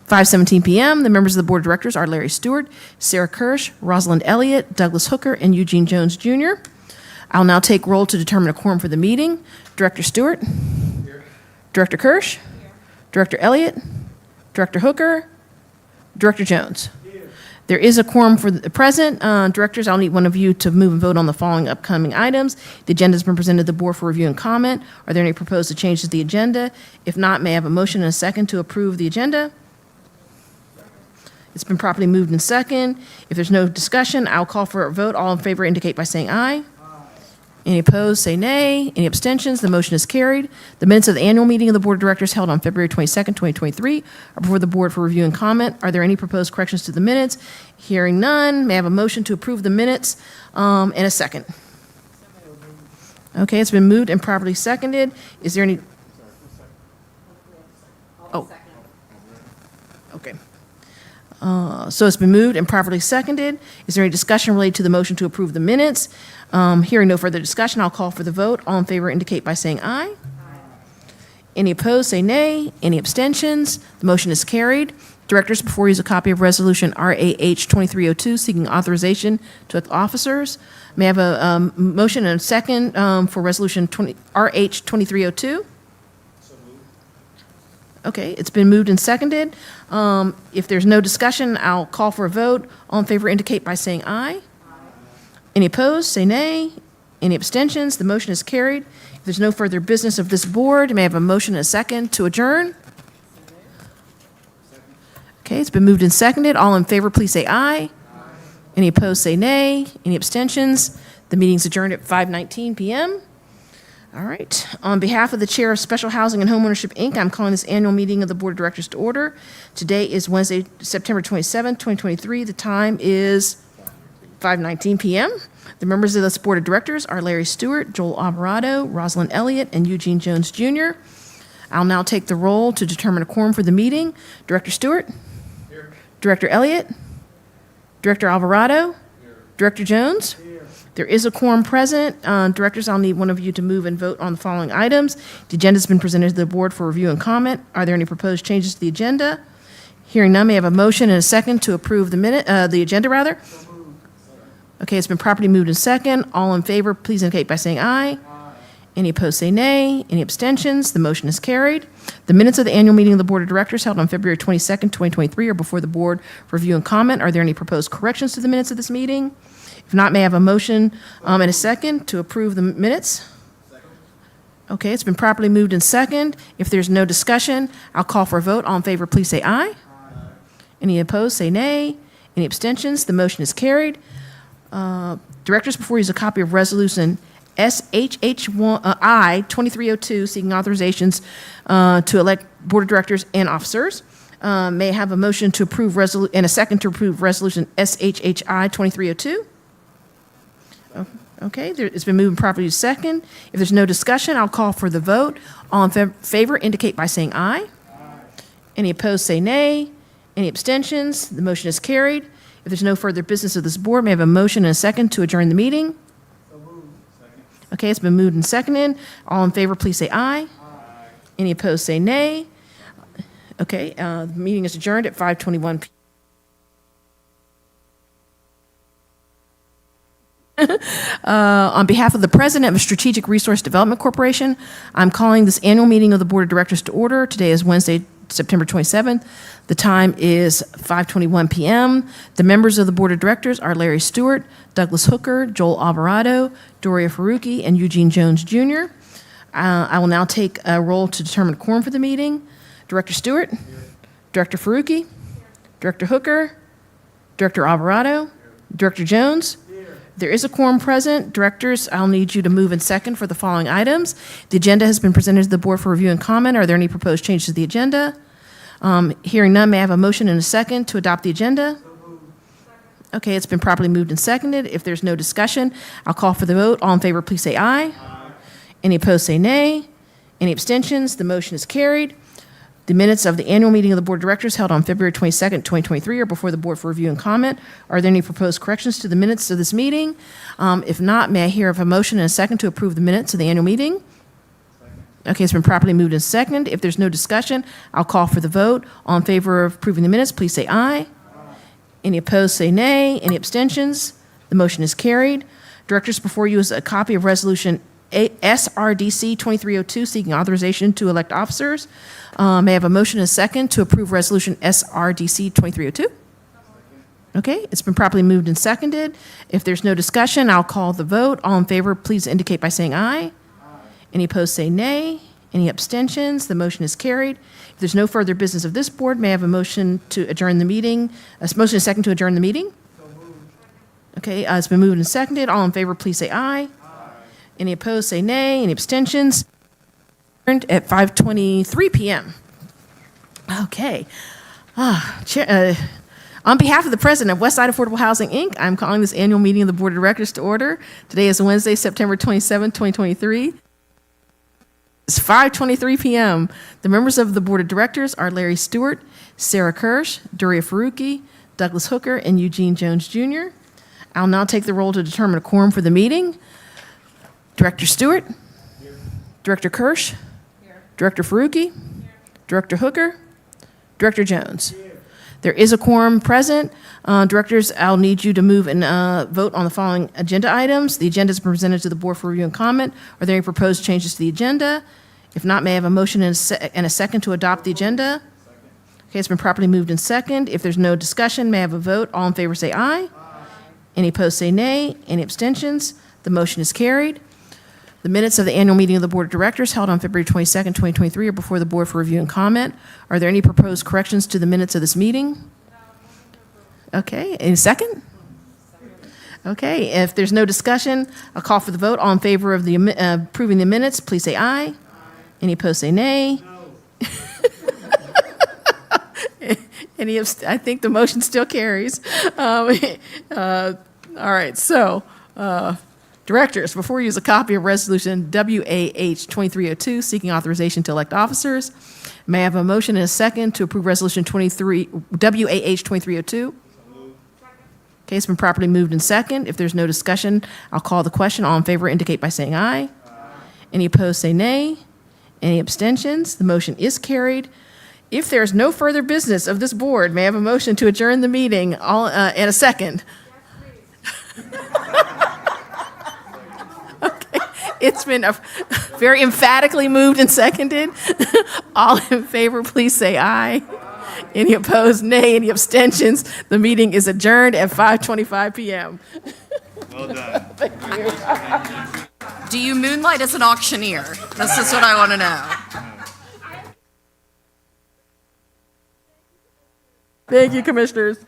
5:17 p.m. The members of the Board of Directors are Larry Stewart, Sarah Kirsch, Rosalind Elliott, Douglas Hooker, and Eugene Jones, Jr. I'll now take roll to determine a quorum for the meeting. Director Stewart? Here. Director Kirsch? Here. Director Elliott? Director Hooker? Director Jones? There is a quorum for the present. Directors, I'll need one of you to move and vote on the following upcoming items. The agenda has been presented to the board for review and comment. Are there any proposed changes to the agenda? If not, may I have a motion and a second to approve the agenda? It's been properly moved and second. If there's no discussion, I'll call for a vote. All in favor indicate by saying aye. Any opposed, say nay. Any abstentions? The motion is carried. The minutes of the annual meeting of the Board of Directors held on February 22nd, 2023 are before the board for review and comment. Are there any proposed corrections to the minutes? Hearing none, may I have a motion to approve the minutes and a second? Okay, it's been moved and properly seconded. Is there any? Oh. Okay. So it's been moved and properly seconded. Is there any discussion related to the motion to approve the minutes? Hearing no further discussion, I'll call for the vote. All in favor indicate by saying aye. Any opposed, say nay. Any abstentions? The motion is carried. Directors, before you is a copy of Resolution RAH-2302, seeking authorization to elect officers. May I have a motion and a second for Resolution RH-2302? Okay, it's been moved and seconded. If there's no discussion, I'll call for a vote. All in favor indicate by saying aye. Any opposed, say nay. Any abstentions? The motion is carried. If there's no further business of this board, may I have a motion and a second to adjourn? Okay, it's been moved and seconded. All in favor, please say aye. Any opposed, say nay. Any abstentions? The meeting's adjourned at 5:19 p.m. All right. On behalf of the Chair of Special Housing and Homeownership, Inc., I'm calling this annual meeting of the Board of Directors to order. Today is Wednesday, September 27th, 2023. The time is 5:19 p.m. The members of this Board of Directors are Larry Stewart, Joel Alvarado, Rosalind Elliott, and Eugene Jones, Jr. I'll now take the roll to determine a quorum for the meeting. Director Stewart? Here. Director Elliott? Director Alvarado? Here. Director Jones? Here. There is a quorum present. Directors, I'll need one of you to move and vote on the following items. The agenda has been presented to the board for review and comment. Are there any proposed changes to the agenda? Hearing none, may I have a motion and a second to approve the agenda, rather? Okay, it's been properly moved in second. All in favor, please indicate by saying aye. Any opposed, say nay. Any abstentions? The motion is carried. The minutes of the annual meeting of the Board of Directors held on February 22nd, 2023 are before the board for review and comment. Are there any proposed corrections to the minutes of this meeting? If not, may I have a motion and a second to approve the minutes? Okay, it's been properly moved in second. If there's no discussion, I'll call for a vote. All in favor, please say aye. Any opposed, say nay. Any abstentions? The motion is carried. Directors, before you is a copy of Resolution SHHI-2302, seeking authorizations to elect Board of Directors and officers. May I have a motion to approve and a second to approve Resolution SHHI-2302? Okay, it's been moved and properly second. If there's no discussion, I'll call for the vote. All in favor indicate by saying aye. Any opposed, say nay. Any abstentions? The motion is carried. If there's no further business of this board, may I have a motion and a second to adjourn the meeting? Okay, it's been moved and seconded. All in favor, please say aye. Any opposed, say nay. Okay, the meeting is adjourned at 5:21 p.m. On behalf of the President of Strategic Resource Development Corporation, I'm calling this annual meeting of the Board of Directors to order. Today is Wednesday, September 27th. The time is 5:21 p.m. The members of the Board of Directors are Larry Stewart, Douglas Hooker, Joel Alvarado, Doria Faruqi, and Eugene Jones Jr. I will now take a roll to determine quorum for the meeting. Director Stewart? Here. Director Faruqi? Here. Director Hooker? Director Alvarado? Here. Director Jones? Here. There is a quorum present. Directors, I'll need you to move and second for the following items. The agenda has been presented to the board for review and comment. Are there any proposed changes to the agenda? Hearing none, may I have a motion and a second to adopt the agenda? Okay, it's been properly moved and seconded. If there's no discussion, I'll call for the vote. All in favor, please say aye. Any opposed, say nay. Any abstentions? The motion is carried. The minutes of the annual meeting of the Board of Directors held on February 22nd, 2023 are before the board for review and comment. Are there any proposed corrections to the minutes of this meeting? If not, may I hear of a motion and a second to approve the minutes of the annual meeting? Okay, it's been properly moved and seconded. If there's no discussion, I'll call for the vote. All in favor of approving the minutes, please say aye. Any opposed, say nay. Any abstentions? The motion is carried. Directors, before you is a copy of Resolution SRDC 2302, seeking authorization to elect officers. May I have a motion and a second to approve Resolution SRDC 2302? Okay, it's been properly moved and seconded. If there's no discussion, I'll call the vote. All in favor, please indicate by saying aye. Any opposed, say nay. Any abstentions? The motion is carried. If there's no further business of this board, may I have a motion to adjourn the meeting? A motion and a second to adjourn the meeting? Okay, it's been moved and seconded. All in favor, please say aye. Any opposed, say nay. Any abstentions? At 5:23 p.m. Okay. On behalf of the president of Westside Affordable Housing, Inc., I'm calling this annual meeting of the Board of Directors to order. Today is Wednesday, September 27, 2023. It's 5:23 p.m. The members of the Board of Directors are Larry Stewart, Sarah Kirsch, Doria Faruqi, Douglas Hooker, and Eugene Jones Jr. I'll now take the roll to determine a quorum for the meeting. Director Stewart? Here. Director Kirsch? Here. Director Faruqi? Here. Director Hooker? Director Jones? Here. There is a quorum present. Directors, I'll need you to move and vote on the following agenda items. The agenda is presented to the board for review and comment. Are there any proposed changes to the agenda? If not, may I have a motion and a second to adopt the agenda? Second. Okay, it's been properly moved and second. If there's no discussion, may I have a vote? All in favor say aye. Aye. Any opposed say nay. Any abstentions? The motion is carried. The minutes of the annual meeting of the Board of Directors held on February 22nd, 2023 are before the board for review and comment. Are there any proposed corrections to the minutes of this meeting? Okay, any second? Okay, if there's no discussion, I'll call for the vote. All in favor of the approving the minutes, please say aye. Aye. Any opposed say nay. No. I think the motion still carries. All right, so Directors, before you is a copy of Resolution WAH 2302, seeking authorization to elect officers. May I have a motion and a second to approve Resolution WAH 2302? Okay, it's been properly moved and second. If there's no discussion, I'll call the question. All in favor indicate by saying aye. Aye. Any opposed say nay. Any abstentions? The motion is carried. If there's no further business of this board, may I have a motion to adjourn the meeting and a second? Okay, it's been very emphatically moved and seconded. All in favor, please say aye. Any opposed, nay. Any abstentions? The meeting is adjourned at 5:25 p.m. Well done. Thank you. Do you moonlight as an auctioneer? This is what I want to know. Thank you, commissioners.